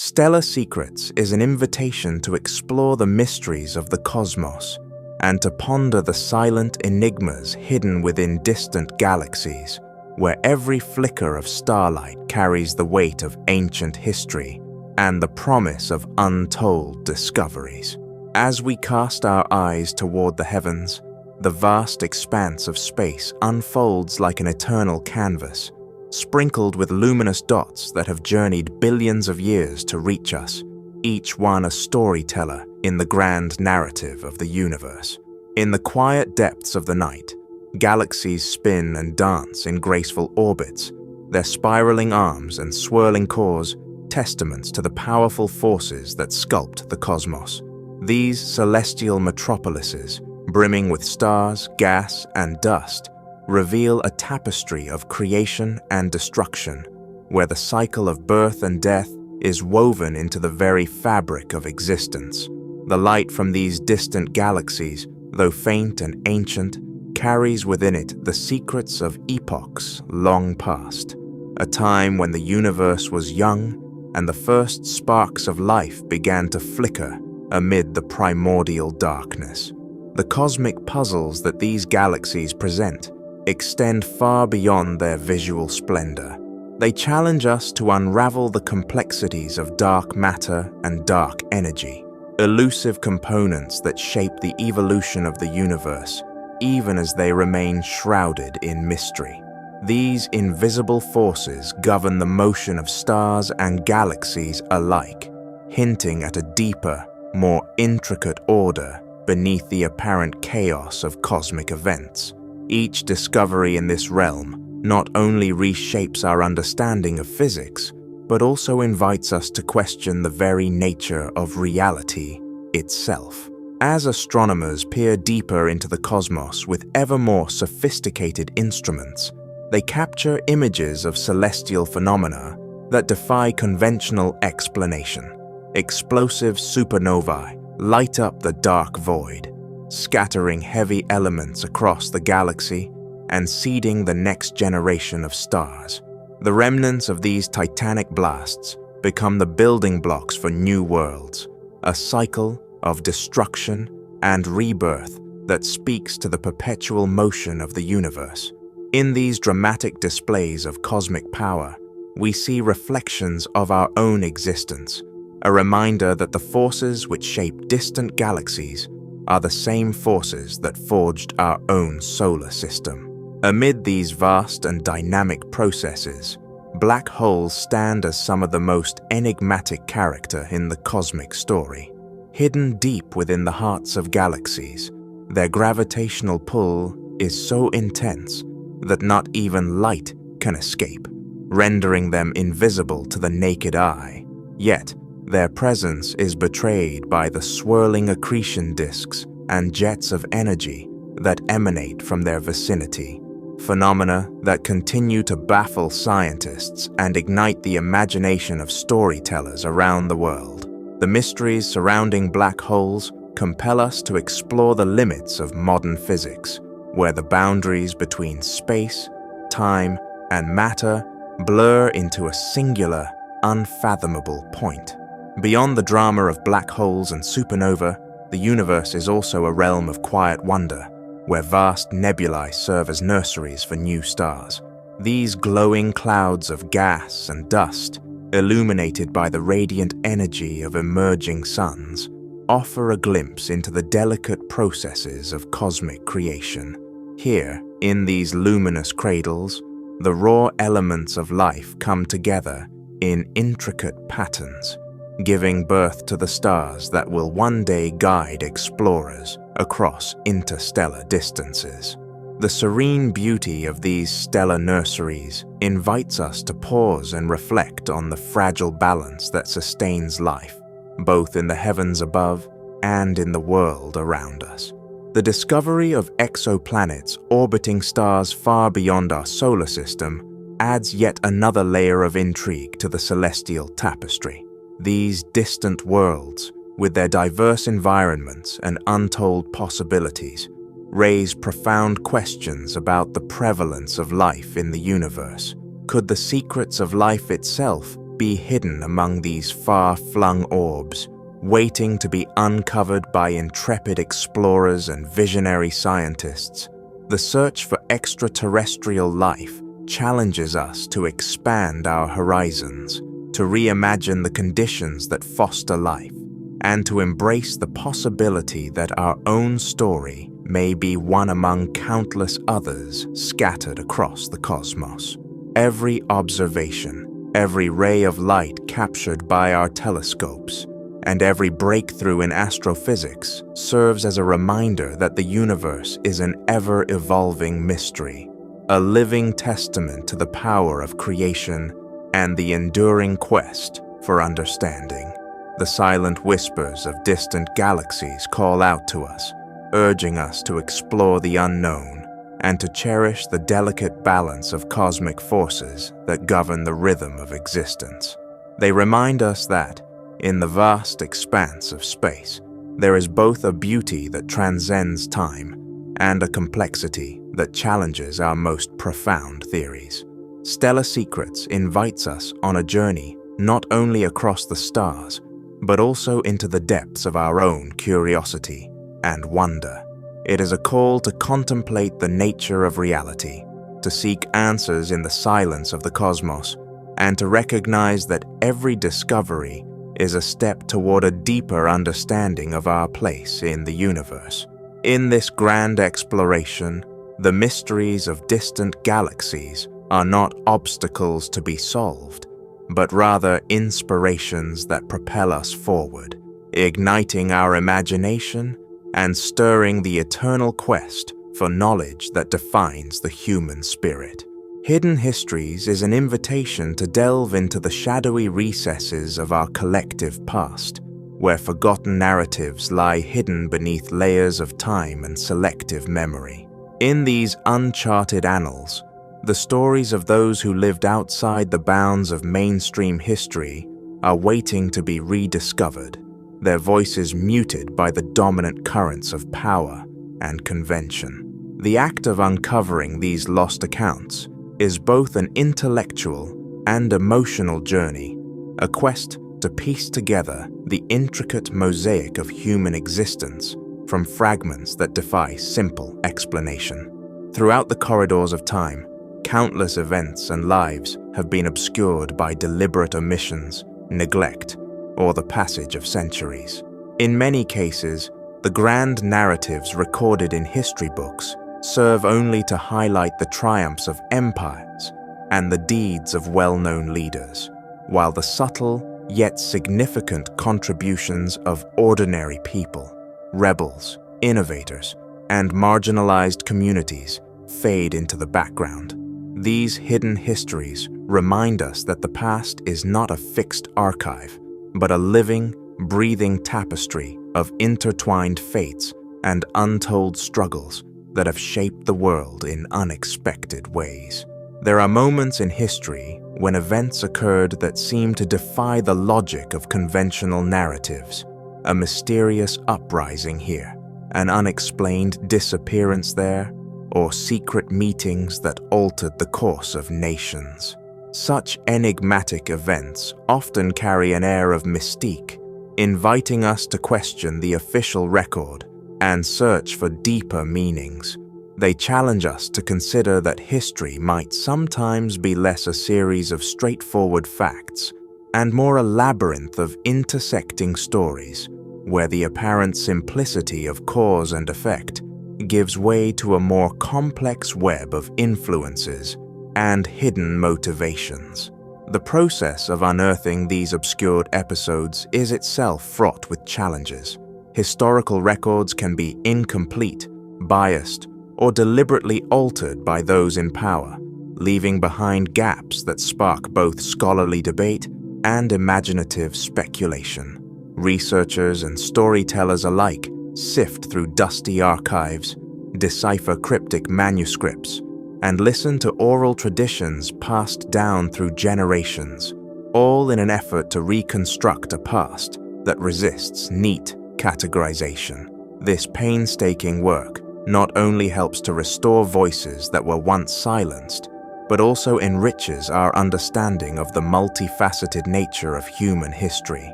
Stellar Secrets is an invitation to explore the mysteries of the cosmos and to ponder the silent enigmas hidden within distant galaxies, where every flicker of starlight carries the weight of ancient history and the promise of untold discoveries. As we cast our eyes toward the heavens, the vast expanse of space unfolds like an eternal canvas, sprinkled with luminous dots that have journeyed billions of years to reach us, each one a storyteller in the grand narrative of the universe. In the quiet depths of the night, galaxies spin and dance in graceful orbits, their spiraling arms and swirling cores testaments to the powerful forces that sculpt the cosmos. These celestial metropolises, brimming with stars, gas, and dust, reveal a tapestry of creation and destruction, where the cycle of birth and death is woven into the very fabric of existence. The light from these distant galaxies, though faint and ancient, carries within it the secrets of epochs long past, a time when the universe was young and the first sparks of life began to flicker amid the primordial darkness. The cosmic puzzles that these galaxies present extend far beyond their visual splendor. They challenge us to unravel the complexities of dark matter and dark energy, elusive components that shape the evolution of the universe, even as they remain shrouded in mystery. These invisible forces govern the motion of stars and galaxies alike, hinting at a deeper, more intricate order beneath the apparent chaos of cosmic events. Each discovery in this realm not only reshapes our understanding of physics, but also invites us to question the very nature of reality itself. As astronomers peer deeper into the cosmos with ever more sophisticated instruments, they capture images of celestial phenomena that defy conventional explanation. Explosive supernovae light up the dark void, scattering heavy elements across the galaxy and seeding the next generation of stars. The remnants of these titanic blasts become the building blocks for new worlds, a cycle of destruction and rebirth that speaks to the perpetual motion of the universe. In these dramatic displays of cosmic power, we see reflections of our own existence, a reminder that the forces which shape distant galaxies are the same forces that forged our own solar system. Amid these vast and dynamic processes, black holes stand as some of the most enigmatic character in the cosmic story. Hidden deep within the hearts of galaxies, their gravitational pull is so intense that not even light can escape, rendering them invisible to the naked eye. Yet, their presence is betrayed by the swirling accretion disks and jets of energy that emanate from their vicinity, phenomena that continue to baffle scientists and ignite the imagination of storytellers around the world. The mysteries surrounding black holes compel us to explore the limits of modern physics, where the boundaries between space, time, and matter blur into a singular, unfathomable point. Beyond the drama of black holes and supernova, the universe is also a realm of quiet wonder, where vast nebulae serve as nurseries for new stars. These glowing clouds of gas and dust, illuminated by the radiant energy of emerging suns, offer a glimpse into the delicate processes of cosmic creation. Here, in these luminous cradles, the raw elements of life come together in intricate patterns, giving birth to the stars that will one day guide explorers across interstellar distances. The serene beauty of these stellar nurseries invites us to pause and reflect on the fragile balance that sustains life, both in the heavens above and in the world around us. The discovery of exoplanets orbiting stars far beyond our solar system adds yet another layer of intrigue to the celestial tapestry. These distant worlds, with their diverse environments and untold possibilities, raise profound questions about the prevalence of life in the universe. Could the secrets of life itself might be hidden among these far-flung orbs, waiting to be uncovered by intrepid explorers and visionary scientists. The search for extraterrestrial life challenges us to expand our horizons, to reimagine the conditions that foster life, and to embrace the possibility that our own story may be one among countless others scattered across the cosmos. Every observation, every ray of light captured by our telescopes, and every breakthrough in astrophysics serves as a reminder that the universe is an ever-evolving mystery, a living testament to the power of creation and the enduring quest for understanding. The silent whispers of distant galaxies call out to us, urging us to explore the unknown and to cherish the delicate balance of cosmic forces that govern the rhythm of existence. They remind us that, in the vast expanse of space, there is both a beauty that transcends time and a complexity that challenges our most profound theories. Stellar Secrets invites us on a journey not only across the stars, but also into the depths of our own curiosity and wonder. It is a call to contemplate the nature of reality, to seek answers in the silence of the cosmos, and to recognize that every discovery is a step toward a deeper understanding of our place in the universe. In this grand exploration, the mysteries of distant galaxies are not obstacles to be solved, but rather inspirations that propel us forward, igniting our imagination and stirring the eternal quest for knowledge that defines the human spirit. Hidden Histories is an invitation to delve into the shadowy recesses of our collective past, where forgotten narratives lie hidden beneath layers of time and selective memory. In these uncharted annals, the stories of those who lived outside the bounds of mainstream history are waiting to be rediscovered, their voices muted by the dominant currents of power and convention. The act of uncovering these lost accounts is both an intellectual and emotional journey, a quest to piece together the intricate mosaic of human existence from fragments that defy simple explanation. Throughout the corridors of time, countless events and lives have been obscured by deliberate omissions, neglect, or the passage of centuries. In many cases, the grand narratives recorded in history books serve only to highlight the triumphs of empires and the deeds of well-known leaders, while the subtle yet significant contributions of ordinary people, rebels, innovators, and marginalized communities fade into the background. These hidden histories remind us that the past is not a fixed archive, but a living, breathing tapestry of intertwined fates and untold struggles that have shaped the world in unexpected ways. There are moments in history when events occurred that seem to defy the logic of conventional narratives. A mysterious uprising here, an unexplained disappearance there, or secret meetings that altered the course of nations. Such enigmatic events often carry an air of mystique, inviting us to question the official record and search for deeper meanings. They challenge us to consider that history might sometimes be less a series of straightforward facts and more a labyrinth of intersecting stories, where the apparent simplicity of cause and effect gives way to a more complex web of influences and hidden motivations. The process of unearthing these obscured episodes is itself fraught with challenges. Historical records can be incomplete, biased, or deliberately altered by those in power, leaving behind gaps that spark both scholarly debate and imaginative speculation. Researchers and storytellers alike sift through dusty archives, decipher cryptic manuscripts, and listen to oral traditions passed down through generations, all in an effort to reconstruct a past that resists neat categorization. This painstaking work not only helps to restore voices that were once silenced, but also enriches our understanding of the multifaceted nature of human history.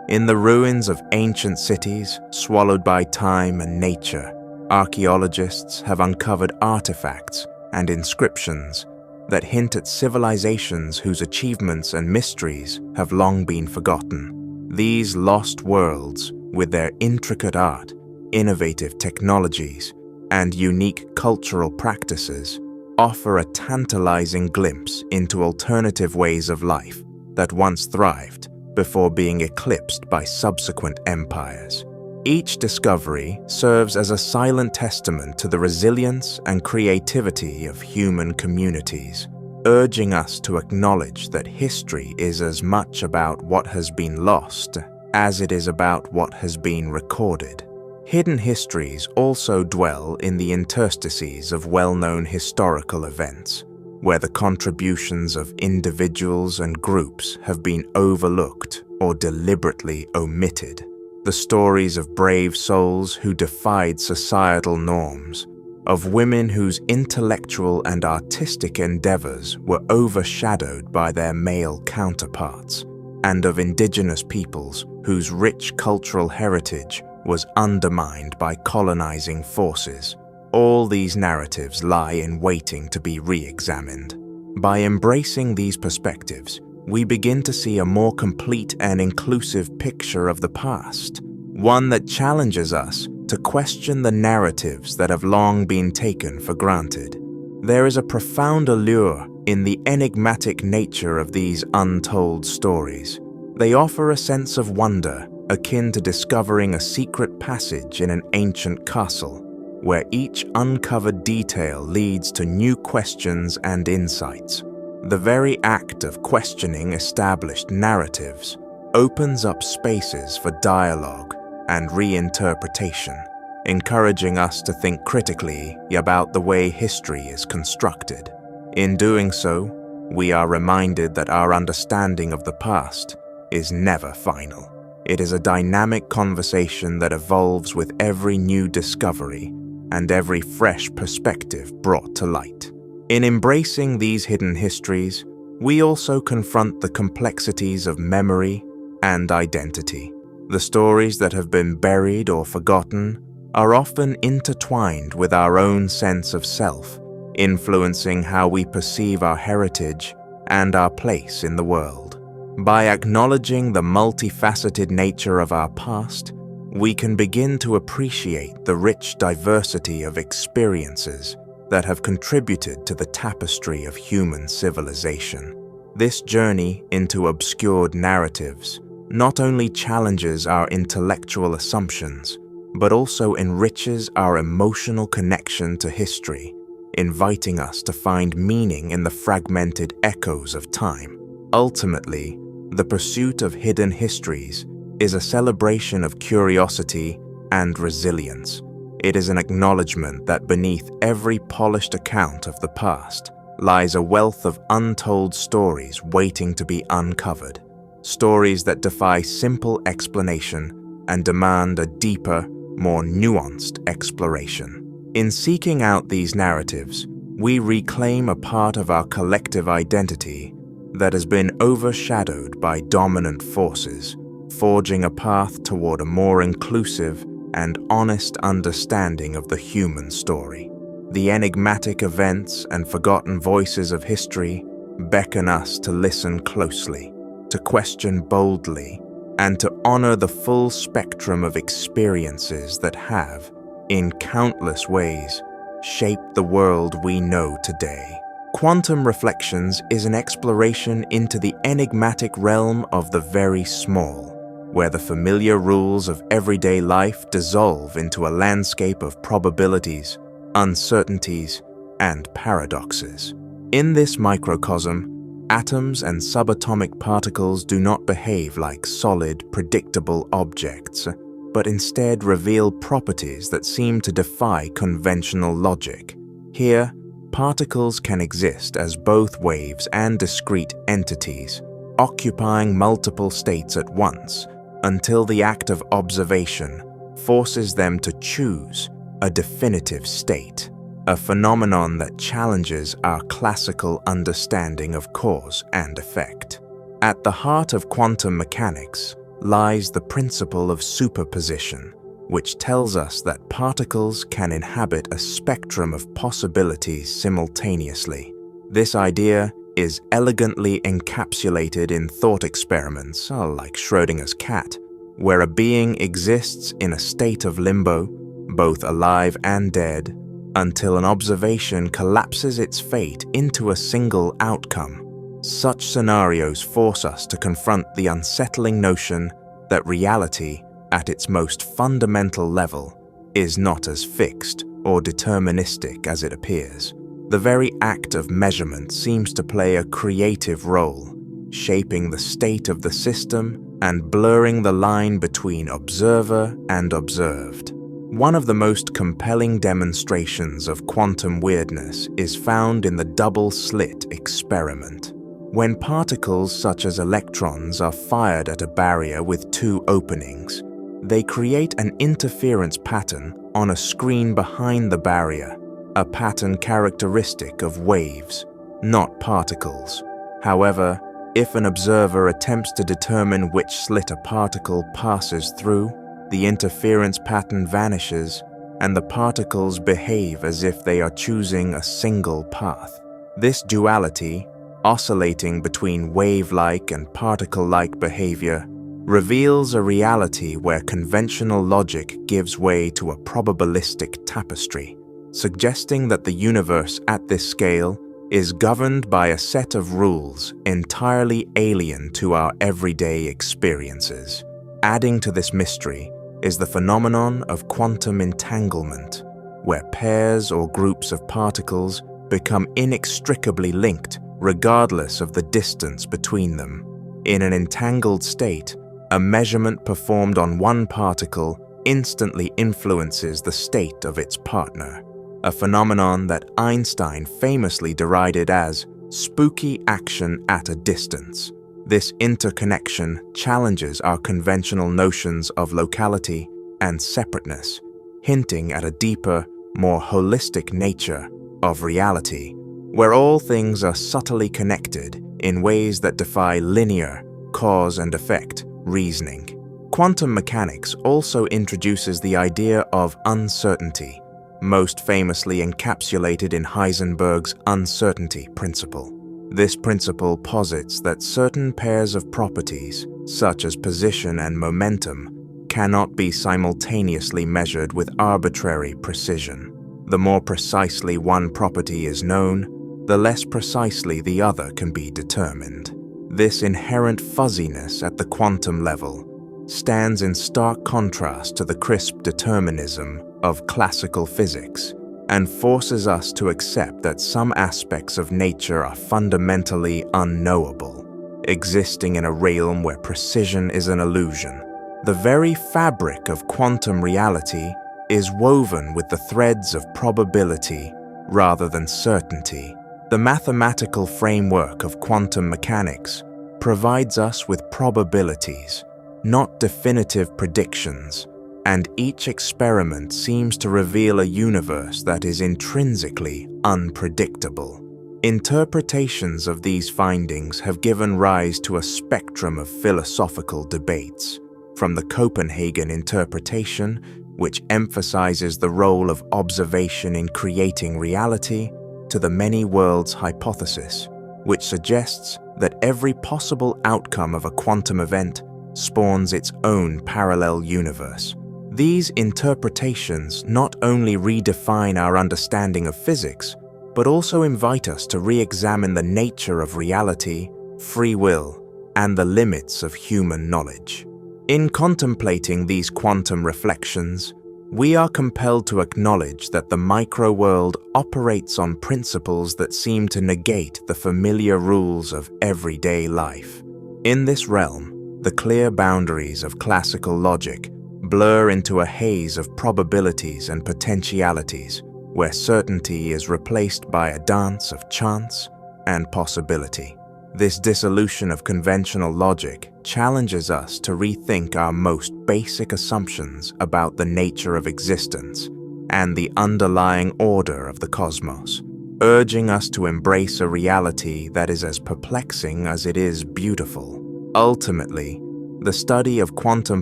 In the ruins of ancient cities, swallowed by time and nature, archaeologists have uncovered artifacts and inscriptions that hint at civilizations whose achievements and mysteries have long been forgotten. These lost worlds, with their intricate art, innovative technologies, and unique cultural practices, offer a tantalizing glimpse into alternative ways of life that once thrived before being eclipsed by subsequent empires. Each discovery serves as a silent testament to the resilience and creativity of human communities, urging us to acknowledge that history is as much about what has been lost as it is about what has been recorded. Hidden histories also dwell in the interstices of well-known historical events, where the contributions of individuals and groups have been overlooked or deliberately omitted. The stories of brave souls who defied societal norms, of women whose intellectual and artistic endeavors were overshadowed by their male counterparts, and of indigenous peoples whose rich cultural heritage was undermined by colonizing forces. All these narratives lie in waiting to be re-examined. By embracing these perspectives, we begin to see a more complete and inclusive picture of the past, one that challenges us to question the narratives that have long been taken for granted. There is a profound allure in the enigmatic nature of these untold stories. They offer a sense of wonder akin to discovering a secret passage in an ancient castle, where each uncovered detail leads to new questions and insights. The very act of questioning established narratives opens up spaces for dialogue and reinterpretation, encouraging us to think critically about the way history is constructed. In doing so, we are reminded that our understanding of the past is never final. It is a dynamic conversation that evolves with every new discovery and every fresh perspective brought to light. In embracing these hidden histories, we also confront the complexities of memory and identity. The stories that have been buried or forgotten are often intertwined with our own sense of self, influencing how we perceive our heritage and our place in the world. By acknowledging the multifaceted nature of our past, we can begin to appreciate the rich diversity of experiences that have contributed to the tapestry of human civilization. This journey into obscured narratives not only challenges our intellectual assumptions, but also enriches our emotional connection to history, inviting us to find meaning in the fragmented echoes of time. Ultimately, the pursuit of hidden histories is a celebration of curiosity and resilience. It is an acknowledgement that beneath every polished account of the past lies a wealth of untold stories waiting to be uncovered, stories that defy simple explanation and demand a deeper, more nuanced exploration. In seeking out these narratives, we reclaim a part of our collective identity that has been overshadowed by dominant forces, forging a path toward a more inclusive and honest understanding of the human story. The enigmatic events and forgotten voices of history beckon us to listen closely, to question boldly, and to honor the full spectrum of experiences that have, in countless ways, shaped the world we know today. Quantum Reflections is an exploration into the enigmatic realm of the very small, where the familiar rules of everyday life dissolve into a landscape of probabilities, uncertainties, and paradoxes. In this microcosm, atoms and subatomic particles do not behave like solid, predictable objects, but instead reveal properties that seem to defy conventional logic. Here, particles can exist as both waves and discrete entities, occupying multiple states at once, until the act of observation forces them to choose a definitive state. a phenomenon that challenges our classical understanding of cause and effect. At the heart of quantum mechanics lies the principle of superposition, which tells us that particles can inhabit a spectrum of possibilities simultaneously. This idea is elegantly encapsulated in thought experiments like Schrödinger's cat, where a being exists in a state of limbo, both alive and dead, until an observation collapses its fate into a single outcome. Such scenarios force us to confront the unsettling notion that reality, at its most fundamental level, is not as fixed or deterministic as it appears. The very act of measurement seems to play a creative role, shaping the state of the system and blurring the line between observer and observed. One of the most compelling demonstrations of quantum weirdness is found in the double-slit experiment. When particles such as electrons are fired at a barrier with two openings, they create an interference pattern on a screen behind the barrier, a pattern characteristic of waves, not particles. However, if an observer attempts to determine which slit a particle passes through, the interference pattern vanishes and the particles behave as if they are choosing a single path. This duality, oscillating between wave-like and particle-like behavior, reveals a reality where conventional logic gives way to a probabilistic tapestry, suggesting that the universe at this scale is governed by a set of rules entirely alien to our everyday experiences. Adding to this mystery is the phenomenon of quantum entanglement, where pairs or groups of particles become inextricably linked regardless of the distance between them. In an entangled state, a measurement performed on one particle instantly influences the state of its partner, a phenomenon that Einstein famously derided as spooky action at a distance. This interconnection challenges our conventional notions of locality and separateness, hinting at a deeper, more holistic nature of reality, where all things are subtly connected in ways that defy linear cause and effect reasoning. Quantum mechanics also introduces the idea of uncertainty, most famously encapsulated in Heisenberg's uncertainty principle. This principle posits that certain pairs of properties, such as position and momentum, cannot be simultaneously measured with arbitrary precision. The more precisely one property is known, the less precisely the other can be determined. This inherent fuzziness at the quantum level stands in stark contrast to the crisp determinism of classical physics, and forces us to accept that some aspects of nature are fundamentally unknowable, existing in a realm where precision is an illusion. The very fabric of quantum reality is woven with the threads of probability rather than certainty. The mathematical framework of quantum mechanics provides us with probabilities, not definitive predictions, and each experiment seems to reveal a universe that is intrinsically unpredictable. Interpretations of these findings have given rise to a spectrum of philosophical debates, from the Copenhagen interpretation, which emphasizes the role of observation in creating reality, to the many worlds hypothesis, which suggests that every possible outcome of a quantum event spawns its own parallel universe. These interpretations not only redefine our understanding of physics, but also invite us to re-examine the nature of reality, free will, and the limits of human knowledge. In contemplating these quantum reflections, we are compelled to acknowledge that the micro-world operates on principles that seem to negate the familiar rules of everyday life. In this realm, the clear boundaries of classical logic blur into a haze of probabilities and potentialities, where certainty is replaced by a dance of chance and possibility. This dissolution of conventional logic challenges us to rethink our most basic assumptions about the nature of existence, and the underlying order of the cosmos, urging us to embrace a reality that is as perplexing as it is beautiful. Ultimately, the study of quantum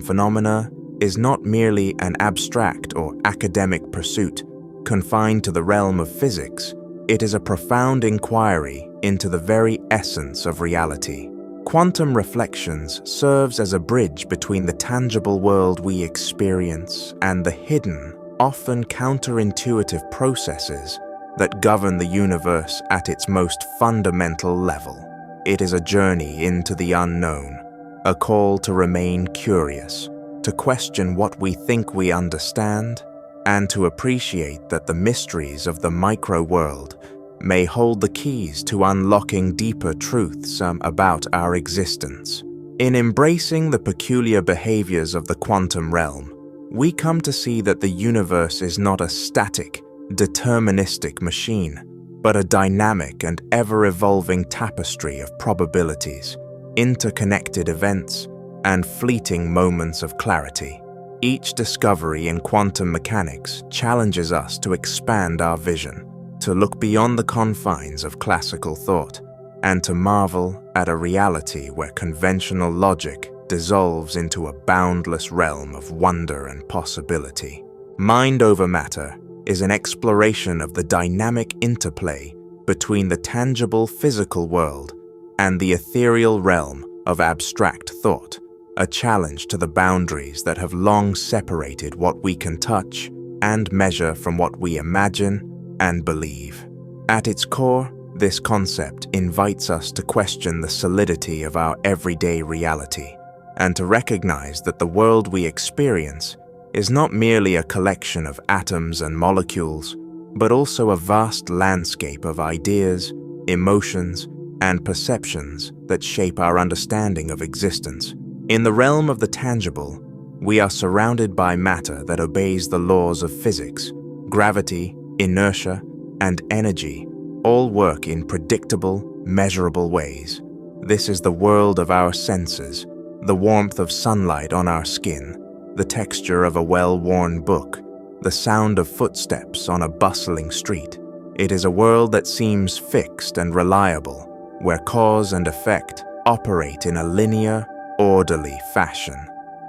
phenomena is not merely an abstract or academic pursuit confined to the realm of physics. It is a profound inquiry into the very essence of reality. Quantum reflections serves as a bridge between the tangible world we experience and the hidden, often counterintuitive processes that govern the universe at its most fundamental level. It is a journey into the unknown, a call to remain curious, to question what we think we understand, and to appreciate that the mysteries of the micro-world may hold the keys to unlocking deeper truths about our existence. In embracing the peculiar behaviors of the quantum realm, we come to see that the universe is not a static, deterministic machine, but a dynamic and ever-evolving tapestry of probabilities, interconnected events, and fleeting moments of clarity. Each discovery in quantum mechanics challenges us to expand our vision, to look beyond the confines of classical thought, and to marvel at a reality where conventional logic dissolves into a boundless realm of wonder and possibility. Mind over Matter is an exploration of the dynamic interplay between the tangible physical world and the ethereal realm of abstract thought, a challenge to the boundaries that have long separated what we can touch and measure from what we imagine and believe. At its core, this concept invites us to question the solidity of our everyday reality and to recognize that the world we experience is not merely a collection of atoms and molecules, but also a vast landscape of ideas, emotions, and perceptions that shape our understanding of existence. In the realm of the tangible, we are surrounded by matter that obeys the laws of physics. Gravity, inertia, and energy all work in predictable, measurable ways. This is the world of our senses, the warmth of sunlight on our skin, the texture of a well-worn book, the sound of footsteps on a bustling street. It is a world that seems fixed and reliable, where cause and effect operate in a linear, orderly fashion.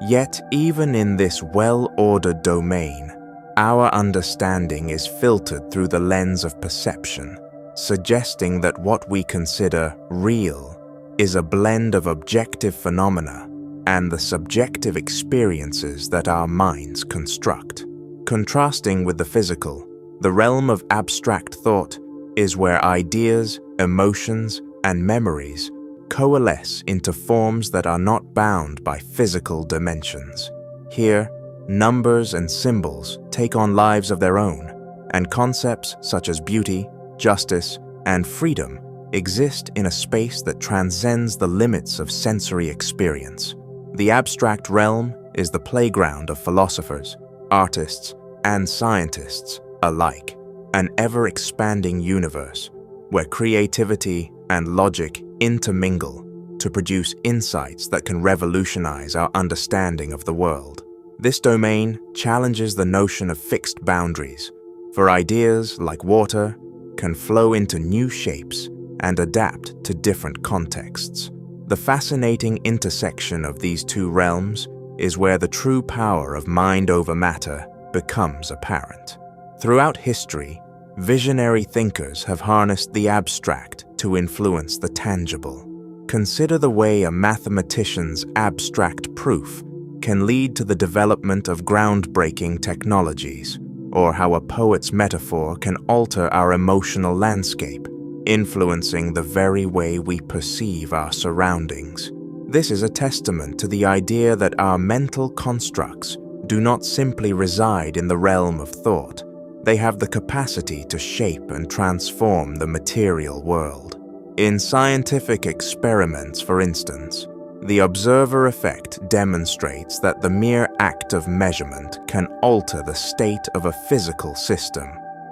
Yet, even in this well-ordered domain, our understanding is filtered through the lens of perception, suggesting that what we consider real is a blend of objective phenomena and the subjective experiences that our minds construct. Contrasting with the physical, the realm of abstract thought is where ideas, emotions, and memories coalesce into forms that are not bound by physical dimensions. Here, numbers and symbols take on lives of their own, and concepts such as beauty, justice, and freedom exist in a space that transcends the limits of sensory experience. The abstract realm is the playground of philosophers, artists, and scientists alike, an ever-expanding universe where creativity and logic intermingle to produce insights that can revolutionize our understanding of the world. This domain challenges the notion of fixed boundaries, for ideas like water can flow into new shapes and adapt to different contexts. The fascinating intersection of these two realms is where the true power of mind over matter becomes apparent. Throughout history, visionary thinkers have harnessed the abstract to influence the tangible. Consider the way a mathematician's abstract proof can lead to the development of groundbreaking technologies, or how a poet's metaphor can alter our emotional landscape, influencing the very way we perceive our surroundings. This is a testament to the idea that our mental constructs do not simply reside in the realm of thought. They have the capacity to shape and transform the material world. In scientific experiments, for instance, the observer effect demonstrates that the mere act of measurement can alter the state of a physical system,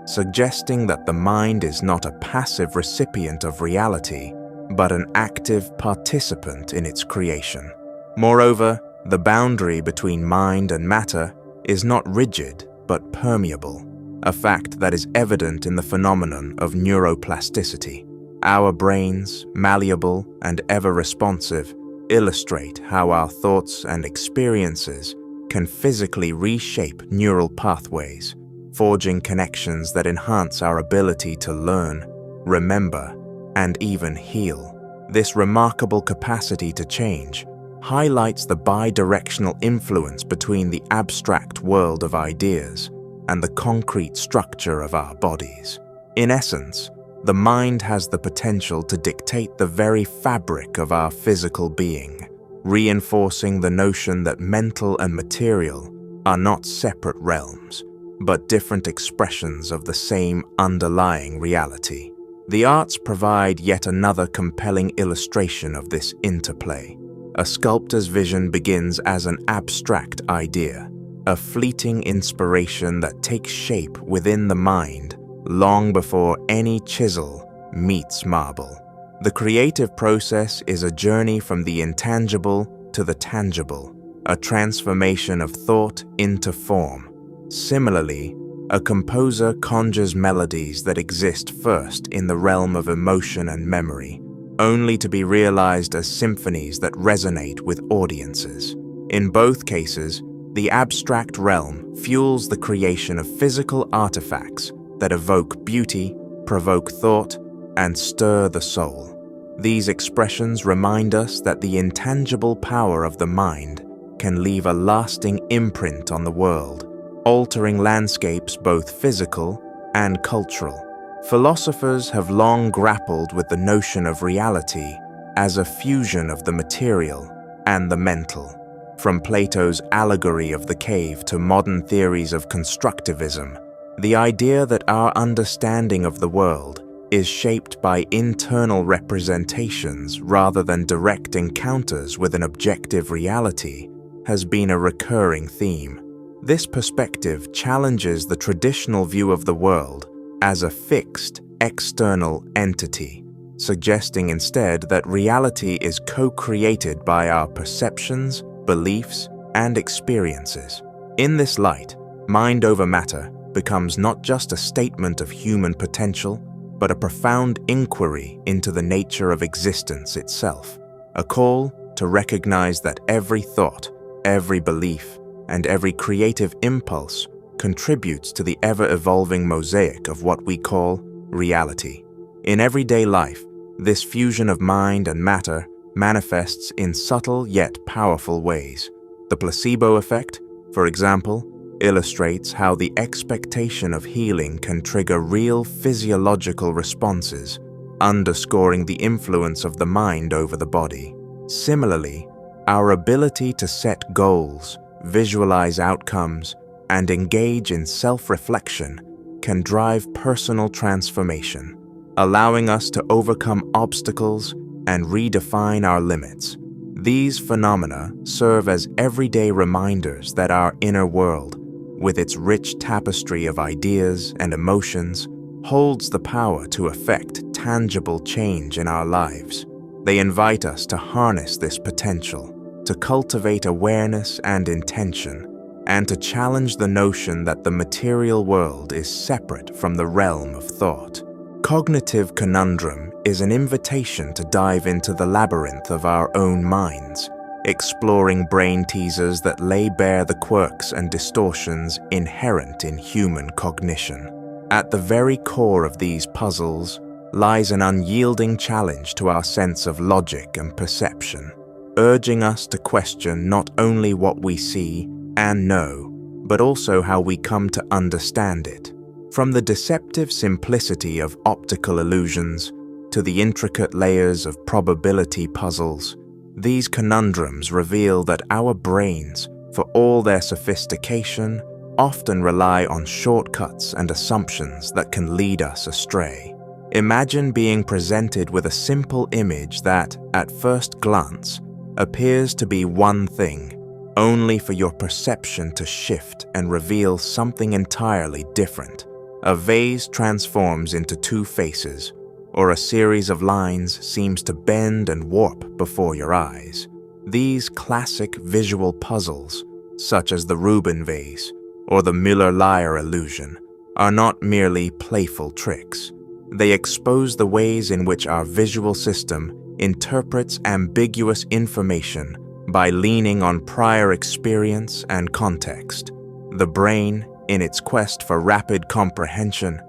suggesting that the mind is not a passive recipient of reality, but an active participant in its creation. Moreover, the boundary between mind and matter is not rigid but permeable. a fact that is evident in the phenomenon of neuroplasticity. Our brains, malleable and ever-responsive, illustrate how our thoughts and experiences can physically reshape neural pathways, forging connections that enhance our ability to learn, remember, and even heal. This remarkable capacity to change highlights the bidirectional influence between the abstract world of ideas and the concrete structure of our bodies. In essence, the mind has the potential to dictate the very fabric of our physical being, reinforcing the notion that mental and material are not separate realms, but different expressions of the same underlying reality. The arts provide yet another compelling illustration of this interplay. A sculptor's vision begins as an abstract idea, a fleeting inspiration that takes shape within the mind long before any chisel meets marble. The creative process is a journey from the intangible to the tangible, a transformation of thought into form. Similarly, a composer conjures melodies that exist first in the realm of emotion and memory, only to be realized as symphonies that resonate with audiences. In both cases, the abstract realm fuels the creation of physical artifacts that evoke beauty, provoke thought, and stir the soul. These expressions remind us that the intangible power of the mind can leave a lasting imprint on the world, altering landscapes both physical and cultural. Philosophers have long grappled with the notion of reality as a fusion of the material and the mental. From Plato's allegory of the cave to modern theories of constructivism, the idea that our understanding of the world is shaped by internal representations rather than direct encounters with an objective reality has been a recurring theme. This perspective challenges the traditional view of the world as a fixed, external entity, suggesting instead that reality is co-created by our perceptions, beliefs, and experiences. In this light, mind over matter becomes not just a statement of human potential, but a profound inquiry into the nature of existence itself, a call to recognize that every thought, every belief, and every creative impulse contributes to the ever-evolving mosaic of what we call reality. In everyday life, this fusion of mind and matter manifests in subtle yet powerful ways. The placebo effect, for example, illustrates how the expectation of healing can trigger real physiological responses, underscoring the influence of the mind over the body. Similarly, our ability to set goals, visualize outcomes, and engage in self-reflection can drive personal transformation, allowing us to overcome obstacles and redefine our limits. These phenomena serve as everyday reminders that our inner world, with its rich tapestry of ideas and emotions, holds the power to effect tangible change in our lives. They invite us to harness this potential, to cultivate awareness and intention, and to challenge the notion that the material world is separate from the realm of thought. Cognitive Conundrum is an invitation to dive into the labyrinth of our own minds, exploring brain teasers that lay bare the quirks and distortions inherent in human cognition. At the very core of these puzzles lies an unyielding challenge to our sense of logic and perception, urging us to question not only what we see and know, but also how we come to understand it. From the deceptive simplicity of optical illusions to the intricate layers of probability puzzles, these conundrums reveal that our brains, for all their sophistication, often rely on shortcuts and assumptions that can lead us astray. Imagine being presented with a simple image that, at first glance, appears to be one thing, only for your perception to shift and reveal something entirely different. A vase transforms into two faces, or a series of lines seems to bend and warp before your eyes. These classic visual puzzles, such as the Rubin vase or the Müller-Lyer illusion, are not merely playful tricks. They expose the ways in which our visual system interprets ambiguous information by leaning on prior experience and context. The brain, in its quest for rapid comprehension,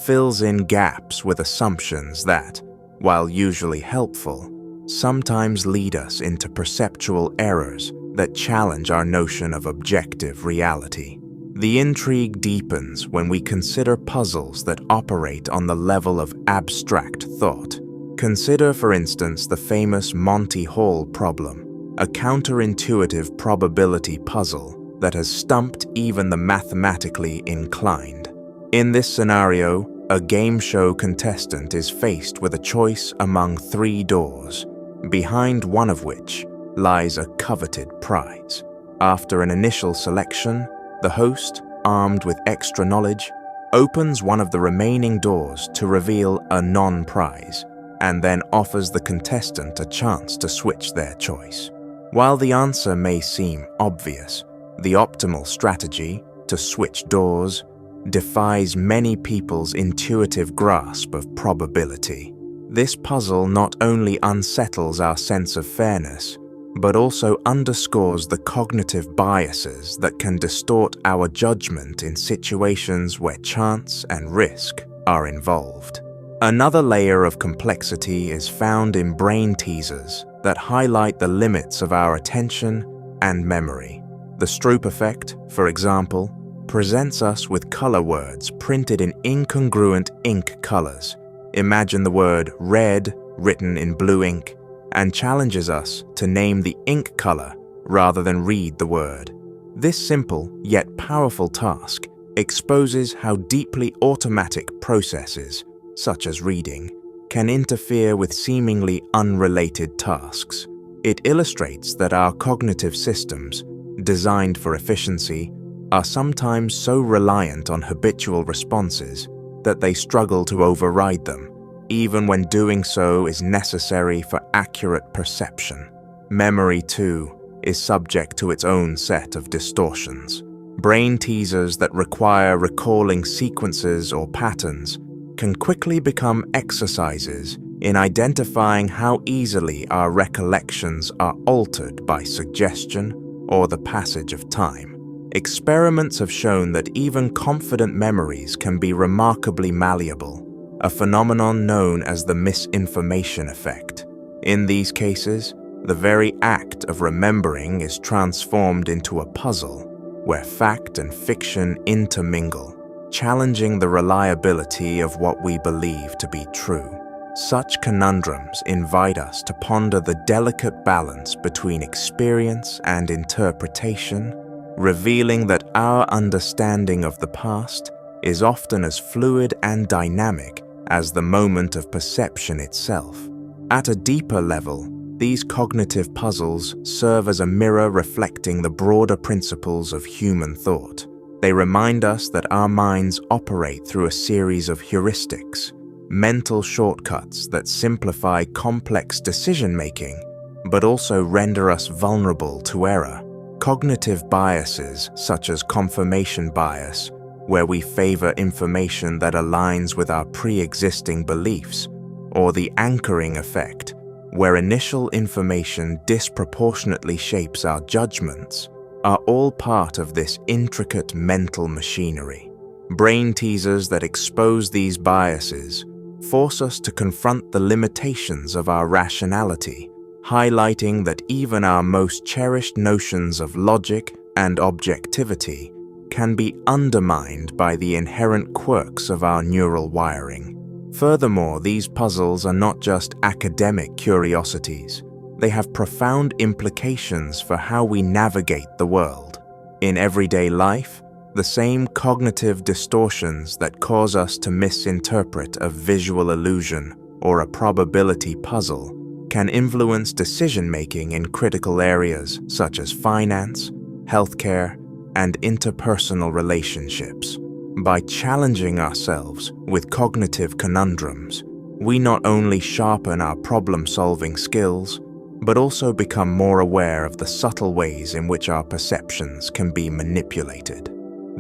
fills in gaps with assumptions that, while usually helpful, sometimes lead us into perceptual errors that challenge our notion of objective reality. The intrigue deepens when we consider puzzles that operate on the level of abstract thought. Consider, for instance, the famous Monty Hall problem, a counterintuitive probability puzzle that has stumped even the mathematically inclined. In this scenario, a game show contestant is faced with a choice among 3 doors, behind one of which lies a coveted prize. After an initial selection, the host, armed with extra knowledge, opens one of the remaining doors to reveal a non-prize, and then offers the contestant a chance to switch their choice. While the answer may seem obvious, the optimal strategy, to switch doors, defies many people's intuitive grasp of probability. This puzzle not only unsettles our sense of fairness, but also underscores the cognitive biases that can distort our judgment in situations where chance and risk are involved. Another layer of complexity is found in brain teasers that highlight the limits of our attention and memory. The Stroop effect, for example, presents us with color words printed in incongruent ink colors. Imagine the word red written in blue ink, and challenges us to name the ink color rather than read the word. This simple yet powerful task exposes how deeply automatic processes, such as reading, can interfere with seemingly unrelated tasks. It illustrates that our cognitive systems, designed for efficiency, are sometimes so reliant on habitual responses that they struggle to override them, even when doing so is necessary for accurate perception. Memory, too, is subject to its own set of distortions. Brain teasers that require recalling sequences or patterns can quickly become exercises in identifying how easily our recollections are altered by suggestion or the passage of time. Experiments have shown that even confident memories can be remarkably malleable, a phenomenon known as the misinformation effect. In these cases, the very act of remembering is transformed into a puzzle where fact and fiction intermingle, challenging the reliability of what we believe to be true. Such conundrums invite us to ponder the delicate balance between experience and interpretation, revealing that our understanding of the past is often as fluid and dynamic as the moment of perception itself. At a deeper level, these cognitive puzzles serve as a mirror reflecting the broader principles of human thought. They remind us that our minds operate through a series of heuristics, mental shortcuts that simplify complex decision-making, but also render us vulnerable to error. Cognitive biases, such as confirmation bias, where we favor information that aligns with our pre-existing beliefs, or the anchoring effect, where initial information disproportionately shapes our judgments, are all part of this intricate mental machinery. Brain teasers that expose these biases force us to confront the limitations of our rationality, highlighting that even our most cherished notions of logic and objectivity can be undermined by the inherent quirks of our neural wiring. Furthermore, these puzzles are not just academic curiosities. They have profound implications for how we navigate the world. In everyday life, the same cognitive distortions that cause us to misinterpret a visual illusion or a probability puzzle can influence decision-making in critical areas such as finance, healthcare, and interpersonal relationships. By challenging ourselves with cognitive conundrums, we not only sharpen our problem-solving skills, but also become more aware of the subtle ways in which our perceptions can be manipulated.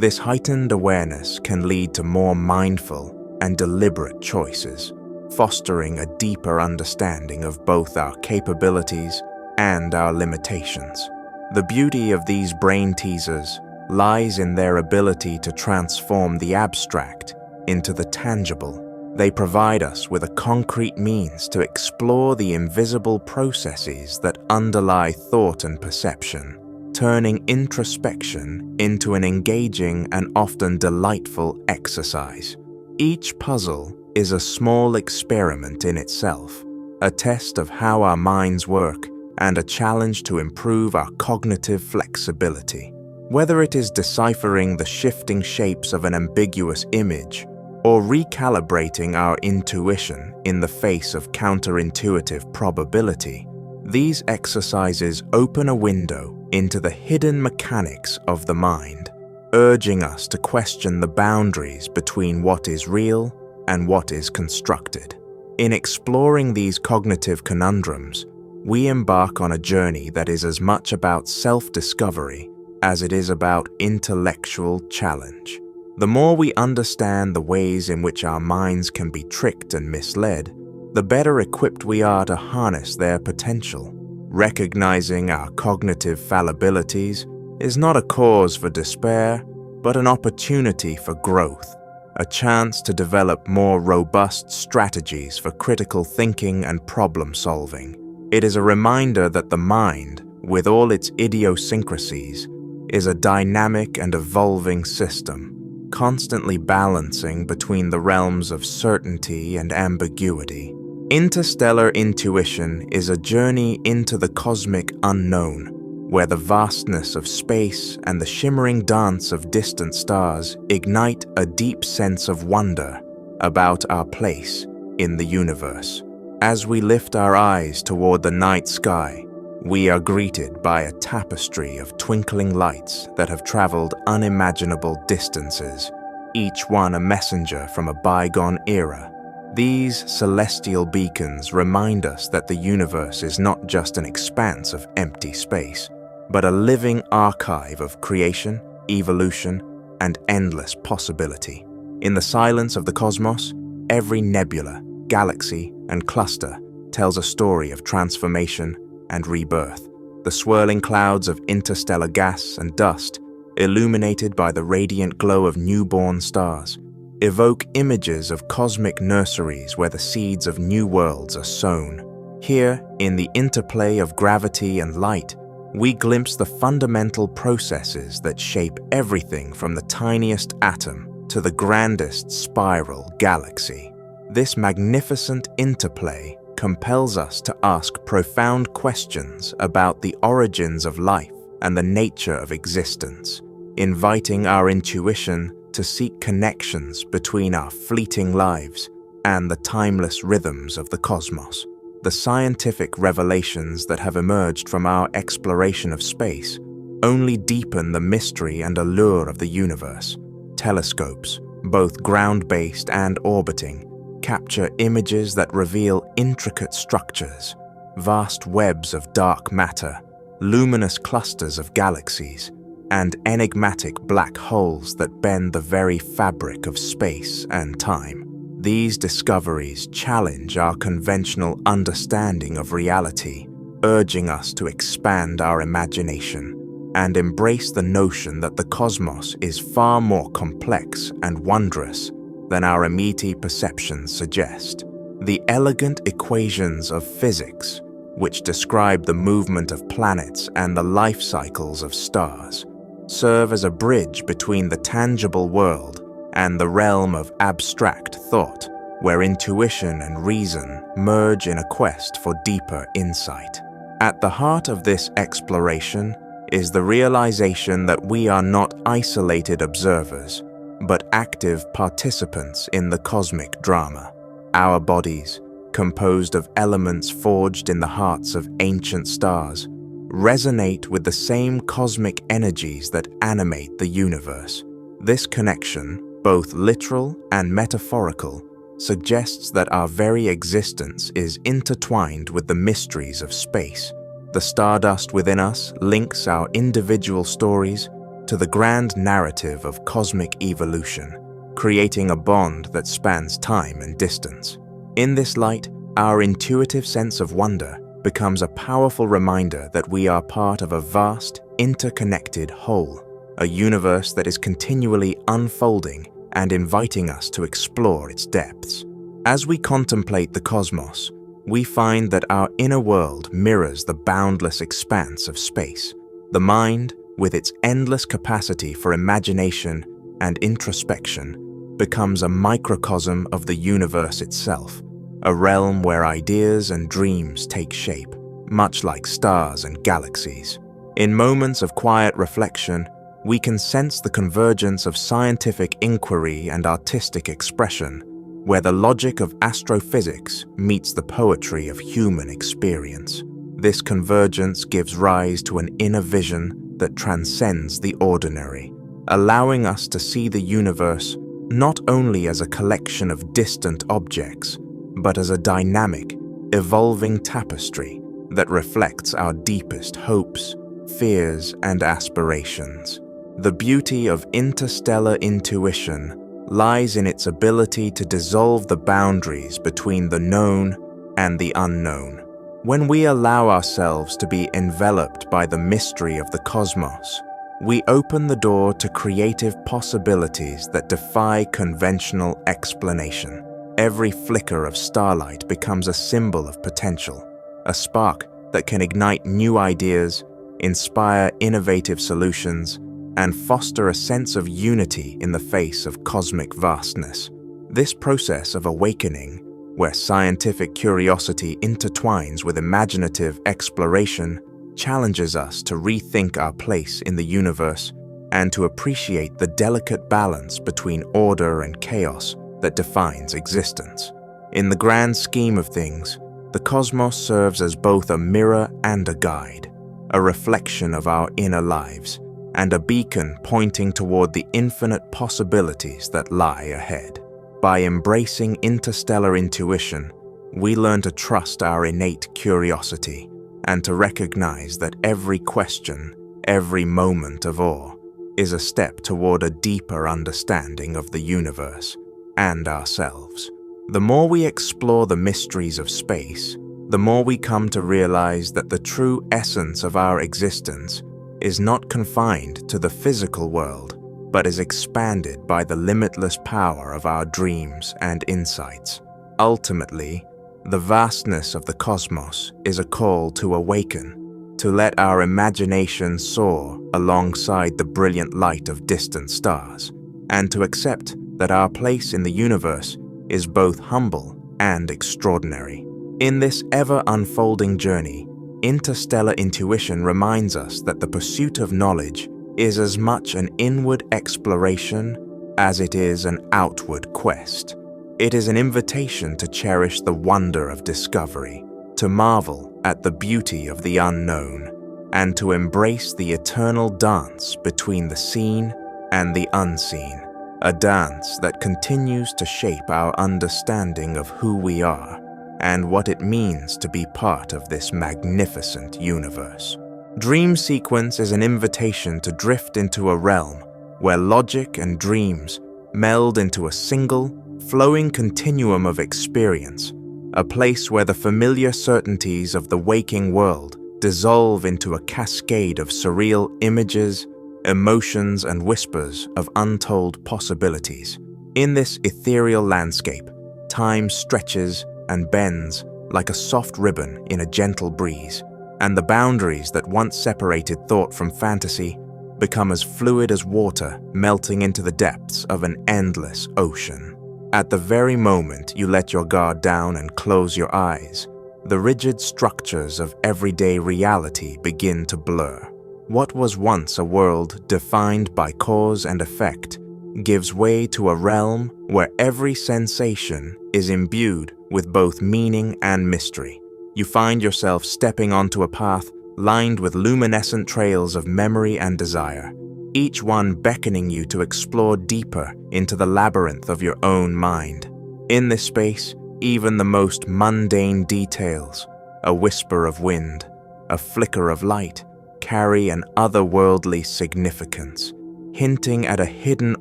This heightened awareness can lead to more mindful and deliberate choices, fostering a deeper understanding of both our capabilities and our limitations. The beauty of these brain teasers lies in their ability to transform the abstract into the tangible. They provide us with a concrete means to explore the invisible processes that underlie thought and perception, turning introspection into an engaging and often delightful exercise. Each puzzle is a small experiment in itself, a test of how our minds work and a challenge to improve our cognitive flexibility. Whether it is deciphering the shifting shapes of an ambiguous image or recalibrating our intuition in the face of counterintuitive probability, these exercises open a window into the hidden mechanics of the mind, urging us to question the boundaries between what is real and what is constructed. In exploring these cognitive conundrums, we embark on a journey that is as much about self-discovery as it is about intellectual challenge. The more we understand the ways in which our minds can be tricked and misled, the better equipped we are to harness their potential. Recognizing our cognitive fallibilities is not a cause for despair, but an opportunity for growth, a chance to develop more robust strategies for critical thinking and problem solving. It is a reminder that the mind, with all its idiosyncrasies, is a dynamic and evolving system, constantly balancing between the realms of certainty and ambiguity. Interstellar Intuition is a journey into the cosmic unknown, where the vastness of space and the shimmering dance of distant stars ignite a deep sense of wonder about our place in the universe. As we lift our eyes toward the night sky, we are greeted by a tapestry of twinkling lights that have traveled unimaginable distances, each one a messenger from a bygone era. These celestial beacons remind us that the universe is not just an expanse of empty space, but a living archive of creation, evolution, and endless possibility. In the silence of the cosmos, every nebula, galaxy, and cluster tells a story of transformation and rebirth. The swirling clouds of interstellar gas and dust, illuminated by the radiant glow of newborn stars, evoke images of cosmic nurseries where the seeds of new worlds are sown. Here, in the interplay of gravity and light, we glimpse the fundamental processes that shape everything from the tiniest atom to the grandest spiral galaxy. This magnificent interplay compels us to ask profound questions about the origins of life and the nature of existence, inviting our intuition to seek connections between our fleeting lives and the timeless rhythms of the cosmos. The scientific revelations that have emerged from our exploration of space only deepen the mystery and allure of the universe. Telescopes, both ground-based and orbiting, capture images that reveal intricate structures, vast webs of dark matter, luminous clusters of galaxies, and enigmatic black holes that bend the very fabric of space and time. These discoveries challenge our conventional understanding of reality, urging us to expand our imagination and embrace the notion that the cosmos is far more complex and wondrous than our immediate perceptions suggest. The elegant equations of physics, which describe the movement of planets and the life cycles of stars, serve as a bridge between the tangible world and the realm of abstract thought, where intuition and reason merge in a quest for deeper insight. At the heart of this exploration is the realization that we are not isolated observers, but active participants in the cosmic drama. Our bodies, composed of elements forged in the hearts of ancient stars, resonate with the same cosmic energies that animate the universe. This connection, both literal and metaphorical, suggests that our very existence is intertwined with the mysteries of space. The stardust within us links our individual stories to the grand narrative of cosmic evolution, creating a bond that spans time and distance. In this light, our intuitive sense of wonder becomes a powerful reminder that we are part of a vast, interconnected whole, a universe that is continually unfolding and inviting us to explore its depths. As we contemplate the cosmos, we find that our inner world mirrors the boundless expanse of space. The mind, with its endless capacity for imagination and introspection, becomes a microcosm of the universe itself, a realm where ideas and dreams take shape, much like stars and galaxies. In moments of quiet reflection, we can sense the convergence of scientific inquiry and artistic expression, where the logic of astrophysics meets the poetry of human experience. This convergence gives rise to an inner vision that transcends the ordinary, allowing us to see the universe not only as a collection of distant objects, but as a dynamic, evolving tapestry that reflects our deepest hopes, fears, and aspirations. The beauty of interstellar intuition lies in its ability to dissolve the boundaries between the known and the unknown. When we allow ourselves to be enveloped by the mystery of the cosmos, we open the door to creative possibilities that defy conventional explanation. Every flicker of starlight becomes a symbol of potential, a spark that can ignite new ideas, inspire innovative solutions, and foster a sense of unity in the face of cosmic vastness. This process of awakening, where scientific curiosity intertwines with imaginative exploration, challenges us to rethink our place in the universe and to appreciate the delicate balance between order and chaos that defines existence. In the grand scheme of things, the cosmos serves as both a mirror and a guide, a reflection of our inner lives, and a beacon pointing toward the infinite possibilities that lie ahead. By embracing interstellar intuition, we learn to trust our innate curiosity and to recognize that every question, every moment of awe, is a step toward a deeper understanding of the universe and ourselves. The more we explore the mysteries of space, the more we come to realize that the true essence of our existence is not confined to the physical world, but is expanded by the limitless power of our dreams and insights. Ultimately, the vastness of the cosmos is a call to awaken, to let our imagination soar alongside the brilliant light of distant stars, and to accept that our place in the universe is both humble and extraordinary. In this ever-unfolding journey, interstellar intuition reminds us that the pursuit of knowledge is as much an inward exploration as it is an outward quest. It is an invitation to cherish the wonder of discovery, to marvel at the beauty of the unknown, and to embrace the eternal dance between the seen and the unseen, a dance that continues to shape our understanding of who we are and what it means to be part of this magnificent universe. Dream Sequence is an invitation to drift into a realm where logic and dreams meld into a single, flowing continuum of experience, a place where the familiar certainties of the waking world dissolve into a cascade of surreal images, emotions, and whispers of untold possibilities. In this ethereal landscape, time stretches and bends like a soft ribbon in a gentle breeze, and the boundaries that once separated thought from fantasy become as fluid as water melting into the depths of an endless ocean. At the very moment you let your guard down and close your eyes, the rigid structures of everyday reality begin to blur. What was once a world defined by cause and effect gives way to a realm where every sensation is imbued with both meaning and mystery. You find yourself stepping onto a path lined with luminescent trails of memory and desire, each one beckoning you to explore deeper into the labyrinth of your own mind. In this space, even the most mundane details, a whisper of wind, a flicker of light, carry an otherworldly significance, hinting at a hidden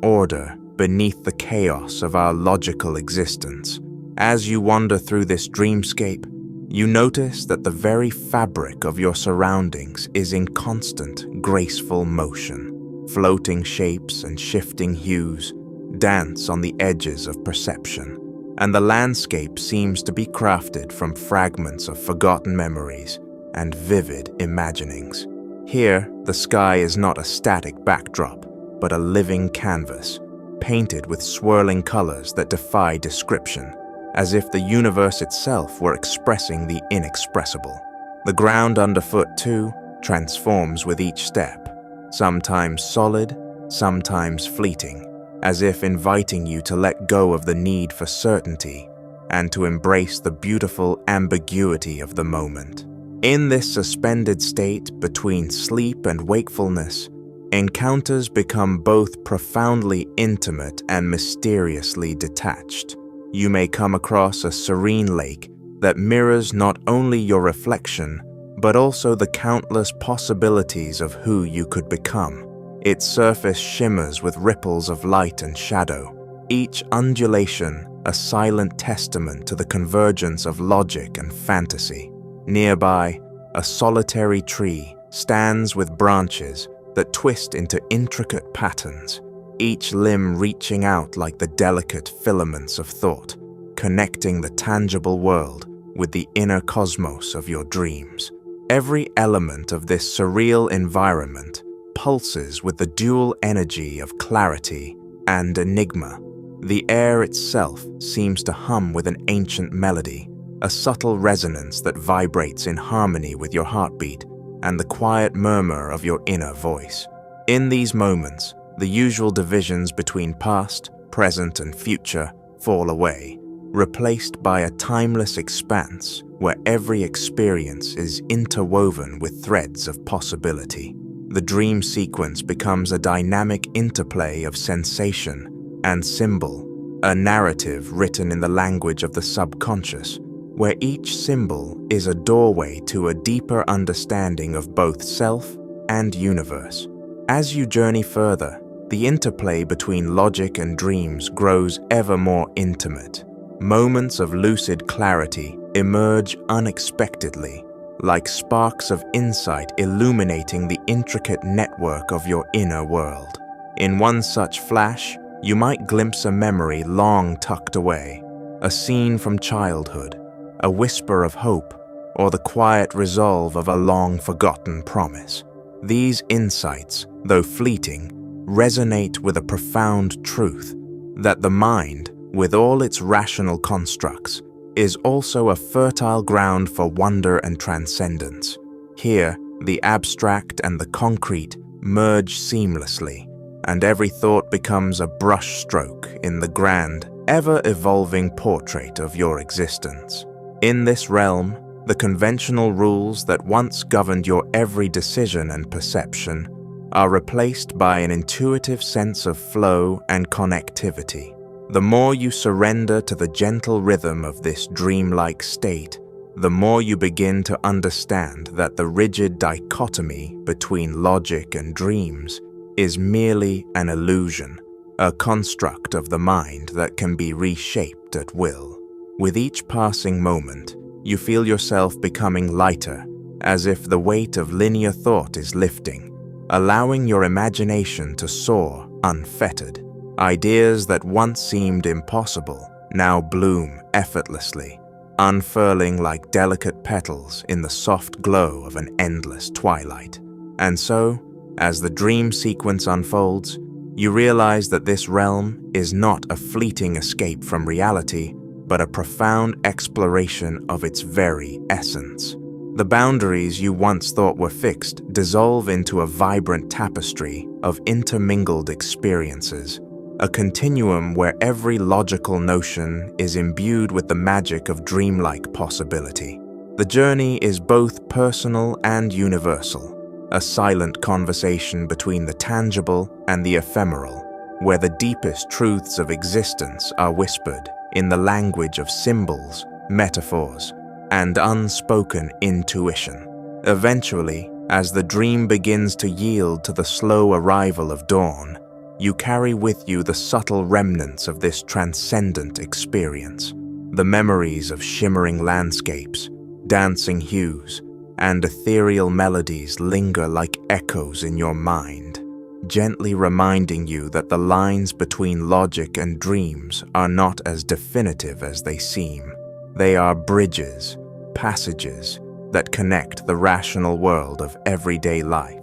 order beneath the chaos of our logical existence. As you wander through this dreamscape, you notice that the very fabric of your surroundings is in constant, graceful motion. Floating shapes and shifting hues dance on the edges of perception, and the landscape seems to be crafted from fragments of forgotten memories and vivid imaginings. Here, the sky is not a static backdrop, but a living canvas, painted with swirling colors that defy description, as if the universe itself were expressing the inexpressible. The ground underfoot, too, transforms with each step, sometimes solid, sometimes fleeting, as if inviting you to let go of the need for certainty and to embrace the beautiful ambiguity of the moment. In this suspended state between sleep and wakefulness, encounters become both profoundly intimate and mysteriously detached. You may come across a serene lake that mirrors not only your reflection, but also the countless possibilities of who you could become. Its surface shimmers with ripples of light and shadow, each undulation a silent testament to the convergence of logic and fantasy. Nearby, a solitary tree stands with branches that twist into intricate patterns, each limb reaching out like the delicate filaments of thought, connecting the tangible world with the inner cosmos of your dreams. Every element of this surreal environment pulses with the dual energy of clarity and enigma. The air itself seems to hum with an ancient melody, a subtle resonance that vibrates in harmony with your heartbeat and the quiet murmur of your inner voice. In these moments, the usual divisions between past, present, and future fall away, replaced by a timeless expanse where every experience is interwoven with threads of possibility. The dream sequence becomes a dynamic interplay of sensation and symbol, a narrative written in the language of the subconscious, where each symbol is a doorway to a deeper understanding of both self and universe. As you journey further, the interplay between logic and dreams grows ever more intimate. Moments of lucid clarity emerge unexpectedly, like sparks of insight illuminating the intricate network of your inner world. In one such flash, you might glimpse a memory long tucked away, a scene from childhood, a whisper of hope, or the quiet resolve of a long-forgotten promise. These insights, though fleeting, resonate with a profound truth, that the mind, with all its rational constructs, is also a fertile ground for wonder and transcendence. Here, the abstract and the concrete merge seamlessly, and every thought becomes a brushstroke in the grand, ever-evolving portrait of your existence. In this realm, the conventional rules that once governed your every decision and perception are replaced by an intuitive sense of flow and connectivity. The more you surrender to the gentle rhythm of this dreamlike state, the more you begin to understand that the rigid dichotomy between logic and dreams is merely an illusion, a construct of the mind that can be reshaped at will. With each passing moment, you feel yourself becoming lighter, as if the weight of linear thought is lifting, allowing your imagination to soar unfettered. Ideas that once seemed impossible now bloom effortlessly, unfurling like delicate petals in the soft glow of an endless twilight. And so, as the dream sequence unfolds, you realize that this realm is not a fleeting escape from reality, but a profound exploration of its very essence. The boundaries you once thought were fixed dissolve into a vibrant tapestry of intermingled experiences, a continuum where every logical notion is imbued with the magic of dreamlike possibility. The journey is both personal and universal, a silent conversation between the tangible and the ephemeral, where the deepest truths of existence are whispered in the language of symbols, metaphors, and unspoken intuition. Eventually, as the dream begins to yield to the slow arrival of dawn, you carry with you the subtle remnants of this transcendent experience. The memories of shimmering landscapes, dancing hues, and ethereal melodies linger like echoes in your mind, gently reminding you that the lines between logic and dreams are not as definitive as they seem. They are bridges, passages that connect the rational world of everyday life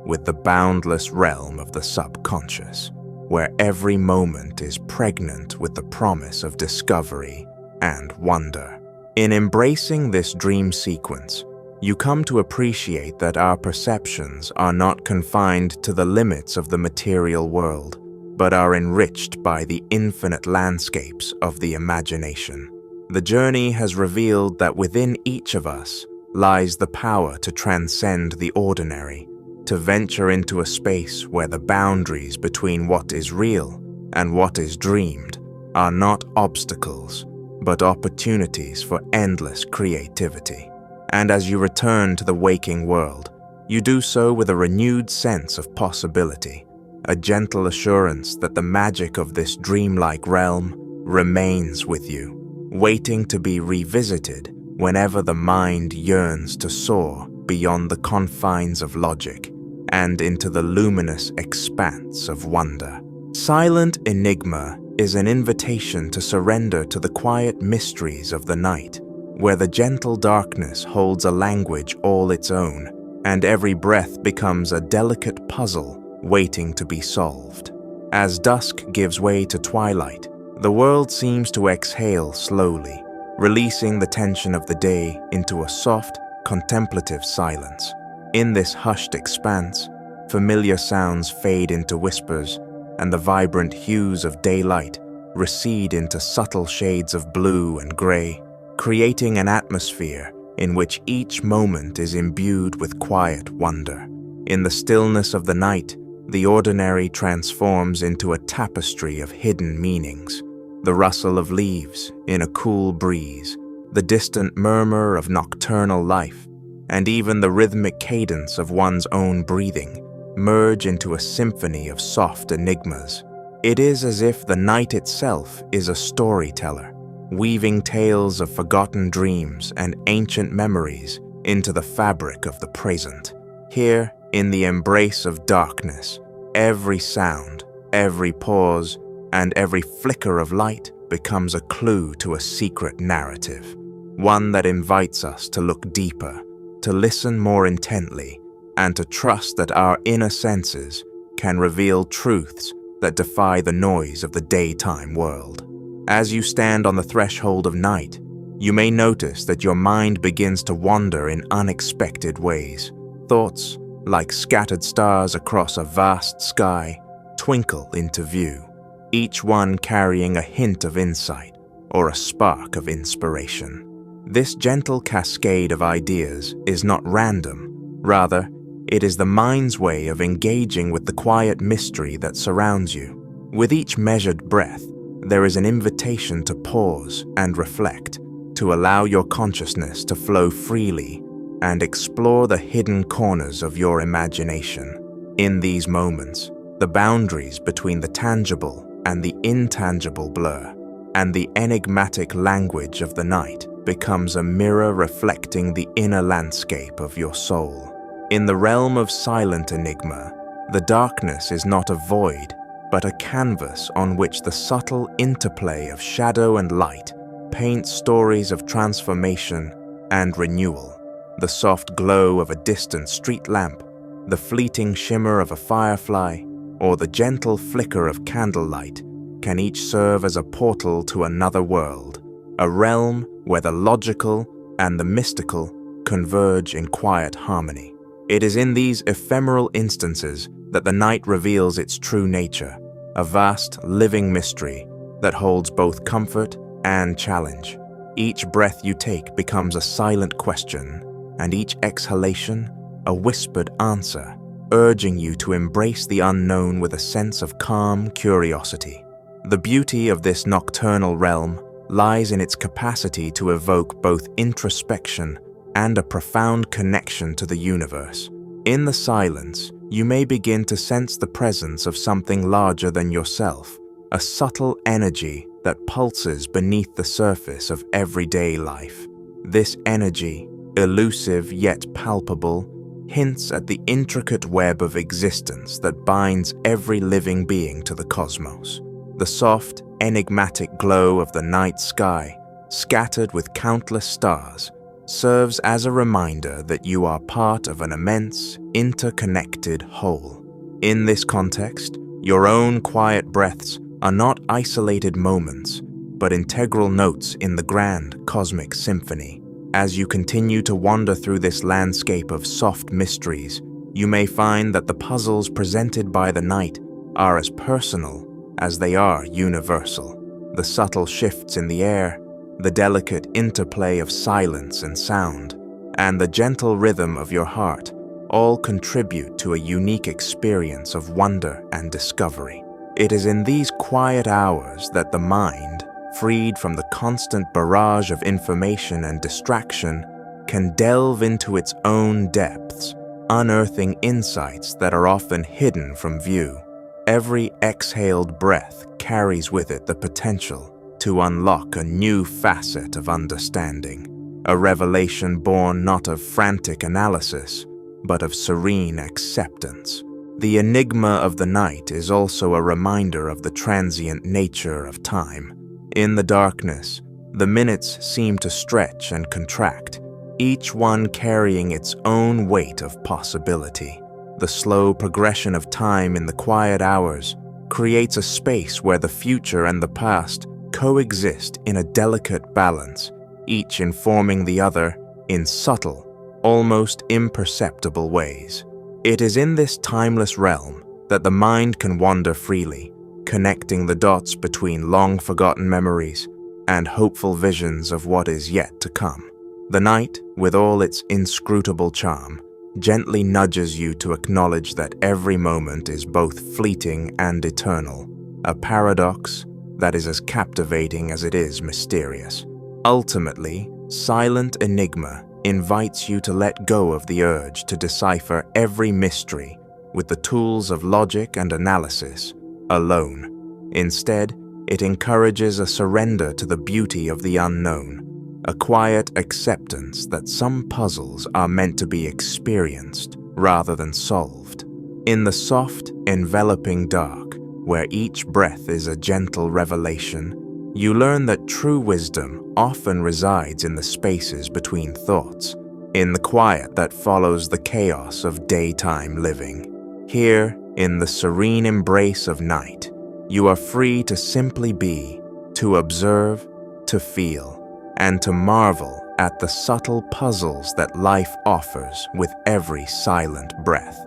with the boundless realm of the subconscious, where every moment is pregnant with the promise of discovery and wonder. In embracing this dream sequence, you come to appreciate that our perceptions are not confined to the limits of the material world, but are enriched by the infinite landscapes of the imagination. The journey has revealed that within each of us lies the power to transcend the ordinary, to venture into a space where the boundaries between what is real and what is dreamed are not obstacles, but opportunities for endless creativity. And as you return to the waking world, you do so with a renewed sense of possibility, a gentle assurance that the magic of this dreamlike realm remains with you, waiting to be revisited whenever the mind yearns to soar beyond the confines of logic and into the luminous expanse of wonder. Silent Enigma is an invitation to surrender to the quiet mysteries of the night, where the gentle darkness holds a language all its own, and every breath becomes a delicate puzzle waiting to be solved. As dusk gives way to twilight, the world seems to exhale slowly, releasing the tension of the day into a soft, contemplative silence. In this hushed expanse, familiar sounds fade into whispers, and the vibrant hues of daylight recede into subtle shades of blue and gray, creating an atmosphere in which each moment is imbued with quiet wonder. In the stillness of the night, the ordinary transforms into a tapestry of hidden meanings. The rustle of leaves in a cool breeze, the distant murmur of nocturnal life, and even the rhythmic cadence of one's own breathing merge into a symphony of soft enigmas. It is as if the night itself is a storyteller, weaving tales of forgotten dreams and ancient memories into the fabric of the present. Here, in the embrace of darkness, every sound, every pause, and every flicker of light becomes a clue to a secret narrative, one that invites us to look deeper, to listen more intently, and to trust that our inner senses can reveal truths that defy the noise of the daytime world. As you stand on the threshold of night, you may notice that your mind begins to wander in unexpected ways. Thoughts, like scattered stars across a vast sky, twinkle into view, each one carrying a hint of insight or a spark of inspiration. This gentle cascade of ideas is not random. Rather, it is the mind's way of engaging with the quiet mystery that surrounds you. With each measured breath, there is an invitation to pause and reflect, to allow your consciousness to flow freely and explore the hidden corners of your imagination. In these moments, the boundaries between the tangible and the intangible blur, and the enigmatic language of the night becomes a mirror reflecting the inner landscape of your soul. In the realm of silent enigma, the darkness is not a void, but a canvas on which the subtle interplay of shadow and light paints stories of transformation and renewal. The soft glow of a distant street lamp, the fleeting shimmer of a firefly, or the gentle flicker of candlelight can each serve as a portal to another world, a realm where the logical and the mystical converge in quiet harmony. It is in these ephemeral instances that the night reveals its true nature, a vast, living mystery that holds both comfort and challenge. Each breath you take becomes a silent question, and each exhalation a whispered answer, urging you to embrace the unknown with a sense of calm curiosity. The beauty of this nocturnal realm lies in its capacity to evoke both introspection and a profound connection to the universe. In the silence, you may begin to sense the presence of something larger than yourself, a subtle energy that pulses beneath the surface of everyday life. This energy, elusive yet palpable, hints at the intricate web of existence that binds every living being to the cosmos. The soft, enigmatic glow of the night sky, scattered with countless stars, serves as a reminder that you are part of an immense, interconnected whole. In this context, your own quiet breaths are not isolated moments, but integral notes in the grand cosmic symphony. As you continue to wander through this landscape of soft mysteries, you may find that the puzzles presented by the night are as personal as they are universal. The subtle shifts in the air, the delicate interplay of silence and sound, and the gentle rhythm of your heart all contribute to a unique experience of wonder and discovery. It is in these quiet hours that the mind, freed from the constant barrage of information and distraction, can delve into its own depths, unearthing insights that are often hidden from view. Every exhaled breath carries with it the potential to unlock a new facet of understanding, a revelation born not of frantic analysis, but of serene acceptance. The enigma of the night is also a reminder of the transient nature of time. In the darkness, the minutes seem to stretch and contract, each one carrying its own weight of possibility. The slow progression of time in the quiet hours creates a space where the future and the past coexist in a delicate balance, each informing the other in subtle, almost imperceptible ways. It is in this timeless realm that the mind can wander freely, connecting the dots between long-forgotten memories and hopeful visions of what is yet to come. The night, with all its inscrutable charm, gently nudges you to acknowledge that every moment is both fleeting and eternal, a paradox that is as captivating as it is mysterious. Ultimately, Silent Enigma invites you to let go of the urge to decipher every mystery with the tools of logic and analysis alone. Instead, it encourages a surrender to the beauty of the unknown, a quiet acceptance that some puzzles are meant to be experienced rather than solved. In the soft, enveloping dark, where each breath is a gentle revelation, you learn that true wisdom often resides in the spaces between thoughts, in the quiet that follows the chaos of daytime living. Here, in the serene embrace of night, you are free to simply be, to observe, to feel, and to marvel at the subtle puzzles that life offers with every silent breath.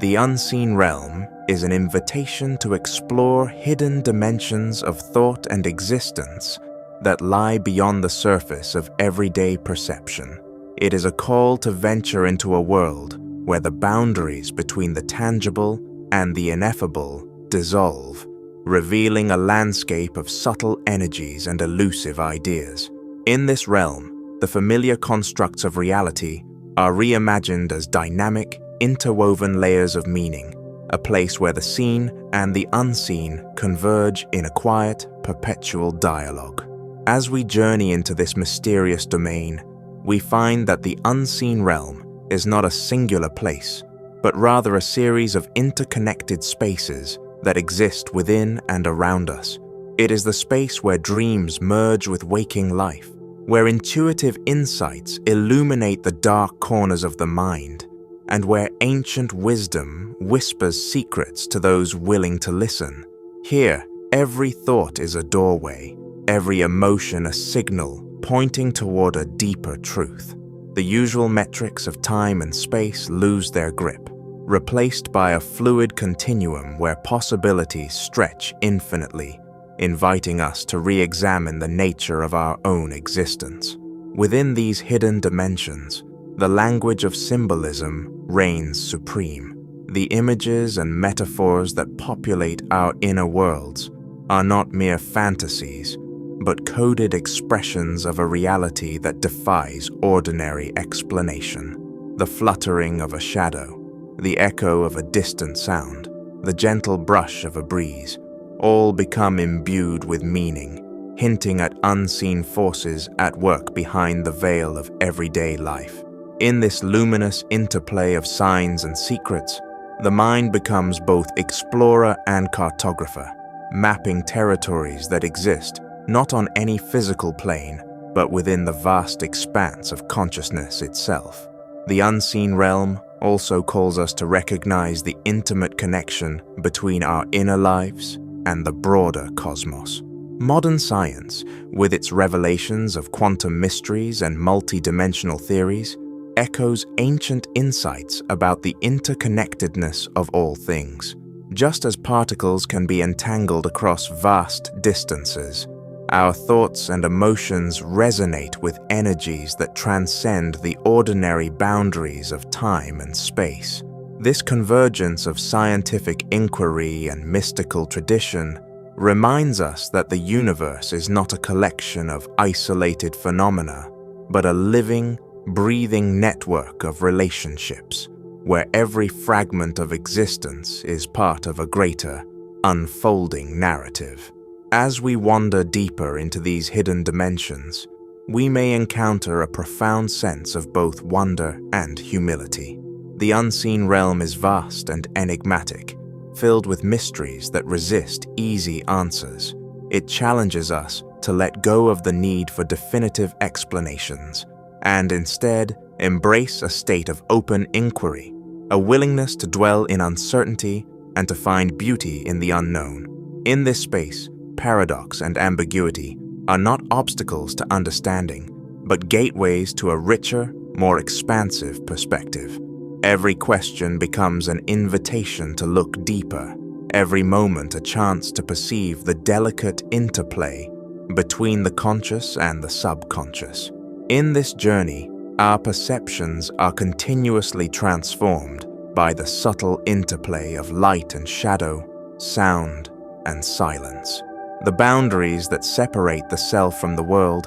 The unseen realm is an invitation to explore hidden dimensions of thought and existence that lie beyond the surface of everyday perception. It is a call to venture into a world where the boundaries between the tangible and the ineffable dissolve, revealing a landscape of subtle energies and elusive ideas. In this realm, the familiar constructs of reality are reimagined as dynamic, interwoven layers of meaning, a place where the seen and the unseen converge in a quiet, perpetual dialogue. As we journey into this mysterious domain, we find that the unseen realm is not a singular place, but rather a series of interconnected spaces that exist within and around us. It is the space where dreams merge with waking life, where intuitive insights illuminate the dark corners of the mind, and where ancient wisdom whispers secrets to those willing to listen. Here, every thought is a doorway, every emotion a signal pointing toward a deeper truth. The usual metrics of time and space lose their grip, replaced by a fluid continuum where possibilities stretch infinitely, inviting us to re-examine the nature of our own existence. Within these hidden dimensions, the language of symbolism reigns supreme. The images and metaphors that populate our inner worlds are not mere fantasies, but coded expressions of a reality that defies ordinary explanation. The fluttering of a shadow, the echo of a distant sound, the gentle brush of a breeze, all become imbued with meaning, hinting at unseen forces at work behind the veil of everyday life. In this luminous interplay of signs and secrets, the mind becomes both explorer and cartographer, mapping territories that exist not on any physical plane, but within the vast expanse of consciousness itself. The unseen realm also calls us to recognize the intimate connection between our inner lives and the broader cosmos. Modern science, with its revelations of quantum mysteries and multi-dimensional theories, echoes ancient insights about the interconnectedness of all things. Just as particles can be entangled across vast distances, our thoughts and emotions resonate with energies that transcend the ordinary boundaries of time and space. This convergence of scientific inquiry and mystical tradition reminds us that the universe is not a collection of isolated phenomena, but a living, breathing network of relationships, where every fragment of existence is part of a greater, unfolding narrative. As we wander deeper into these hidden dimensions, we may encounter a profound sense of both wonder and humility. The unseen realm is vast and enigmatic, filled with mysteries that resist easy answers. It challenges us to let go of the need for definitive explanations and instead embrace a state of open inquiry, a willingness to dwell in uncertainty and to find beauty in the unknown. In this space, paradox and ambiguity are not obstacles to understanding, but gateways to a richer, more expansive perspective. Every question becomes an invitation to look deeper, every moment a chance to perceive the delicate interplay between the conscious and the subconscious. In this journey, our perceptions are continuously transformed by the subtle interplay of light and shadow, sound and silence. The boundaries that separate the self from the world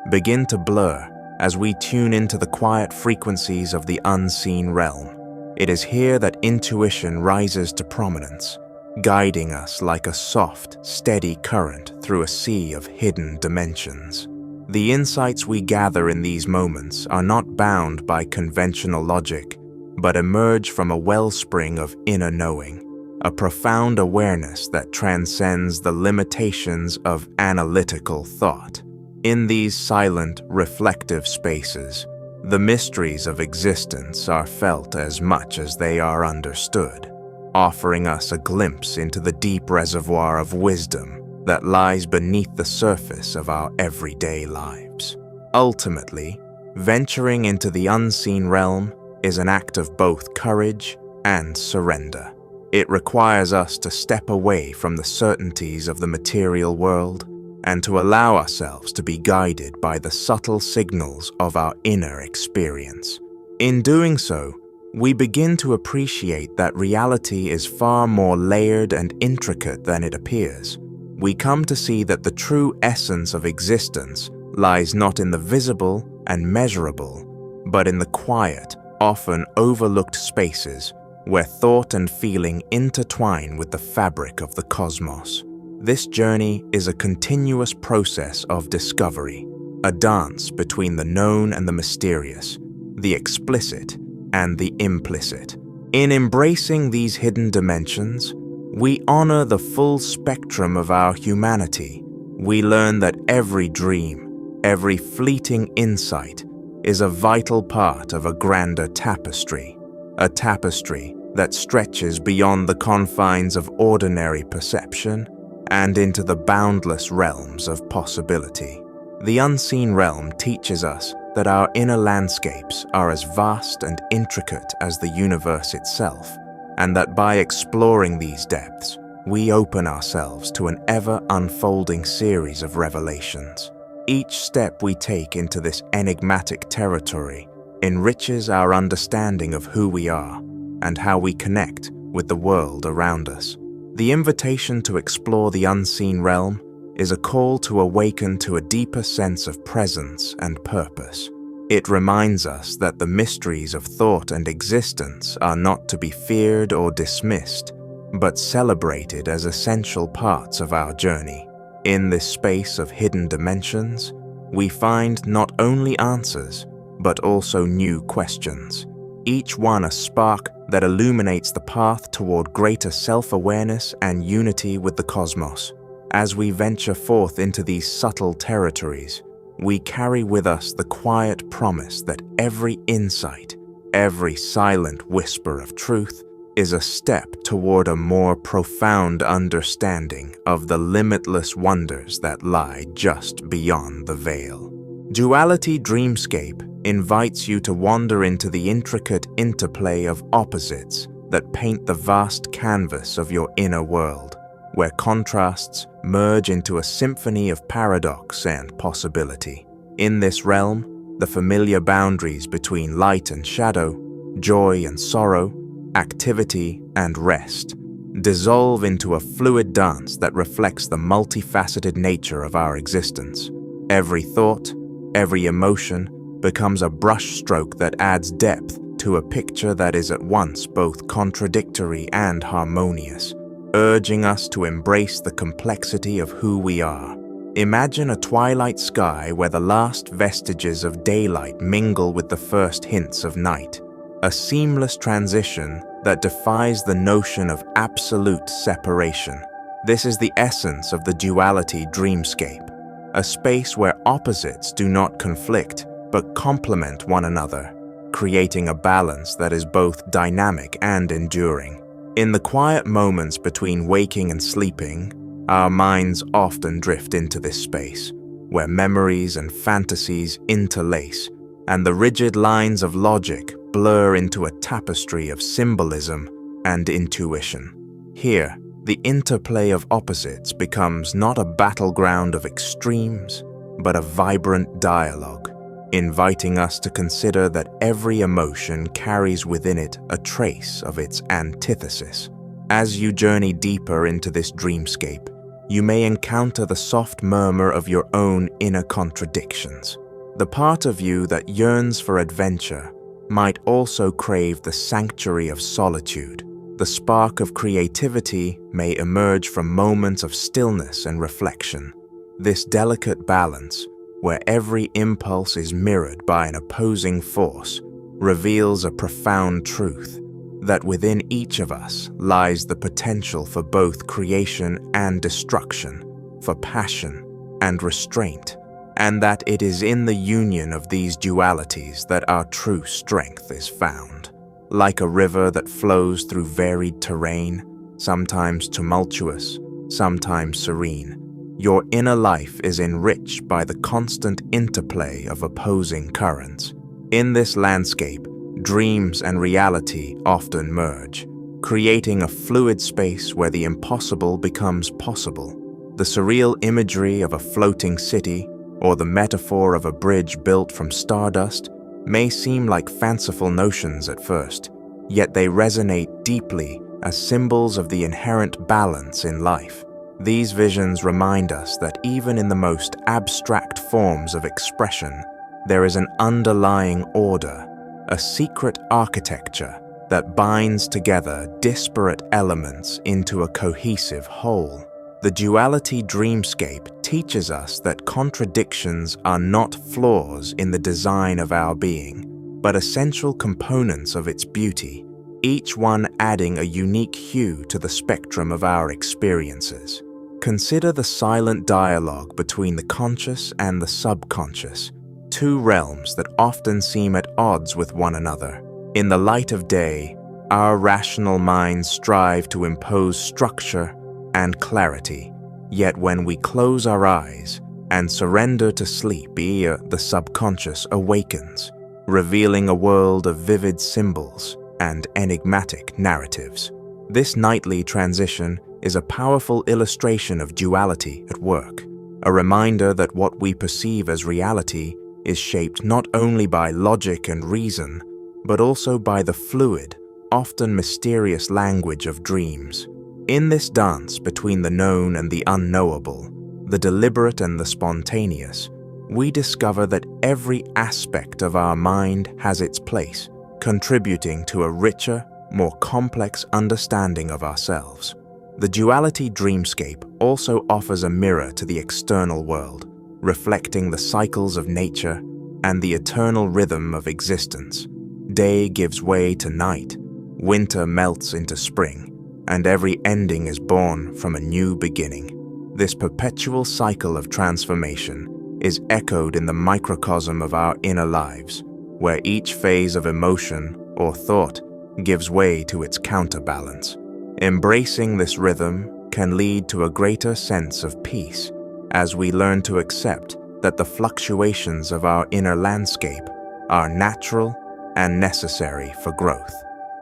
begin to blur as we tune into the quiet frequencies of the unseen realm. It is here that intuition rises to prominence, guiding us like a soft, steady current through a sea of hidden dimensions. The insights we gather in these moments are not bound by conventional logic, but emerge from a wellspring of inner knowing, a profound awareness that transcends the limitations of analytical thought. In these silent, reflective spaces, the mysteries of existence are felt as much as they are understood, offering us a glimpse into the deep reservoir of wisdom that lies beneath the surface of our everyday lives. Ultimately, venturing into the unseen realm is an act of both courage and surrender. It requires us to step away from the certainties of the material world and to allow ourselves to be guided by the subtle signals of our inner experience. In doing so, we begin to appreciate that reality is far more layered and intricate than it appears. We come to see that the true essence of existence lies not in the visible and measurable, but in the quiet, often overlooked spaces where thought and feeling intertwine with the fabric of the cosmos. This journey is a continuous process of discovery, a dance between the known and the mysterious, the explicit and the implicit. In embracing these hidden dimensions, we honor the full spectrum of our humanity. We learn that every dream, every fleeting insight is a vital part of a grander tapestry, a tapestry that stretches beyond the confines of ordinary perception and into the boundless realms of possibility. The unseen realm teaches us that our inner landscapes are as vast and intricate as the universe itself, and that by exploring these depths, we open ourselves to an ever-unfolding series of revelations. Each step we take into this enigmatic territory enriches our understanding of who we are and how we connect with the world around us. The invitation to explore the unseen realm is a call to awaken to a deeper sense of presence and purpose. It reminds us that the mysteries of thought and existence are not to be feared or dismissed, but celebrated as essential parts of our journey. In this space of hidden dimensions, we find not only answers, but also new questions, each one a spark that illuminates the path toward greater self-awareness and unity with the cosmos. As we venture forth into these subtle territories, we carry with us the quiet promise that every insight, every silent whisper of truth, is a step toward a more profound understanding of the limitless wonders that lie just beyond the veil. Duality Dreamscape invites you to wander into the intricate interplay of opposites that paint the vast canvas of your inner world, where contrasts merge into a symphony of paradox and possibility. In this realm, the familiar boundaries between light and shadow, joy and sorrow, activity and rest, dissolve into a fluid dance that reflects the multifaceted nature of our existence. Every thought, every emotion becomes a brushstroke that adds depth to a picture that is at once both contradictory and harmonious, urging us to embrace the complexity of who we are. Imagine a twilight sky where the last vestiges of daylight mingle with the first hints of night, a seamless transition that defies the notion of absolute separation. This is the essence of the Duality Dreamscape, a space where opposites do not conflict, but complement one another, creating a balance that is both dynamic and enduring. In the quiet moments between waking and sleeping, our minds often drift into this space, where memories and fantasies interlace, and the rigid lines of logic blur into a tapestry of symbolism and intuition. Here, the interplay of opposites becomes not a battleground of extremes, but a vibrant dialogue, inviting us to consider that every emotion carries within it a trace of its antithesis. As you journey deeper into this dreamscape, you may encounter the soft murmur of your own inner contradictions. The part of you that yearns for adventure might also crave the sanctuary of solitude. The spark of creativity may emerge from moments of stillness and reflection. This delicate balance, where every impulse is mirrored by an opposing force, reveals a profound truth, that within each of us lies the potential for both creation and destruction, for passion and restraint, and that it is in the union of these dualities that our true strength is found. Like a river that flows through varied terrain, sometimes tumultuous, sometimes serene, your inner life is enriched by the constant interplay of opposing currents. In this landscape, dreams and reality often merge, creating a fluid space where the impossible becomes possible. The surreal imagery of a floating city, or the metaphor of a bridge built from stardust, may seem like fanciful notions at first, yet they resonate deeply as symbols of the inherent balance in life. These visions remind us that even in the most abstract forms of expression, there is an underlying order, a secret architecture that binds together disparate elements into a cohesive whole. The Duality Dreamscape teaches us that contradictions are not flaws in the design of our being, but essential components of its beauty, each one adding a unique hue to the spectrum of our experiences. Consider the silent dialogue between the conscious and the subconscious, two realms that often seem at odds with one another. In the light of day, our rational minds strive to impose structure and clarity, yet when we close our eyes and surrender to sleep, the subconscious awakens, revealing a world of vivid symbols and enigmatic narratives. This nightly transition is a powerful illustration of duality at work, a reminder that what we perceive as reality is shaped not only by logic and reason, but also by the fluid, often mysterious language of dreams. In this dance between the known and the unknowable, the deliberate and the spontaneous, we discover that every aspect of our mind has its place, contributing to a richer, more complex understanding of ourselves. The Duality Dreamscape also offers a mirror to the external world, reflecting the cycles of nature and the eternal rhythm of existence. Day gives way to night, winter melts into spring, and every ending is born from a new beginning. This perpetual cycle of transformation is echoed in the microcosm of our inner lives, where each phase of emotion or thought gives way to its counterbalance. Embracing this rhythm can lead to a greater sense of peace as we learn to accept that the fluctuations of our inner landscape are natural and necessary for growth.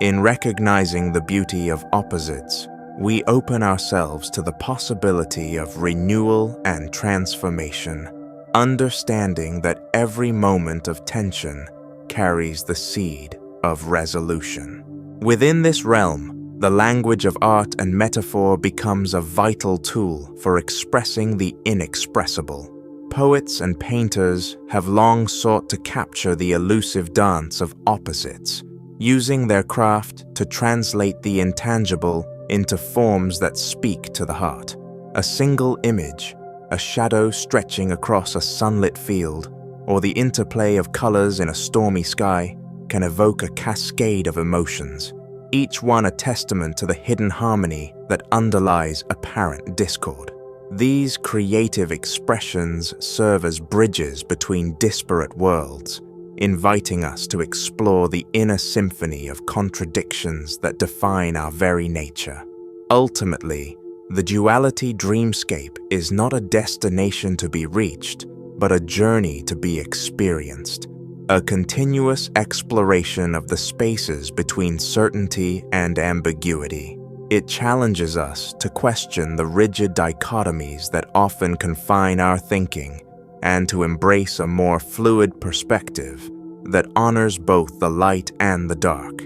In recognizing the beauty of opposites, we open ourselves to the possibility of renewal and transformation, understanding that every moment of tension carries the seed of resolution. Within this realm, the language of art and metaphor becomes a vital tool for expressing the inexpressible. Poets and painters have long sought to capture the elusive dance of opposites, using their craft to translate the intangible into forms that speak to the heart. A single image, a shadow stretching across a sunlit field, or the interplay of colors in a stormy sky can evoke a cascade of emotions, each one a testament to the hidden harmony that underlies apparent discord. These creative expressions serve as bridges between disparate worlds, inviting us to explore the inner symphony of contradictions that define our very nature. Ultimately, the Duality Dreamscape is not a destination to be reached, but a journey to be experienced, a continuous exploration of the spaces between certainty and ambiguity. It challenges us to question the rigid dichotomies that often confine our thinking and to embrace a more fluid perspective that honors both the light and the dark,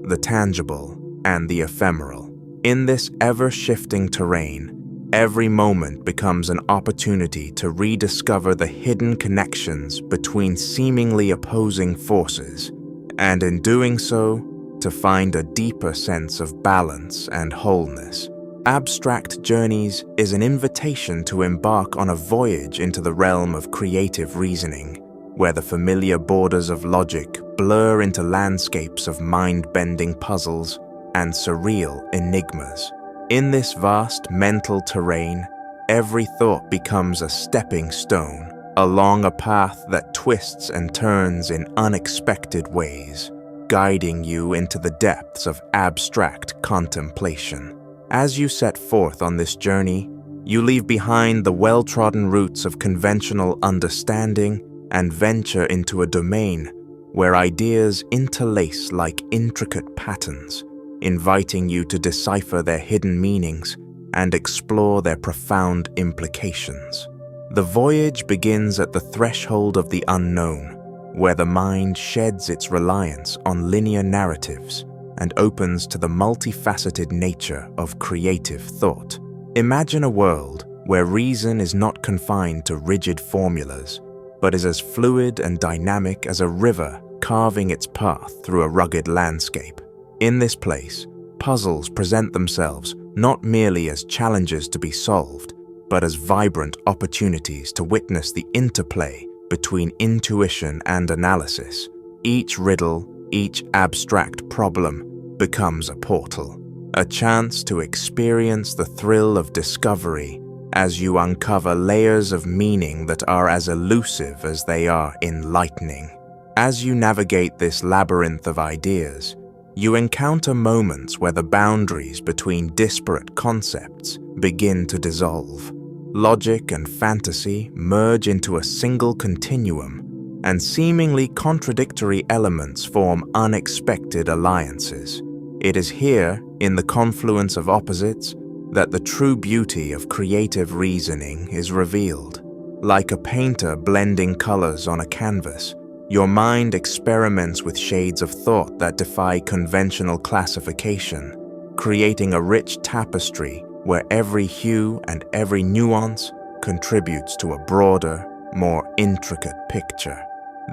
the tangible and the ephemeral. In this ever-shifting terrain, every moment becomes an opportunity to rediscover the hidden connections between seemingly opposing forces, and in doing so, to find a deeper sense of balance and wholeness. Abstract Journeys is an invitation to embark on a voyage into the realm of creative reasoning, where the familiar borders of logic blur into landscapes of mind-bending puzzles and surreal enigmas. In this vast mental terrain, every thought becomes a stepping stone along a path that twists and turns in unexpected ways, guiding you into the depths of abstract contemplation. As you set forth on this journey, you leave behind the well-trodden routes of conventional understanding and venture into a domain where ideas interlace like intricate patterns, inviting you to decipher their hidden meanings and explore their profound implications. The voyage begins at the threshold of the unknown, where the mind sheds its reliance on linear narratives and opens to the multifaceted nature of creative thought. Imagine a world where reason is not confined to rigid formulas, but is as fluid and dynamic as a river carving its path through a rugged landscape. In this place, puzzles present themselves not merely as challenges to be solved, but as vibrant opportunities to witness the interplay between intuition and analysis. Each riddle, each abstract problem becomes a portal, a chance to experience the thrill of discovery as you uncover layers of meaning that are as elusive as they are enlightening. As you navigate this labyrinth of ideas, you encounter moments where the boundaries between disparate concepts begin to dissolve. Logic and fantasy merge into a single continuum, and seemingly contradictory elements form unexpected alliances. It is here, in the confluence of opposites, that the true beauty of creative reasoning is revealed. Like a painter blending colors on a canvas, your mind experiments with shades of thought that defy conventional classification, creating a rich tapestry where every hue and every nuance contributes to a broader, more intricate picture.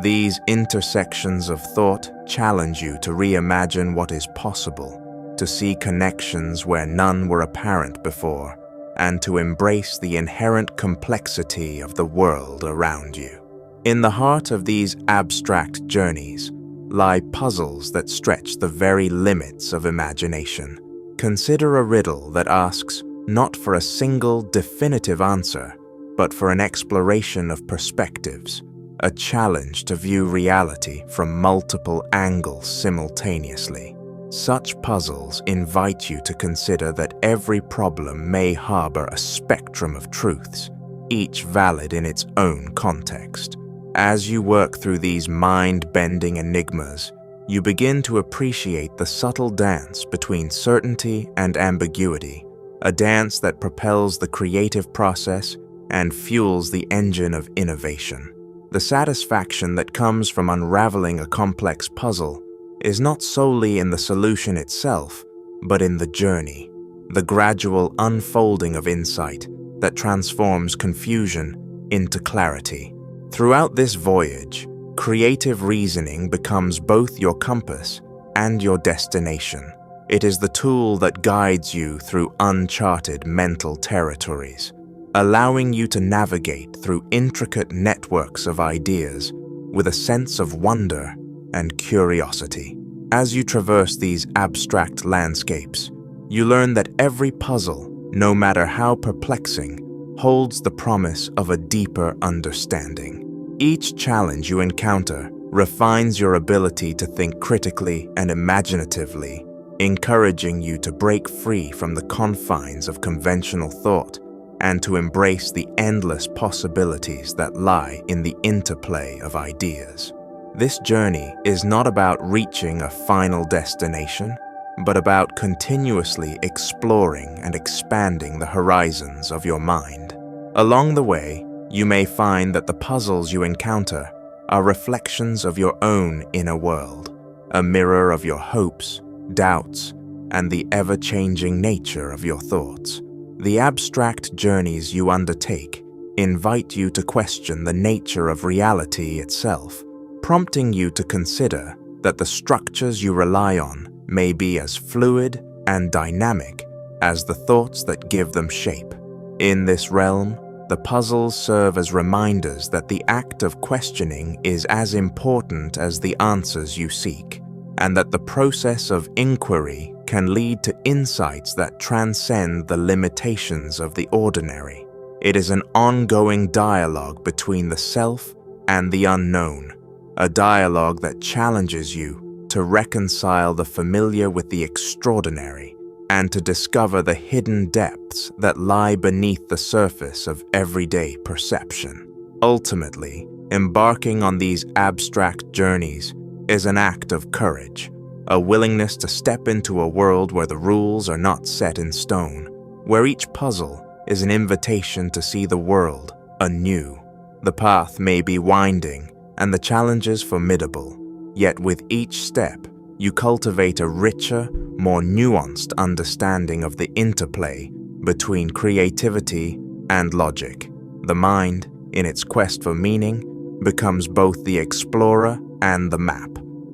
These intersections of thought challenge you to reimagine what is possible, to see connections where none were apparent before, and to embrace the inherent complexity of the world around you. In the heart of these abstract journeys lie puzzles that stretch the very limits of imagination. Consider a riddle that asks not for a single definitive answer, but for an exploration of perspectives, a challenge to view reality from multiple angles simultaneously. Such puzzles invite you to consider that every problem may harbor a spectrum of truths, each valid in its own context. As you work through these mind-bending enigmas, you begin to appreciate the subtle dance between certainty and ambiguity, a dance that propels the creative process and fuels the engine of innovation. The satisfaction that comes from unraveling a complex puzzle is not solely in the solution itself, but in the journey, the gradual unfolding of insight that transforms confusion into clarity. Throughout this voyage, creative reasoning becomes both your compass and your destination. It is the tool that guides you through uncharted mental territories, allowing you to navigate through intricate networks of ideas with a sense of wonder and curiosity. As you traverse these abstract landscapes, you learn that every puzzle, no matter how perplexing, holds the promise of a deeper understanding. Each challenge you encounter refines your ability to think critically and imaginatively, encouraging you to break free from the confines of conventional thought and to embrace the endless possibilities that lie in the interplay of ideas. This journey is not about reaching a final destination, but about continuously exploring and expanding the horizons of your mind. Along the way, you may find that the puzzles you encounter are reflections of your own inner world, a mirror of your hopes, doubts, and the ever-changing nature of your thoughts. The abstract journeys you undertake invite you to question the nature of reality itself, prompting you to consider that the structures you rely on may be as fluid and dynamic as the thoughts that give them shape. In this realm, the puzzles serve as reminders that the act of questioning is as important as the answers you seek, and that the process of inquiry can lead to insights that transcend the limitations of the ordinary. It is an ongoing dialogue between the self and the unknown, a dialogue that challenges you to reconcile the familiar with the extraordinary and to discover the hidden depths that lie beneath the surface of everyday perception. Ultimately, embarking on these abstract journeys is an act of courage, a willingness to step into a world where the rules are not set in stone, where each puzzle is an invitation to see the world anew. The path may be winding and the challenges formidable, yet with each step, you cultivate a richer, more nuanced understanding of the interplay between creativity and logic. The mind, in its quest for meaning, becomes both the explorer and the map,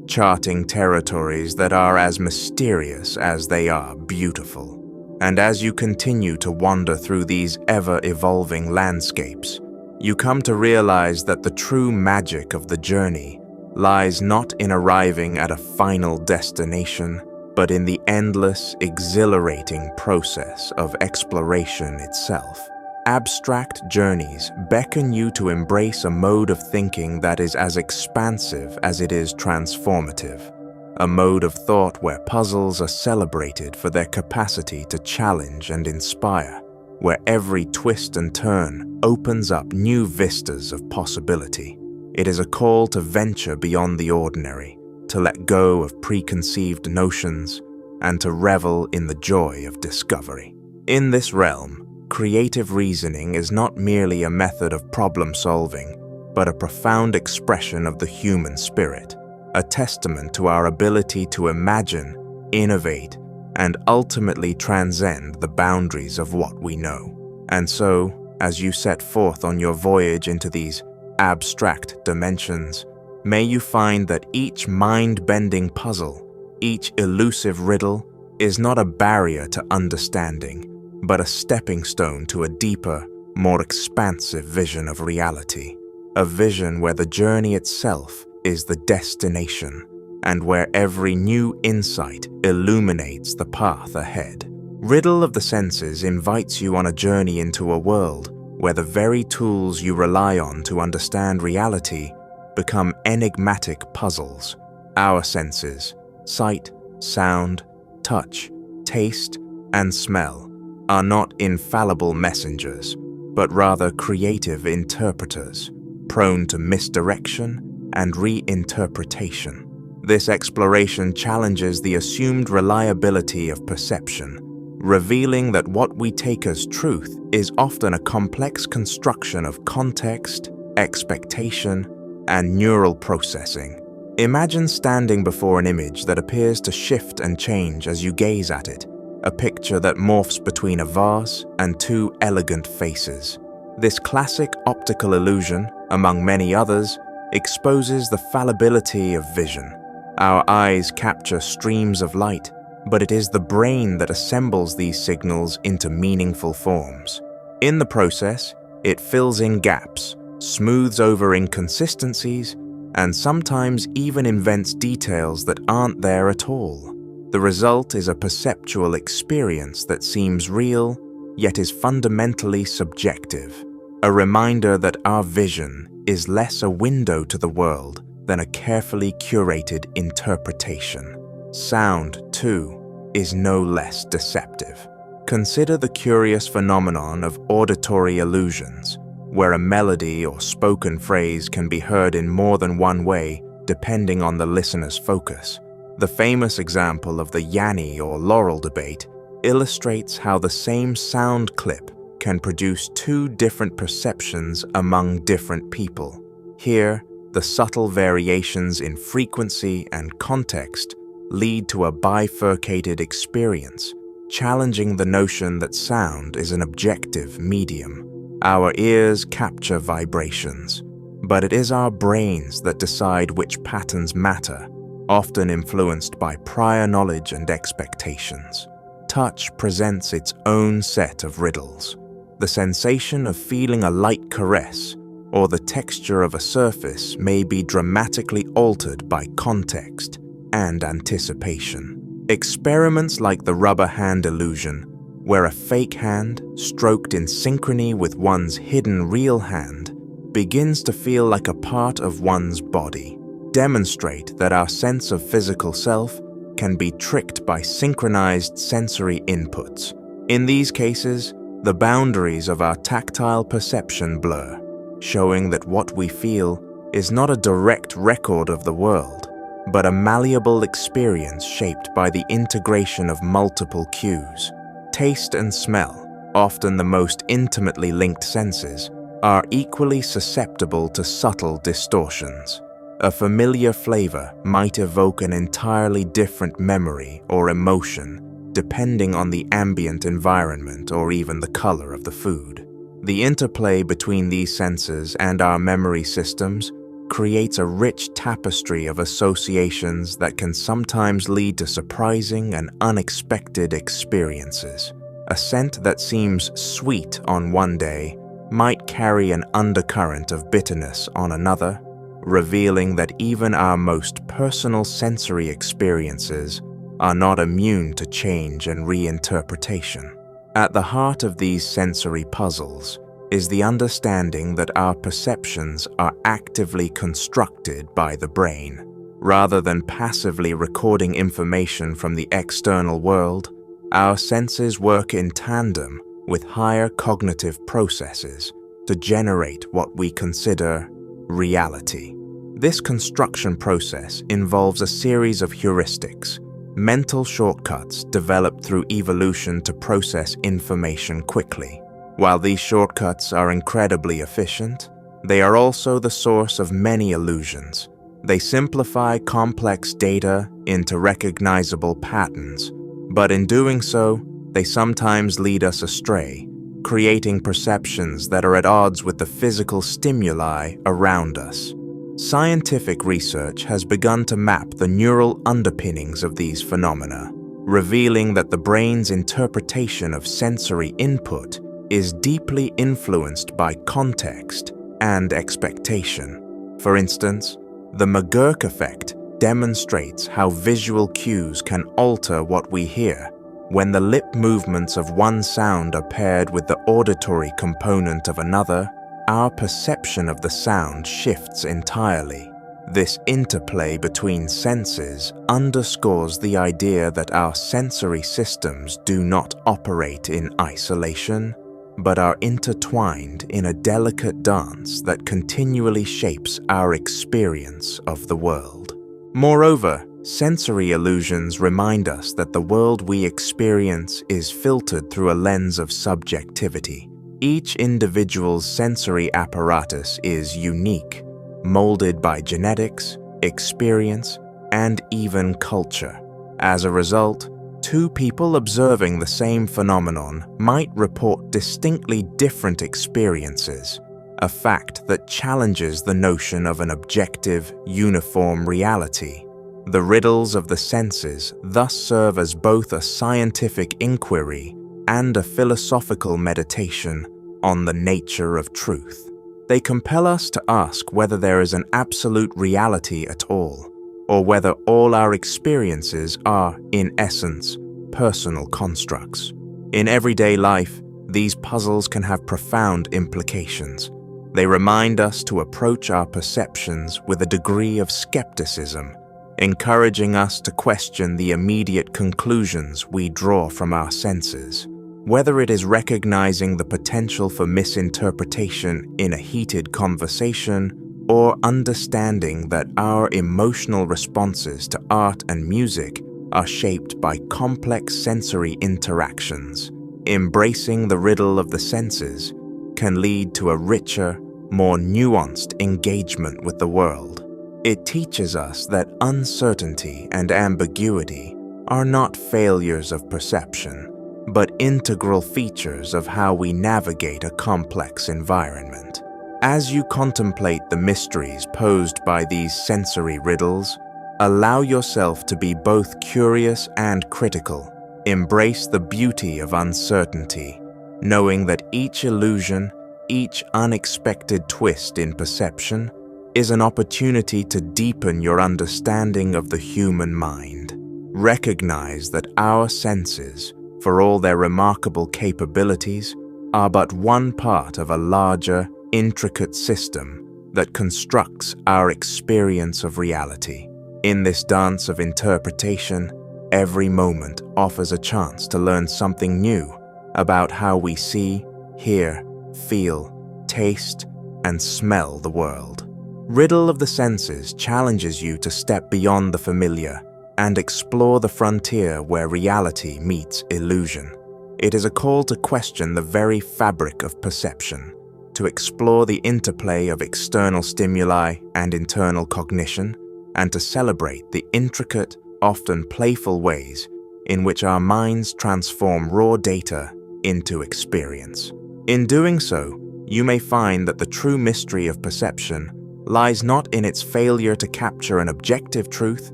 charting territories that are as mysterious as they are beautiful. And as you continue to wander through these ever-evolving landscapes, you come to realize that the true magic of the journey lies not in arriving at a final destination, but in the endless, exhilarating process of exploration itself. Abstract journeys beckon you to embrace a mode of thinking that is as expansive as it is transformative, a mode of thought where puzzles are celebrated for their capacity to challenge and inspire, where every twist and turn opens up new vistas of possibility. It is a call to venture beyond the ordinary, to let go of preconceived notions, and to revel in the joy of discovery. In this realm, creative reasoning is not merely a method of problem solving, but a profound expression of the human spirit, a testament to our ability to imagine, innovate, and ultimately transcend the boundaries of what we know. And so, as you set forth on your voyage into these abstract dimensions, may you find that each mind-bending puzzle, each elusive riddle, is not a barrier to understanding, but a stepping stone to a deeper, more expansive vision of reality. A vision where the journey itself is the destination, and where every new insight illuminates the path ahead. Riddle of the Senses invites you on a journey into a world where the very tools you rely on to understand reality become enigmatic puzzles. Our senses, sight, sound, touch, taste, and smell, are not infallible messengers, but rather creative interpreters, prone to misdirection and reinterpretation. This exploration challenges the assumed reliability of perception, revealing that what we take as truth is often a complex construction of context, expectation, and neural processing. Imagine standing before an image that appears to shift and change as you gaze at it, a picture that morphs between a vase and two elegant faces. This classic optical illusion, among many others, exposes the fallibility of vision. Our eyes capture streams of light, but it is the brain that assembles these signals into meaningful forms. In the process, it fills in gaps, smooths over inconsistencies, and sometimes even invents details that aren't there at all. The result is a perceptual experience that seems real, yet is fundamentally subjective, a reminder that our vision is less a window to the world than a carefully curated interpretation. Sound, too, is no less deceptive. Consider the curious phenomenon of auditory illusions, where a melody or spoken phrase can be heard in more than one way depending on the listener's focus. The famous example of the Yanny or Laurel debate illustrates how the same sound clip can produce two different perceptions among different people. Here, the subtle variations in frequency and context lead to a bifurcated experience, challenging the notion that sound is an objective medium. Our ears capture vibrations, but it is our brains that decide which patterns matter, often influenced by prior knowledge and expectations. Touch presents its own set of riddles. The sensation of feeling a light caress or the texture of a surface may be dramatically altered by context and anticipation. Experiments like the rubber hand illusion, where a fake hand, stroked in synchrony with one's hidden real hand, begins to feel like a part of one's body, demonstrate that our sense of physical self can be tricked by synchronized sensory inputs. In these cases, the boundaries of our tactile perception blur, showing that what we feel is not a direct record of the world, but a malleable experience shaped by the integration of multiple cues. Taste and smell, often the most intimately linked senses, are equally susceptible to subtle distortions. A familiar flavor might evoke an entirely different memory or emotion, depending on the ambient environment or even the color of the food. The interplay between these senses and our memory systems creates a rich tapestry of associations that can sometimes lead to surprising and unexpected experiences. A scent that seems sweet on one day might carry an undercurrent of bitterness on another, revealing that even our most personal sensory experiences are not immune to change and reinterpretation. At the heart of these sensory puzzles is the understanding that our perceptions are actively constructed by the brain. Rather than passively recording information from the external world, our senses work in tandem with higher cognitive processes to generate what we consider reality. This construction process involves a series of heuristics, mental shortcuts developed through evolution to process information quickly. While these shortcuts are incredibly efficient, they are also the source of many illusions. They simplify complex data into recognizable patterns, but in doing so, they sometimes lead us astray, creating perceptions that are at odds with the physical stimuli around us. Scientific research has begun to map the neural underpinnings of these phenomena, revealing that the brain's interpretation of sensory input is deeply influenced by context and expectation. For instance, the McGurk effect demonstrates how visual cues can alter what we hear. When the lip movements of one sound are paired with the auditory component of another, our perception of the sound shifts entirely. This interplay between senses underscores the idea that our sensory systems do not operate in isolation, but are intertwined in a delicate dance that continually shapes our experience of the world. Moreover, sensory illusions remind us that the world we experience is filtered through a lens of subjectivity. Each individual's sensory apparatus is unique, molded by genetics, experience, and even culture. As a result, two people observing the same phenomenon might report distinctly different experiences, a fact that challenges the notion of an objective, uniform reality. The riddles of the senses thus serve as both a scientific inquiry and a philosophical meditation on the nature of truth. They compel us to ask whether there is an absolute reality at all, or whether all our experiences are, in essence, personal constructs. In everyday life, these puzzles can have profound implications. They remind us to approach our perceptions with a degree of skepticism, encouraging us to question the immediate conclusions we draw from our senses. Whether it is recognizing the potential for misinterpretation in a heated conversation, or understanding that our emotional responses to art and music are shaped by complex sensory interactions, embracing the riddle of the senses can lead to a richer, more nuanced engagement with the world. It teaches us that uncertainty and ambiguity are not failures of perception, but integral features of how we navigate a complex environment. As you contemplate the mysteries posed by these sensory riddles, allow yourself to be both curious and critical. Embrace the beauty of uncertainty, knowing that each illusion, each unexpected twist in perception, is an opportunity to deepen your understanding of the human mind. Recognize that our senses, for all their remarkable capabilities, are but one part of a larger, intricate system that constructs our experience of reality. In this dance of interpretation, every moment offers a chance to learn something new about how we see, hear, feel, taste, and smell the world. Riddle of the Senses challenges you to step beyond the familiar and explore the frontier where reality meets illusion. It is a call to question the very fabric of perception, to explore the interplay of external stimuli and internal cognition, and to celebrate the intricate, often playful ways in which our minds transform raw data into experience. In doing so, you may find that the true mystery of perception lies not in its failure to capture an objective truth,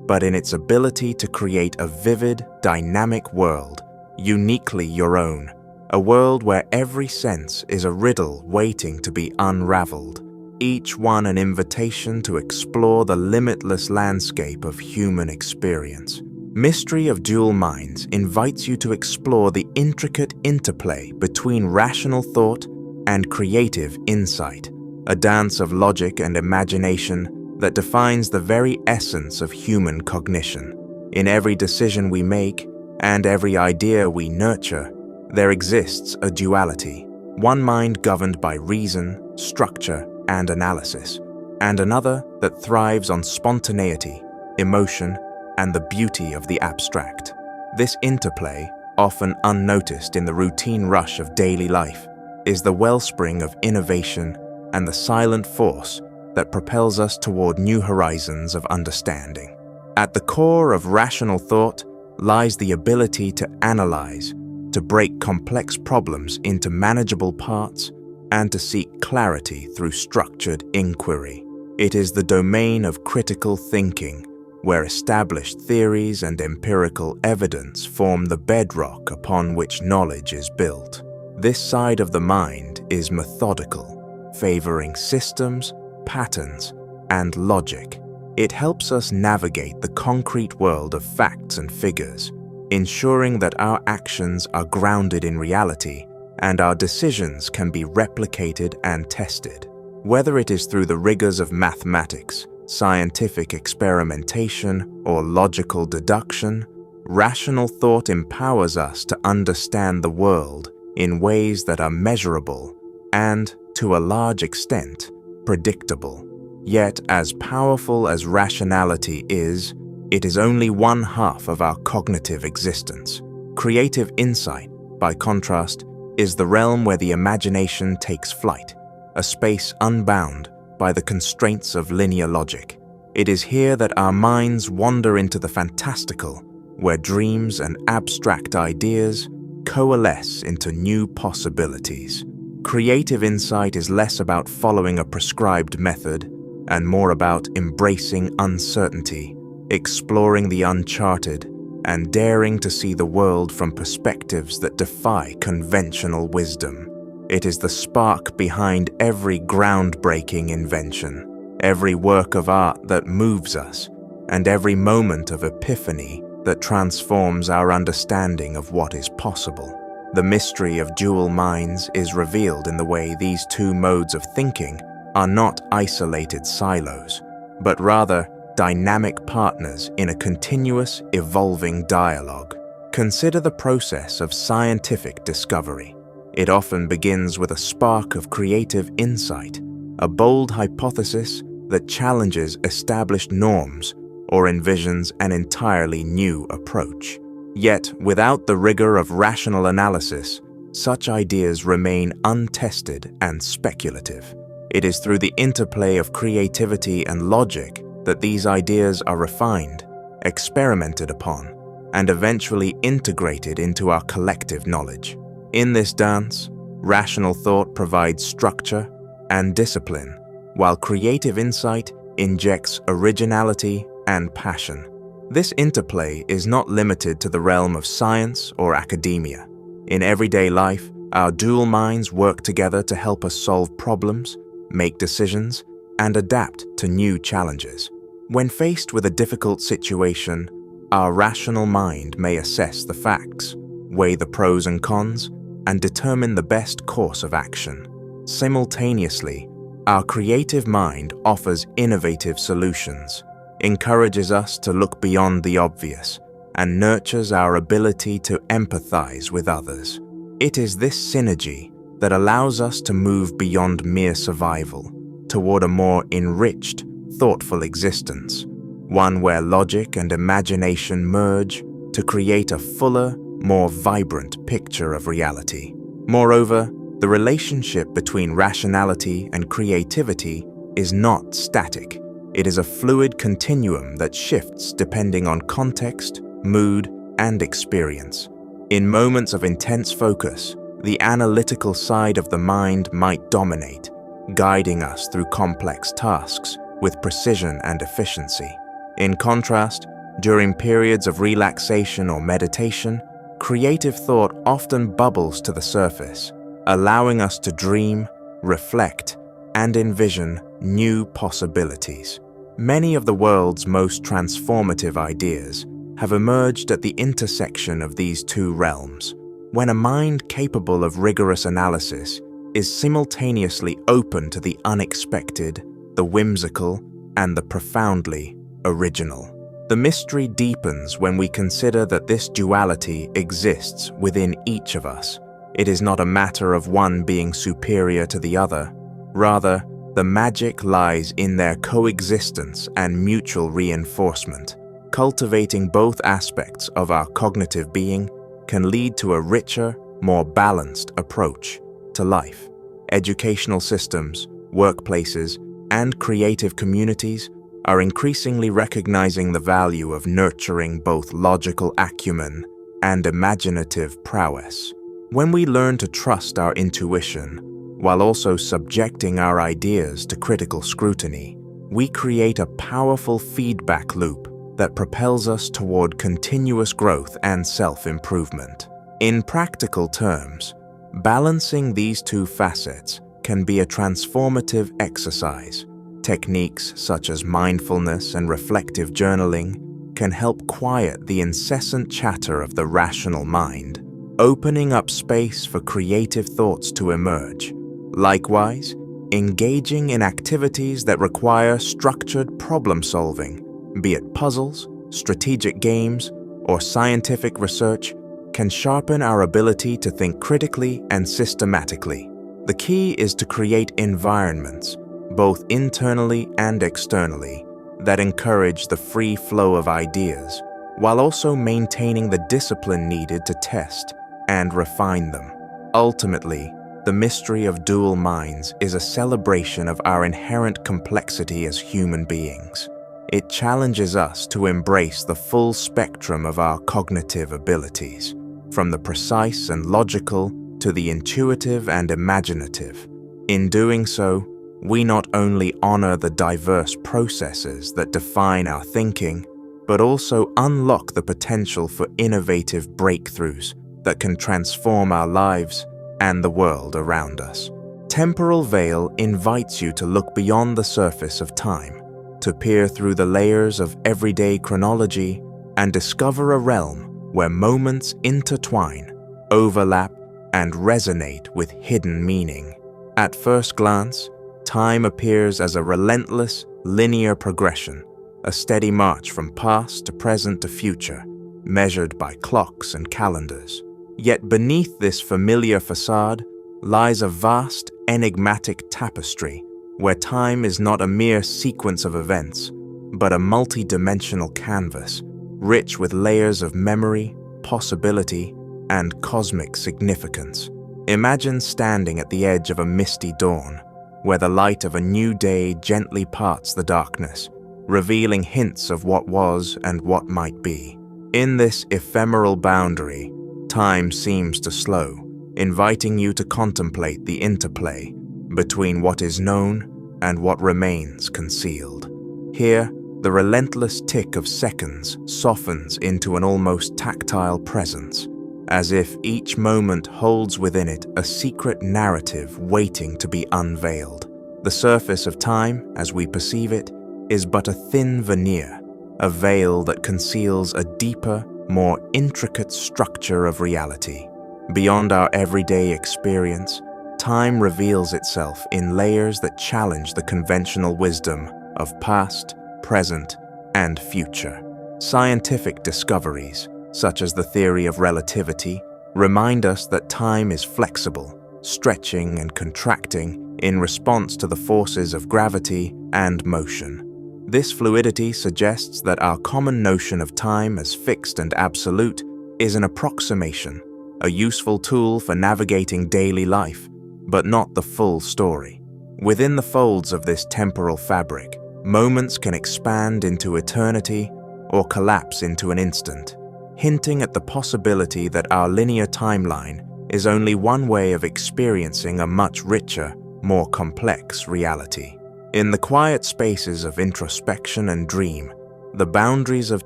but in its ability to create a vivid, dynamic world, uniquely your own, a world where every sense is a riddle waiting to be unraveled, each one an invitation to explore the limitless landscape of human experience. Mystery of Dual Minds invites you to explore the intricate interplay between rational thought and creative insight, a dance of logic and imagination that defines the very essence of human cognition. In every decision we make and every idea we nurture, there exists a duality, one mind governed by reason, structure, and analysis, and another that thrives on spontaneity, emotion, and the beauty of the abstract. This interplay, often unnoticed in the routine rush of daily life, is the wellspring of innovation and the silent force that propels us toward new horizons of understanding. At the core of rational thought lies the ability to analyze, to break complex problems into manageable parts and to seek clarity through structured inquiry. It is the domain of critical thinking, where established theories and empirical evidence form the bedrock upon which knowledge is built. This side of the mind is methodical, favoring systems, patterns, and logic. It helps us navigate the concrete world of facts and figures, ensuring that our actions are grounded in reality and our decisions can be replicated and tested. Whether it is through the rigors of mathematics, scientific experimentation, or logical deduction, rational thought empowers us to understand the world in ways that are measurable and, to a large extent, predictable. Yet, as powerful as rationality is, it is only one half of our cognitive existence. Creative insight, by contrast, is the realm where the imagination takes flight, a space unbound by the constraints of linear logic. It is here that our minds wander into the fantastical, where dreams and abstract ideas coalesce into new possibilities. Creative insight is less about following a prescribed method and more about embracing uncertainty, exploring the uncharted, and daring to see the world from perspectives that defy conventional wisdom. It is the spark behind every groundbreaking invention, every work of art that moves us, and every moment of epiphany that transforms our understanding of what is possible. The mystery of dual minds is revealed in the way these two modes of thinking are not isolated silos, but rather dynamic partners in a continuous, evolving dialogue. Consider the process of scientific discovery. It often begins with a spark of creative insight, a bold hypothesis that challenges established norms or envisions an entirely new approach. Yet, without the rigor of rational analysis, such ideas remain untested and speculative. It is through the interplay of creativity and logic that these ideas are refined, experimented upon, and eventually integrated into our collective knowledge. In this dance, rational thought provides structure and discipline, while creative insight injects originality and passion. This interplay is not limited to the realm of science or academia. In everyday life, our dual minds work together to help us solve problems, make decisions, and adapt to new challenges. When faced with a difficult situation, our rational mind may assess the facts, weigh the pros and cons, and determine the best course of action. Simultaneously, our creative mind offers innovative solutions, encourages us to look beyond the obvious, and nurtures our ability to empathize with others. It is this synergy that allows us to move beyond mere survival toward a more enriched, thoughtful existence, one where logic and imagination merge to create a fuller, more vibrant picture of reality. Moreover, the relationship between rationality and creativity is not static. It is a fluid continuum that shifts depending on context, mood, and experience. In moments of intense focus, the analytical side of the mind might dominate, guiding us through complex tasks with precision and efficiency. In contrast, during periods of relaxation or meditation, creative thought often bubbles to the surface, allowing us to dream, reflect, and envision new possibilities. Many of the world's most transformative ideas have emerged at the intersection of these two realms, when a mind capable of rigorous analysis is simultaneously open to the unexpected, the whimsical, and the profoundly original. The mystery deepens when we consider that this duality exists within each of us. It is not a matter of one being superior to the other. Rather, the magic lies in their coexistence and mutual reinforcement. Cultivating both aspects of our cognitive being can lead to a richer, more balanced approach to life. Educational systems, workplaces, and creative communities are increasingly recognizing the value of nurturing both logical acumen and imaginative prowess. When we learn to trust our intuition, while also subjecting our ideas to critical scrutiny, we create a powerful feedback loop that propels us toward continuous growth and self-improvement. In practical terms, balancing these two facets can be a transformative exercise. Techniques such as mindfulness and reflective journaling can help quiet the incessant chatter of the rational mind, opening up space for creative thoughts to emerge. Likewise, engaging in activities that require structured problem-solving, be it puzzles, strategic games, or scientific research, can sharpen our ability to think critically and systematically. The key is to create environments, both internally and externally, that encourage the free flow of ideas, while also maintaining the discipline needed to test and refine them. Ultimately, the mystery of dual minds is a celebration of our inherent complexity as human beings. It challenges us to embrace the full spectrum of our cognitive abilities, from the precise and logical to the intuitive and imaginative. In doing so, we not only honor the diverse processes that define our thinking, but also unlock the potential for innovative breakthroughs that can transform our lives and the world around us. Temporal Veil invites you to look beyond the surface of time, to peer through the layers of everyday chronology and discover a realm where moments intertwine, overlap, and resonate with hidden meaning. At first glance, time appears as a relentless, linear progression, a steady march from past to present to future, measured by clocks and calendars. Yet beneath this familiar facade lies a vast, enigmatic tapestry where time is not a mere sequence of events, but a multi-dimensional canvas, rich with layers of memory, possibility, and cosmic significance. Imagine standing at the edge of a misty dawn, where the light of a new day gently parts the darkness, revealing hints of what was and what might be. In this ephemeral boundary, time seems to slow, inviting you to contemplate the interplay between what is known and what remains concealed. Here, the relentless tick of seconds softens into an almost tactile presence, as if each moment holds within it a secret narrative waiting to be unveiled. The surface of time, as we perceive it, is but a thin veneer, a veil that conceals a deeper, more intricate structure of reality. Beyond our everyday experience, time reveals itself in layers that challenge the conventional wisdom of past, present, and future. Scientific discoveries, such as the theory of relativity, remind us that time is flexible, stretching and contracting in response to the forces of gravity and motion. This fluidity suggests that our common notion of time as fixed and absolute is an approximation, a useful tool for navigating daily life, but not the full story. Within the folds of this temporal fabric, moments can expand into eternity or collapse into an instant, hinting at the possibility that our linear timeline is only one way of experiencing a much richer, more complex reality. In the quiet spaces of introspection and dream, the boundaries of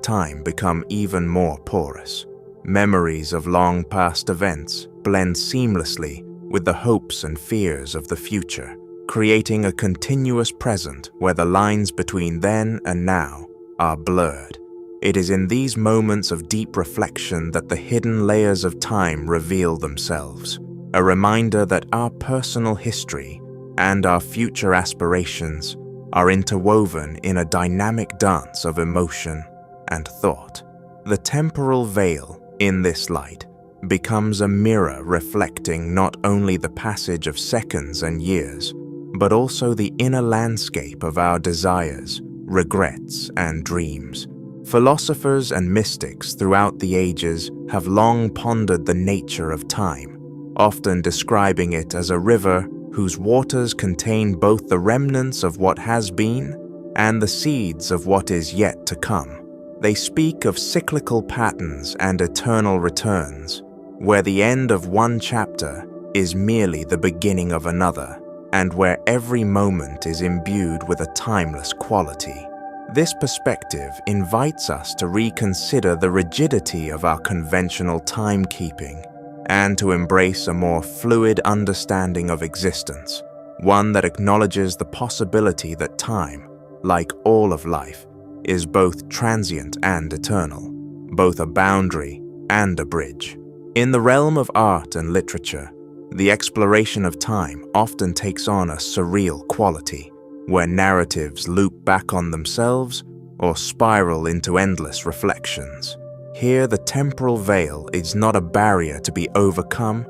time become even more porous. Memories of long past events blend seamlessly with the hopes and fears of the future, creating a continuous present where the lines between then and now are blurred. It is in these moments of deep reflection that the hidden layers of time reveal themselves, a reminder that our personal history and our future aspirations are interwoven in a dynamic dance of emotion and thought. The temporal veil, in this light, becomes a mirror reflecting not only the passage of seconds and years, but also the inner landscape of our desires, regrets, and dreams. Philosophers and mystics throughout the ages have long pondered the nature of time, often describing it as a river whose waters contain both the remnants of what has been and the seeds of what is yet to come. They speak of cyclical patterns and eternal returns, where the end of one chapter is merely the beginning of another, and where every moment is imbued with a timeless quality. This perspective invites us to reconsider the rigidity of our conventional timekeeping and to embrace a more fluid understanding of existence, one that acknowledges the possibility that time, like all of life, is both transient and eternal, both a boundary and a bridge. In the realm of art and literature, the exploration of time often takes on a surreal quality, where narratives loop back on themselves or spiral into endless reflections. Here, the temporal veil is not a barrier to be overcome,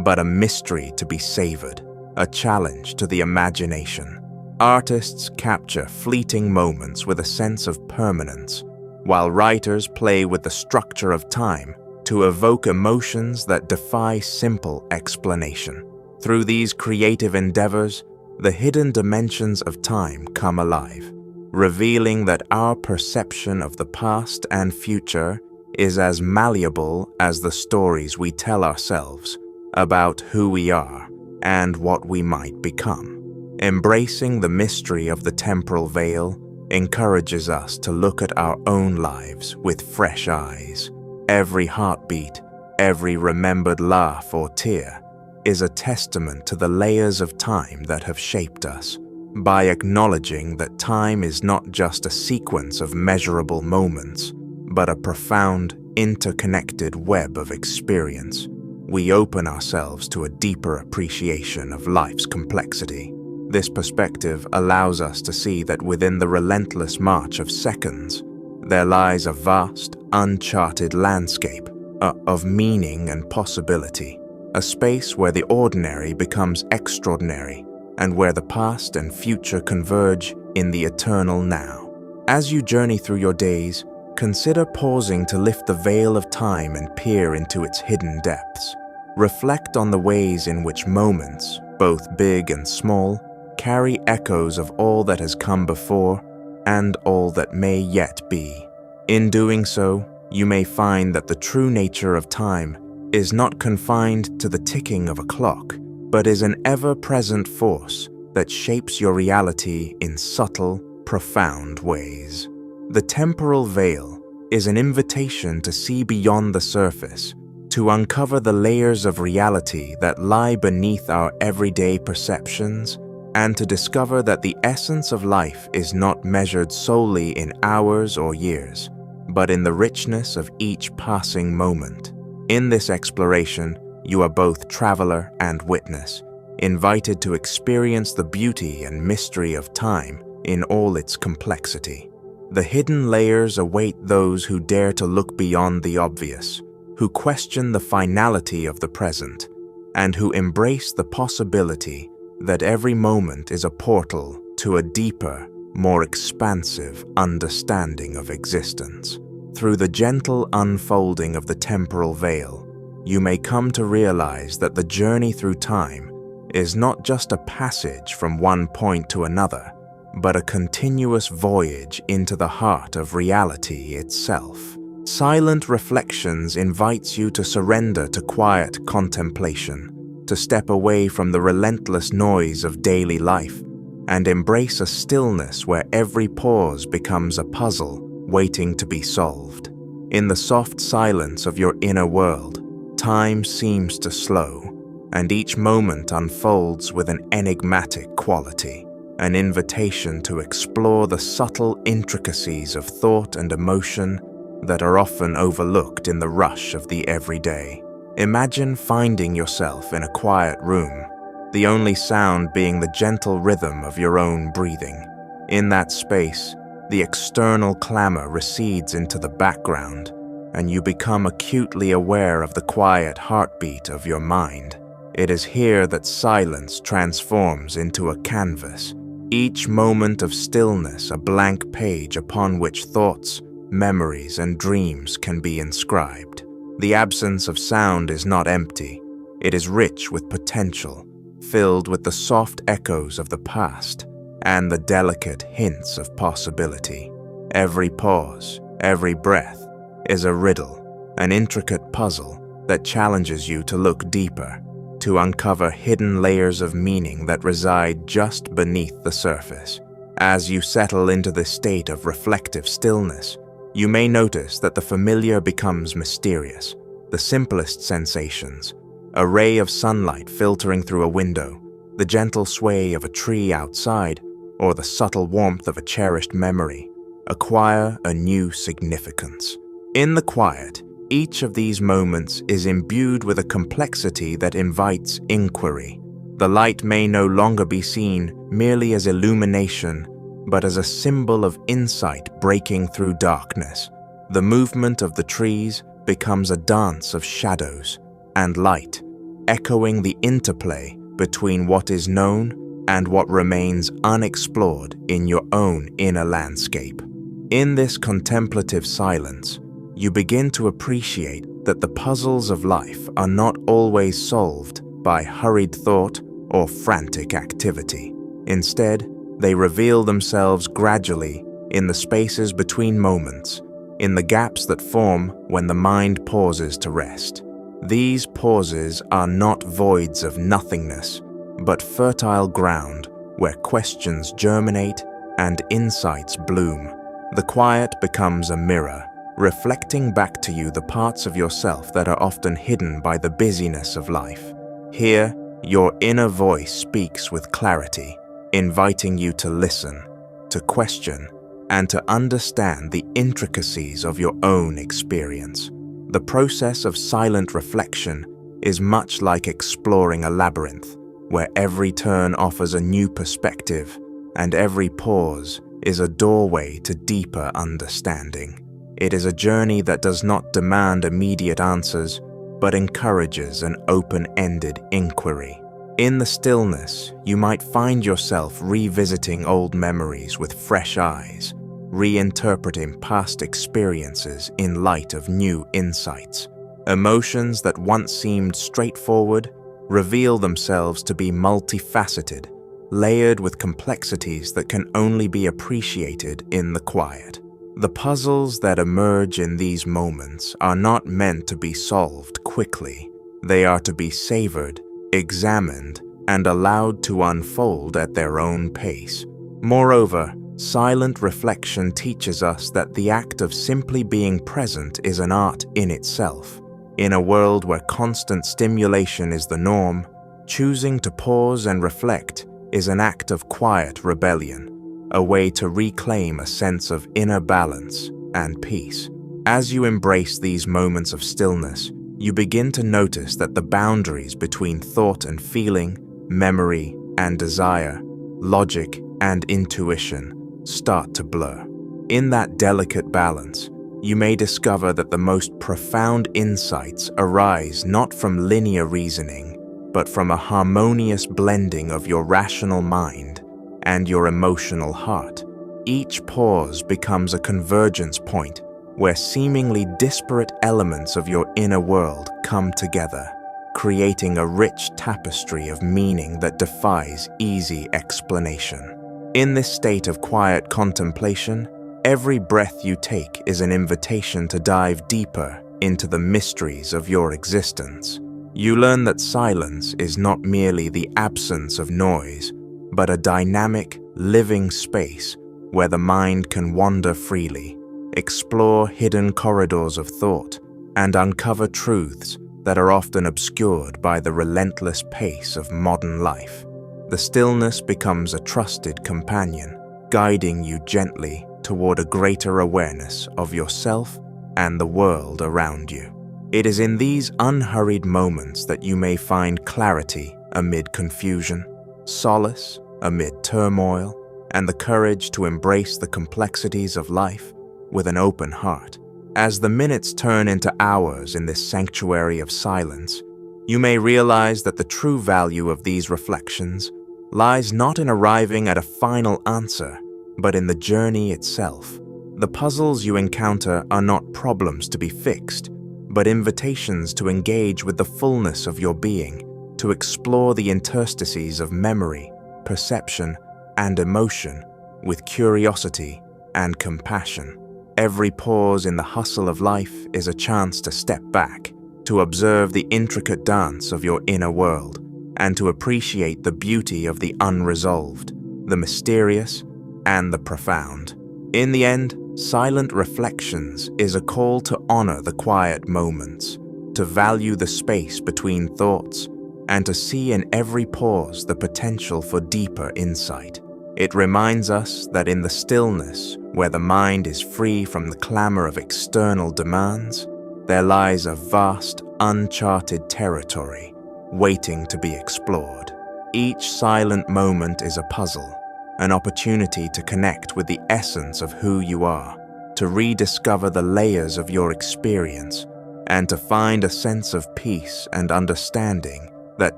but a mystery to be savored, a challenge to the imagination. Artists capture fleeting moments with a sense of permanence, while writers play with the structure of time to evoke emotions that defy simple explanation. Through these creative endeavors, the hidden dimensions of time come alive, revealing that our perception of the past and future is as malleable as the stories we tell ourselves about who we are and what we might become. Embracing the mystery of the temporal veil encourages us to look at our own lives with fresh eyes. Every heartbeat, every remembered laugh or tear is a testament to the layers of time that have shaped us. By acknowledging that time is not just a sequence of measurable moments, but a profound, interconnected web of experience, we open ourselves to a deeper appreciation of life's complexity. This perspective allows us to see that within the relentless march of seconds, there lies a vast, uncharted landscape of meaning and possibility, a space where the ordinary becomes extraordinary and where the past and future converge in the eternal now. As you journey through your days, consider pausing to lift the veil of time and peer into its hidden depths. Reflect on the ways in which moments, both big and small, carry echoes of all that has come before and all that may yet be. In doing so, you may find that the true nature of time is not confined to the ticking of a clock, but is an ever-present force that shapes your reality in subtle, profound ways. The temporal veil is an invitation to see beyond the surface, to uncover the layers of reality that lie beneath our everyday perceptions, and to discover that the essence of life is not measured solely in hours or years, but in the richness of each passing moment. In this exploration, you are both traveler and witness, invited to experience the beauty and mystery of time in all its complexity. The hidden layers await those who dare to look beyond the obvious, who question the finality of the present, and who embrace the possibility that every moment is a portal to a deeper, more expansive understanding of existence. Through the gentle unfolding of the temporal veil, you may come to realize that the journey through time is not just a passage from one point to another, but a continuous voyage into the heart of reality itself. Silent Reflections invites you to surrender to quiet contemplation, to step away from the relentless noise of daily life, and embrace a stillness where every pause becomes a puzzle waiting to be solved. In the soft silence of your inner world, time seems to slow, and each moment unfolds with an enigmatic quality, an invitation to explore the subtle intricacies of thought and emotion that are often overlooked in the rush of the everyday. Imagine finding yourself in a quiet room, the only sound being the gentle rhythm of your own breathing. In that space, the external clamor recedes into the background, and you become acutely aware of the quiet heartbeat of your mind. It is here that silence transforms into a canvas, each moment of stillness a blank page upon which thoughts, memories, and dreams can be inscribed. The absence of sound is not empty. It is rich with potential, filled with the soft echoes of the past and the delicate hints of possibility. Every pause, Every breath is a riddle, an intricate puzzle that challenges you to look deeper, to uncover hidden layers of meaning that reside just beneath the surface. As you settle into this state of reflective stillness, you may notice that the familiar becomes mysterious. The simplest sensations, a ray of sunlight filtering through a window, the gentle sway of a tree outside, or the subtle warmth of a cherished memory, acquire a new significance. In the quiet, each of these moments is imbued with a complexity that invites inquiry. The light may no longer be seen merely as illumination, but as a symbol of insight breaking through darkness. The movement of the trees becomes a dance of shadows and light, echoing the interplay between what is known and what remains unexplored in your own inner landscape. In this contemplative silence, you begin to appreciate that the puzzles of life are not always solved by hurried thought or frantic activity. Instead, they reveal themselves gradually in the spaces between moments, in the gaps that form when the mind pauses to rest. These pauses are not voids of nothingness, but fertile ground where questions germinate and insights bloom. The quiet becomes a mirror, reflecting back to you the parts of yourself that are often hidden by the busyness of life. Here, your inner voice speaks with clarity, inviting you to listen, to question, and to understand the intricacies of your own experience. The process of silent reflection is much like exploring a labyrinth, where every turn offers a new perspective, and every pause is a doorway to deeper understanding. It is a journey that does not demand immediate answers, but encourages an open-ended inquiry. In the stillness, you might find yourself revisiting old memories with fresh eyes, reinterpreting past experiences in light of new insights. Emotions that once seemed straightforward reveal themselves to be multifaceted, layered with complexities that can only be appreciated in the quiet. The puzzles that emerge in these moments are not meant to be solved quickly. They are to be savored, examined, and allowed to unfold at their own pace. Moreover, silent reflection teaches us that the act of simply being present is an art in itself. In a world where constant stimulation is the norm, choosing to pause and reflect is an act of quiet rebellion, a way to reclaim a sense of inner balance and peace. As you embrace these moments of stillness, you begin to notice that the boundaries between thought and feeling, memory and desire, logic and intuition start to blur. In that delicate balance, you may discover that the most profound insights arise not from linear reasoning, but from a harmonious blending of your rational mind and your emotional heart. Each pause becomes a convergence point where seemingly disparate elements of your inner world come together, creating a rich tapestry of meaning that defies easy explanation. In this state of quiet contemplation, every breath you take is an invitation to dive deeper into the mysteries of your existence. You learn that silence is not merely the absence of noise, but a dynamic, living space where the mind can wander freely, explore hidden corridors of thought, and uncover truths that are often obscured by the relentless pace of modern life. The stillness becomes a trusted companion, guiding you gently toward a greater awareness of yourself and the world around you. It is in these unhurried moments that you may find clarity amid confusion, solace amid turmoil, and the courage to embrace the complexities of life with an open heart. As the minutes turn into hours in this sanctuary of silence, you may realize that the true value of these reflections lies not in arriving at a final answer, but in the journey itself. The puzzles you encounter are not problems to be fixed, but invitations to engage with the fullness of your being, to explore the interstices of memory, perception, and emotion with curiosity and compassion. Every pause in the hustle of life is a chance to step back, to observe the intricate dance of your inner world, and to appreciate the beauty of the unresolved, the mysterious, and the profound. In the end, Silent Reflections is a call to honor the quiet moments, to value the space between thoughts, and to see in every pause the potential for deeper insight. It reminds us that in the stillness, where the mind is free from the clamor of external demands, there lies a vast, uncharted territory waiting to be explored. Each silent moment is a puzzle, an opportunity to connect with the essence of who you are, to rediscover the layers of your experience, and to find a sense of peace and understanding that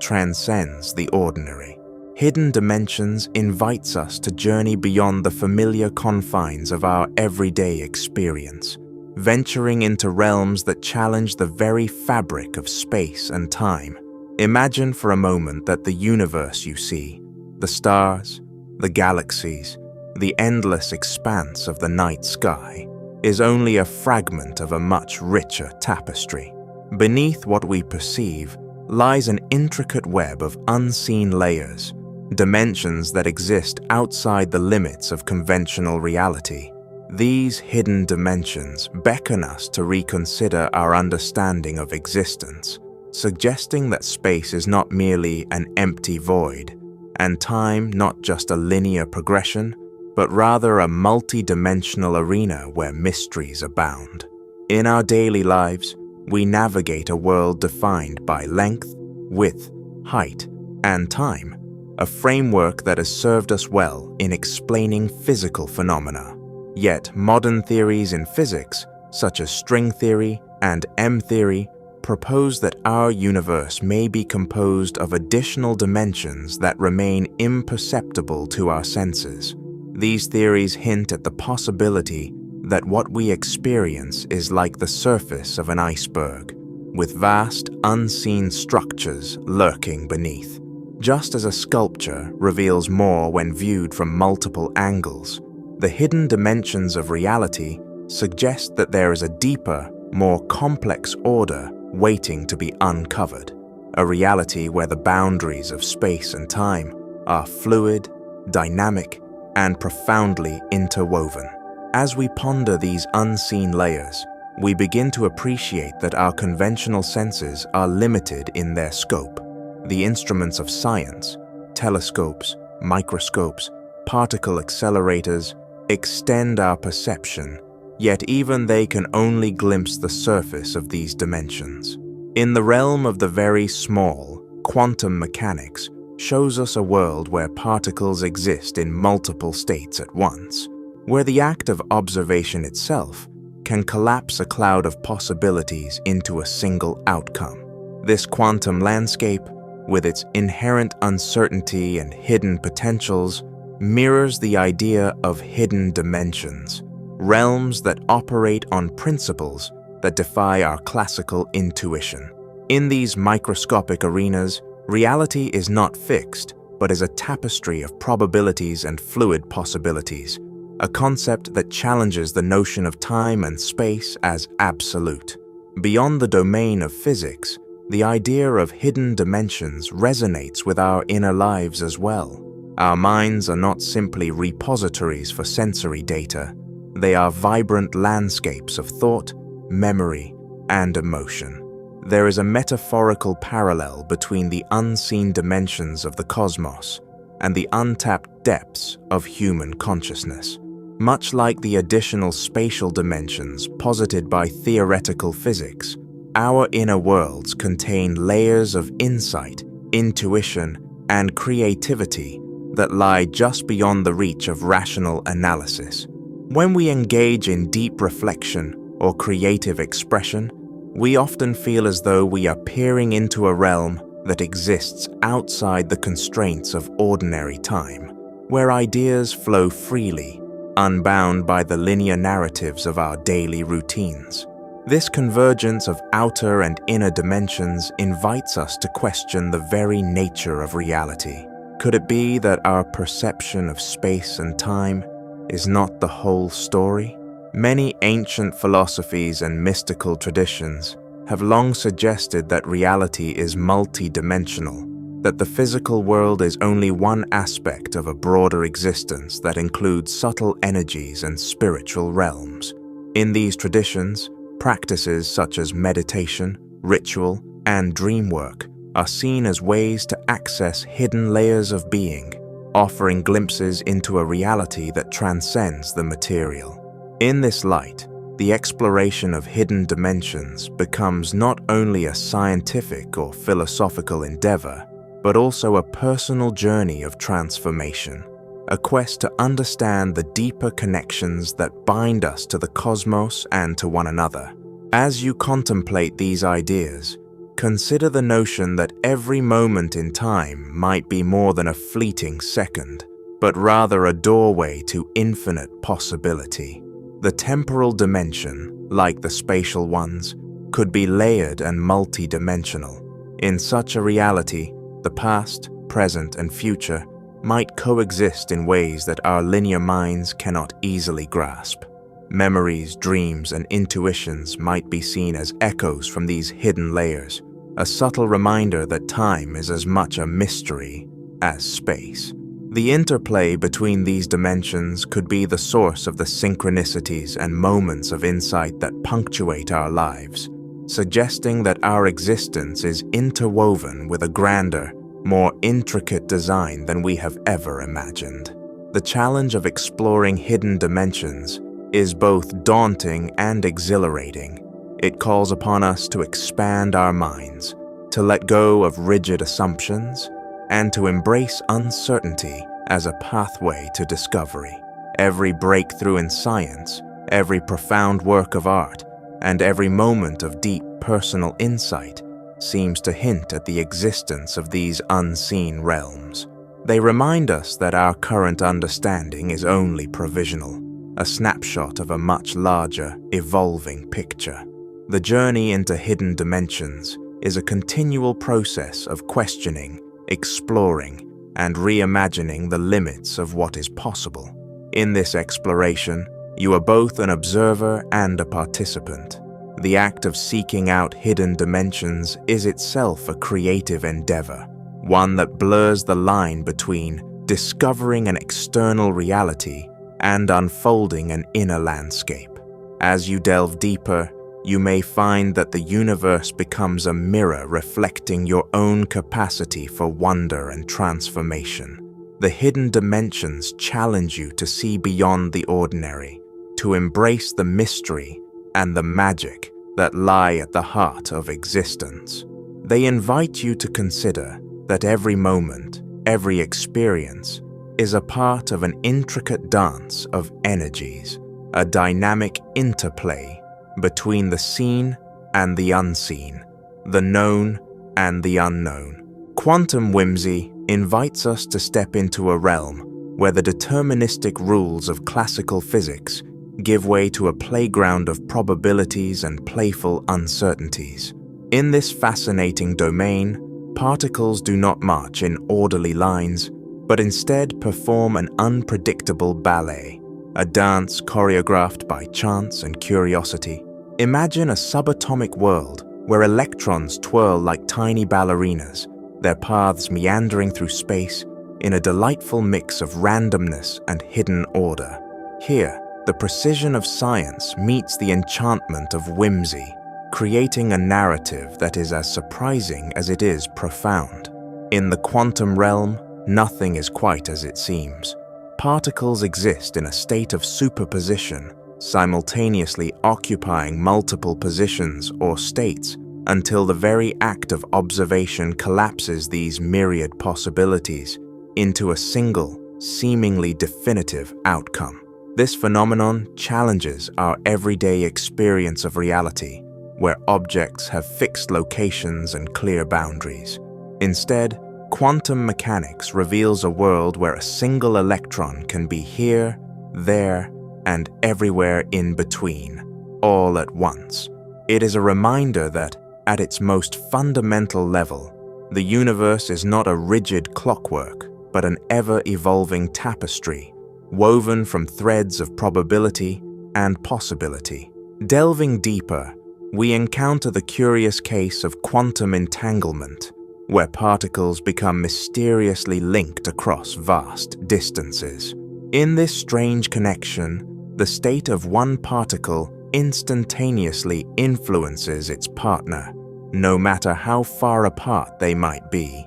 transcends the ordinary. Hidden Dimensions invites us to journey beyond the familiar confines of our everyday experience, venturing into realms that challenge the very fabric of space and time. Imagine for a moment that the universe you see, the stars, the galaxies, the endless expanse of the night sky, is only a fragment of a much richer tapestry. Beneath what we perceive lies an intricate web of unseen layers, dimensions that exist outside the limits of conventional reality. These hidden dimensions beckon us to reconsider our understanding of existence, suggesting that space is not merely an empty void, and time not just a linear progression, but rather a multi-dimensional arena where mysteries abound. In our daily lives, we navigate a world defined by length, width, height, and time, a framework that has served us well in explaining physical phenomena. Yet modern theories in physics, such as string theory and M-theory, propose that our universe may be composed of additional dimensions that remain imperceptible to our senses. These theories hint at the possibility that what we experience is like the surface of an iceberg, with vast, unseen structures lurking beneath. Just as a sculpture reveals more when viewed from multiple angles, the hidden dimensions of reality suggest that there is a deeper, more complex order waiting to be uncovered, a reality where the boundaries of space and time are fluid, dynamic, and profoundly interwoven. As we ponder these unseen layers, we begin to appreciate that our conventional senses are limited in their scope. The instruments of science, telescopes, microscopes, particle accelerators, extend our perception, yet even they can only glimpse the surface of these dimensions. In the realm of the very small, quantum mechanics shows us a world where particles exist in multiple states at once, where the act of observation itself can collapse a cloud of possibilities into a single outcome. This quantum landscape, with its inherent uncertainty and hidden potentials, mirrors the idea of hidden dimensions, realms that operate on principles that defy our classical intuition. In these microscopic arenas, reality is not fixed, but is a tapestry of probabilities and fluid possibilities, a concept that challenges the notion of time and space as absolute. Beyond the domain of physics, the idea of hidden dimensions resonates with our inner lives as well. Our minds are not simply repositories for sensory data. They are vibrant landscapes of thought, memory, and emotion. There is a metaphorical parallel between the unseen dimensions of the cosmos and the untapped depths of human consciousness. Much like the additional spatial dimensions posited by theoretical physics, our inner worlds contain layers of insight, intuition, and creativity that lie just beyond the reach of rational analysis. When we engage in deep reflection or creative expression, we often feel as though we are peering into a realm that exists outside the constraints of ordinary time, where ideas flow freely, unbound by the linear narratives of our daily routines. This convergence of outer and inner dimensions invites us to question the very nature of reality. Could it be that our perception of space and time is not the whole story? Many ancient philosophies and mystical traditions have long suggested that reality is multidimensional, that the physical world is only one aspect of a broader existence that includes subtle energies and spiritual realms. In these traditions, practices such as meditation, ritual, and dream work are seen as ways to access hidden layers of being, offering glimpses into a reality that transcends the material. In this light, the exploration of hidden dimensions becomes not only a scientific or philosophical endeavor, but also a personal journey of transformation, a quest to understand the deeper connections that bind us to the cosmos and to one another. As you contemplate these ideas, consider the notion that every moment in time might be more than a fleeting second, but rather a doorway to infinite possibility. The temporal dimension, like the spatial ones, could be layered and multidimensional. In such a reality, the past, present, and future might coexist in ways that our linear minds cannot easily grasp. Memories, dreams, and intuitions might be seen as echoes from these hidden layers, a subtle reminder that time is as much a mystery as space. The interplay between these dimensions could be the source of the synchronicities and moments of insight that punctuate our lives, suggesting that our existence is interwoven with a grander, more intricate design than we have ever imagined. The challenge of exploring hidden dimensions is both daunting and exhilarating. It calls upon us to expand our minds, to let go of rigid assumptions, and to embrace uncertainty as a pathway to discovery. Every breakthrough in science, every profound work of art, and every moment of deep personal insight seems to hint at the existence of these unseen realms. They remind us that our current understanding is only provisional, a snapshot of a much larger, evolving picture. The journey into hidden dimensions is a continual process of questioning, exploring, and reimagining the limits of what is possible. In this exploration, you are both an observer and a participant. The act of seeking out hidden dimensions is itself a creative endeavor, one that blurs the line between discovering an external reality and unfolding an inner landscape. As you delve deeper, you may find that the universe becomes a mirror reflecting your own capacity for wonder and transformation. The hidden dimensions challenge you to see beyond the ordinary, to embrace the mystery and the magic that lie at the heart of existence. They invite you to consider that every moment, every experience, is a part of an intricate dance of energies, a dynamic interplay between the seen and the unseen, the known and the unknown. Quantum whimsy invites us to step into a realm where the deterministic rules of classical physics give way to a playground of probabilities and playful uncertainties. In this fascinating domain, particles do not march in orderly lines, but instead perform an unpredictable ballet, a dance choreographed by chance and curiosity. Imagine a subatomic world where electrons twirl like tiny ballerinas, their paths meandering through space in a delightful mix of randomness and hidden order. Here, the precision of science meets the enchantment of whimsy, creating a narrative that is as surprising as it is profound. In the quantum realm, nothing is quite as it seems. Particles exist in a state of superposition, simultaneously occupying multiple positions or states until the very act of observation collapses these myriad possibilities into a single, seemingly definitive outcome. This phenomenon challenges our everyday experience of reality, where objects have fixed locations and clear boundaries. Instead, quantum mechanics reveals a world where a single electron can be here, there, and everywhere in between, all at once. It is a reminder that, at its most fundamental level, the universe is not a rigid clockwork, but an ever-evolving tapestry, woven from threads of probability and possibility. Delving deeper, we encounter the curious case of quantum entanglement, where particles become mysteriously linked across vast distances. In this strange connection, the state of one particle instantaneously influences its partner, no matter how far apart they might be.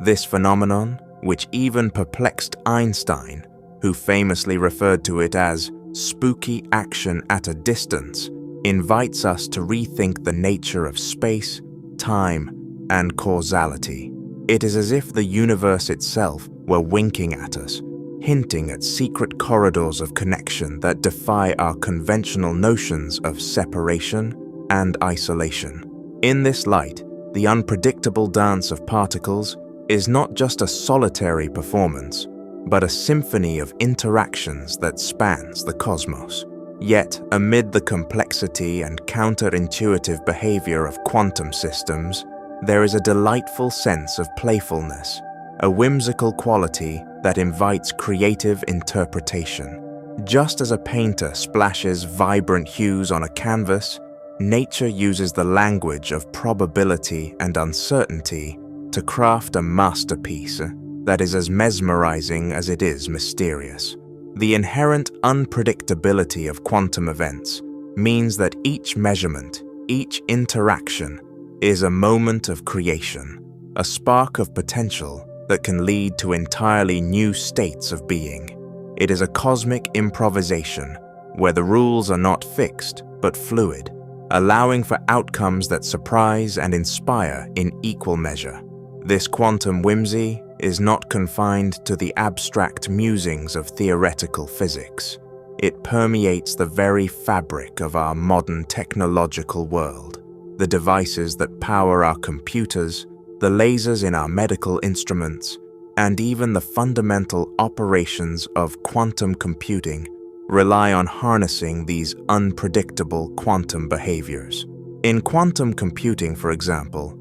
This phenomenon, which even perplexed Einstein, who famously referred to it as spooky action at a distance, invites us to rethink the nature of space, time, and causality. It is as if the universe itself were winking at us, hinting at secret corridors of connection that defy our conventional notions of separation and isolation. In this light, the unpredictable dance of particles is not just a solitary performance, but a symphony of interactions that spans the cosmos. Yet, amid the complexity and counterintuitive behavior of quantum systems, there is a delightful sense of playfulness, a whimsical quality that invites creative interpretation. Just as a painter splashes vibrant hues on a canvas, nature uses the language of probability and uncertainty to craft a masterpiece that is as mesmerizing as it is mysterious. The inherent unpredictability of quantum events means that each measurement, each interaction, is a moment of creation, a spark of potential that can lead to entirely new states of being. It is a cosmic improvisation where the rules are not fixed but fluid, allowing for outcomes that surprise and inspire in equal measure. This quantum whimsy is not confined to the abstract musings of theoretical physics. It permeates the very fabric of our modern technological world. The devices that power our computers, the lasers in our medical instruments, and even the fundamental operations of quantum computing rely on harnessing these unpredictable quantum behaviors. In quantum computing, for example,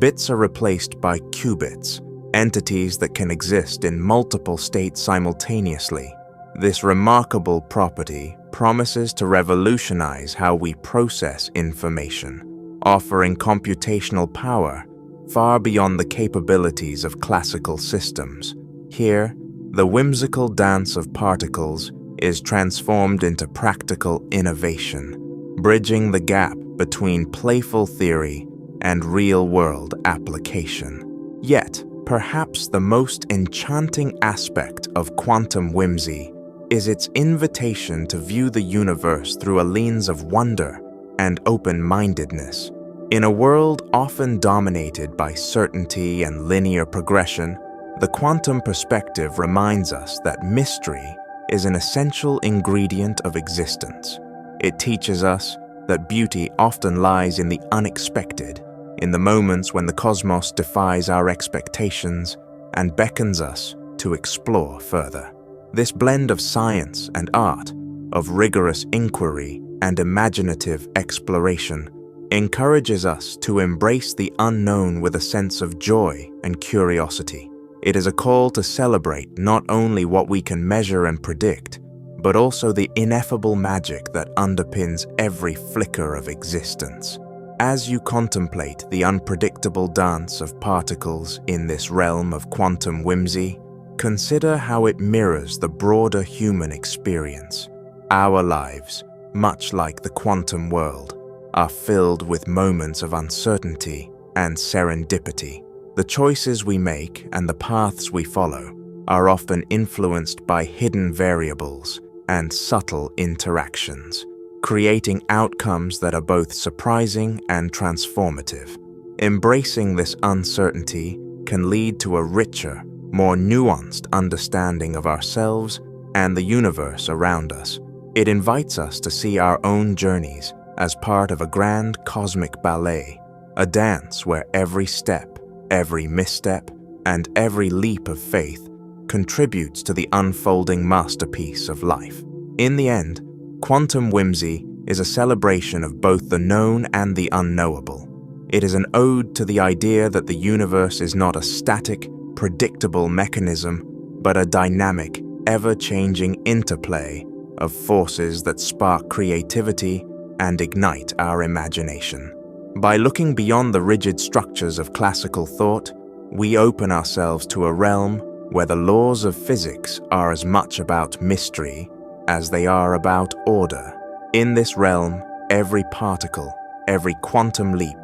bits are replaced by qubits, entities that can exist in multiple states simultaneously. This remarkable property promises to revolutionize how we process information, offering computational power far beyond the capabilities of classical systems. Here, the whimsical dance of particles is transformed into practical innovation, bridging the gap between playful theory and real-world application. Yet, perhaps the most enchanting aspect of quantum whimsy is its invitation to view the universe through a lens of wonder and open-mindedness. In a world often dominated by certainty and linear progression, the quantum perspective reminds us that mystery is an essential ingredient of existence. It teaches us that beauty often lies in the unexpected, in the moments when the cosmos defies our expectations and beckons us to explore further. This blend of science and art, of rigorous inquiry and imaginative exploration, encourages us to embrace the unknown with a sense of joy and curiosity. It is a call to celebrate not only what we can measure and predict, but also the ineffable magic that underpins every flicker of existence. As you contemplate the unpredictable dance of particles in this realm of quantum whimsy, consider how it mirrors the broader human experience. Our lives, much like the quantum world, are filled with moments of uncertainty and serendipity. The choices we make and the paths we follow are often influenced by hidden variables and subtle interactions, creating outcomes that are both surprising and transformative. Embracing this uncertainty can lead to a richer, more nuanced understanding of ourselves and the universe around us. It invites us to see our own journeys as part of a grand cosmic ballet, a dance where every step, every misstep, and every leap of faith contributes to the unfolding masterpiece of life. In the end, quantum whimsy is a celebration of both the known and the unknowable. It is an ode to the idea that the universe is not a static, predictable mechanism, but a dynamic, ever-changing interplay of forces that spark creativity and ignite our imagination. By looking beyond the rigid structures of classical thought, we open ourselves to a realm where the laws of physics are as much about mystery as they are about order. In this realm, every particle, every quantum leap,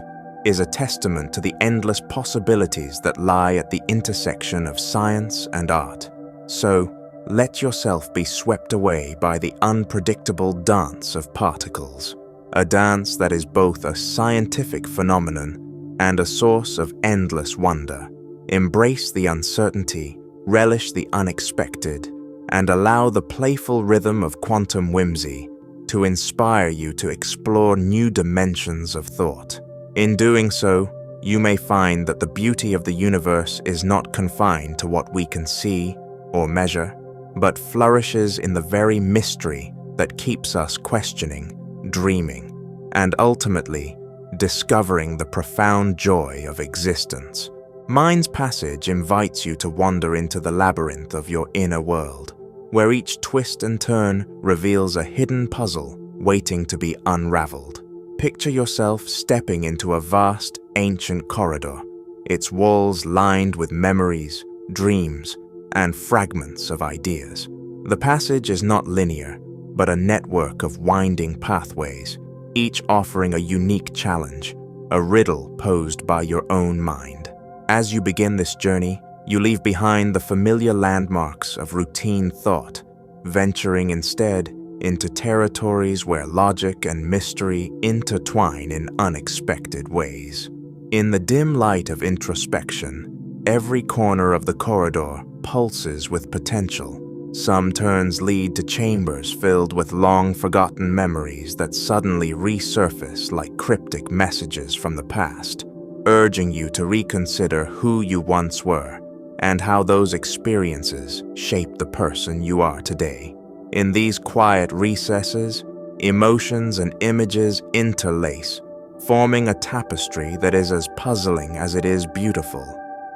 is a testament to the endless possibilities that lie at the intersection of science and art. So, let yourself be swept away by the unpredictable dance of particles, a dance that is both a scientific phenomenon and a source of endless wonder. Embrace the uncertainty, relish the unexpected, and allow the playful rhythm of quantum whimsy to inspire you to explore new dimensions of thought. In doing so, you may find that the beauty of the universe is not confined to what we can see or measure, but flourishes in the very mystery that keeps us questioning, dreaming, and ultimately discovering the profound joy of existence. Mind's Passage invites you to wander into the labyrinth of your inner world, where each twist and turn reveals a hidden puzzle waiting to be unraveled. Picture yourself stepping into a vast, ancient corridor, its walls lined with memories, dreams, and fragments of ideas. The passage is not linear, but a network of winding pathways, each offering a unique challenge, a riddle posed by your own mind. As you begin this journey, you leave behind the familiar landmarks of routine thought, venturing instead into territories where logic and mystery intertwine in unexpected ways. In the dim light of introspection, every corner of the corridor pulses with potential. Some turns lead to chambers filled with long-forgotten memories that suddenly resurface like cryptic messages from the past, urging you to reconsider who you once were and how those experiences shape the person you are today. In these quiet recesses, emotions and images interlace, forming a tapestry that is as puzzling as it is beautiful.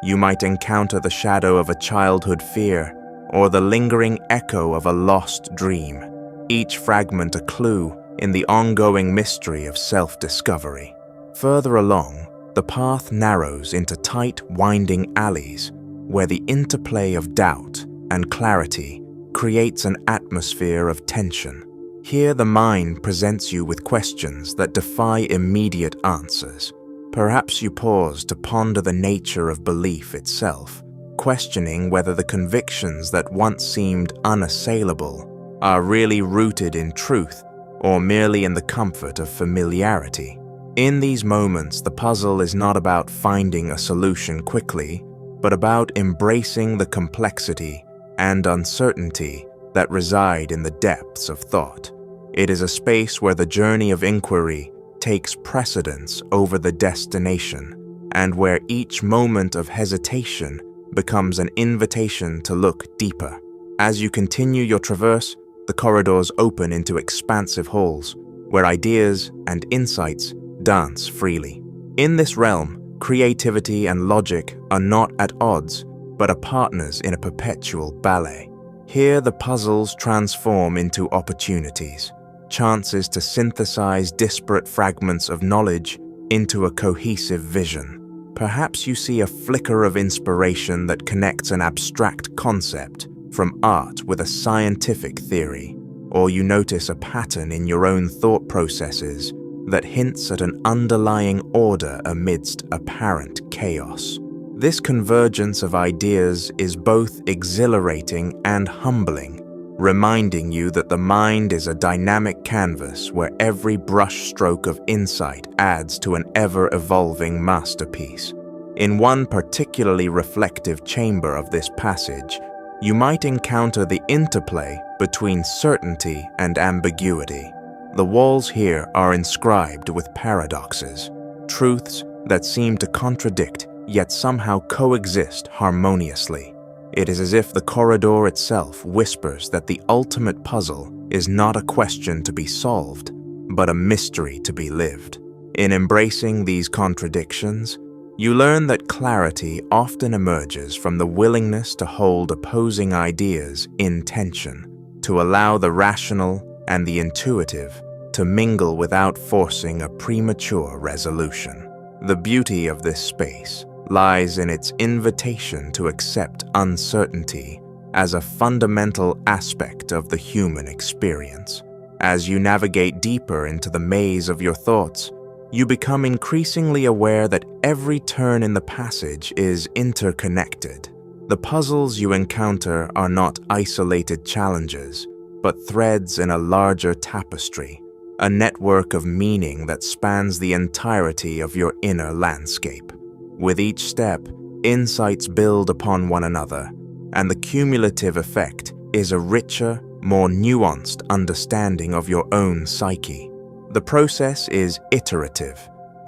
You might encounter the shadow of a childhood fear, or the lingering echo of a lost dream, each fragment a clue in the ongoing mystery of self-discovery. Further along, the path narrows into tight, winding alleys, where the interplay of doubt and clarity creates an atmosphere of tension. Here the mind presents you with questions that defy immediate answers. Perhaps you pause to ponder the nature of belief itself, questioning whether the convictions that once seemed unassailable are really rooted in truth or merely in the comfort of familiarity. In these moments, the puzzle is not about finding a solution quickly, but about embracing the complexity and uncertainty that reside in the depths of thought. It is a space where the journey of inquiry takes precedence over the destination, and where each moment of hesitation becomes an invitation to look deeper. As you continue your traverse, the corridors open into expansive halls, where ideas and insights dance freely. In this realm, creativity and logic are not at odds, but are partners in a perpetual ballet. Here the puzzles transform into opportunities, chances to synthesize disparate fragments of knowledge into a cohesive vision. Perhaps you see a flicker of inspiration that connects an abstract concept from art with a scientific theory, or you notice a pattern in your own thought processes that hints at an underlying order amidst apparent chaos. This convergence of ideas is both exhilarating and humbling, reminding you that the mind is a dynamic canvas where every brushstroke of insight adds to an ever-evolving masterpiece. In one particularly reflective chamber of this passage, you might encounter the interplay between certainty and ambiguity. The walls here are inscribed with paradoxes, truths that seem to contradict yet somehow coexist harmoniously. It is as if the corridor itself whispers that the ultimate puzzle is not a question to be solved, but a mystery to be lived. In embracing these contradictions, you learn that clarity often emerges from the willingness to hold opposing ideas in tension. to allow the rational and the intuitive to mingle without forcing a premature resolution. The beauty of this space lies in its invitation to accept uncertainty as a fundamental aspect of the human experience. As you navigate deeper into the maze of your thoughts, you become increasingly aware that every turn in the passage is interconnected. The puzzles you encounter are not isolated challenges, but threads in a larger tapestry, a network of meaning that spans the entirety of your inner landscape. With each step, insights build upon one another, and the cumulative effect is a richer, more nuanced understanding of your own psyche. The process is iterative.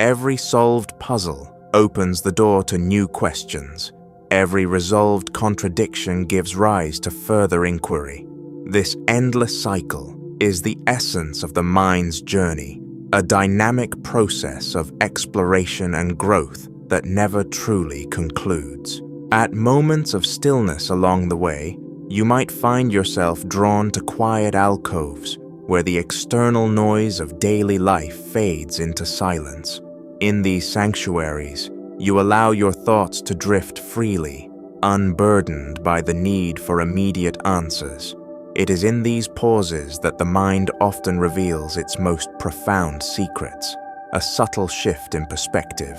Every solved puzzle opens the door to new questions. Every resolved contradiction gives rise to further inquiry. This endless cycle is the essence of the mind's journey, a dynamic process of exploration and growth that never truly concludes. At moments of stillness along the way, you might find yourself drawn to quiet alcoves where the external noise of daily life fades into silence. In these sanctuaries, you allow your thoughts to drift freely, unburdened by the need for immediate answers. It is in these pauses that the mind often reveals its most profound secrets, a subtle shift in perspective,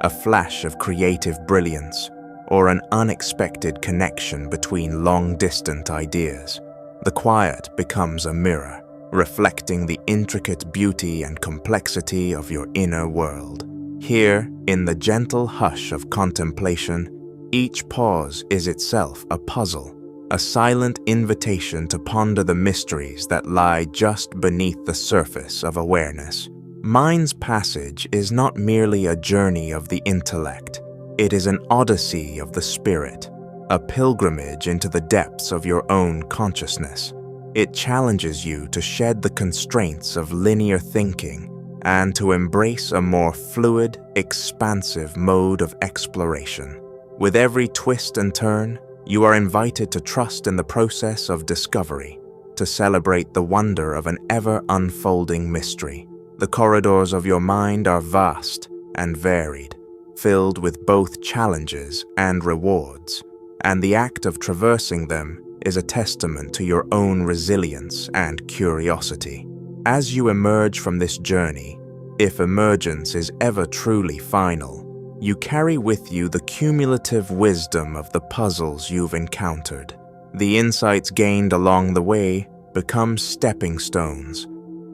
a flash of creative brilliance, or an unexpected connection between long-distant ideas. The quiet becomes a mirror, reflecting the intricate beauty and complexity of your inner world. Here, in the gentle hush of contemplation, each pause is itself a puzzle, a silent invitation to ponder the mysteries that lie just beneath the surface of awareness. Mind's passage is not merely a journey of the intellect. It is an odyssey of the spirit, a pilgrimage into the depths of your own consciousness. It challenges you to shed the constraints of linear thinking and to embrace a more fluid, expansive mode of exploration. With every twist and turn, you are invited to trust in the process of discovery, to celebrate the wonder of an ever-unfolding mystery. The corridors of your mind are vast and varied, filled with both challenges and rewards, and the act of traversing them is a testament to your own resilience and curiosity. As you emerge from this journey, if emergence is ever truly final, you carry with you the cumulative wisdom of the puzzles you've encountered. The insights gained along the way become stepping stones,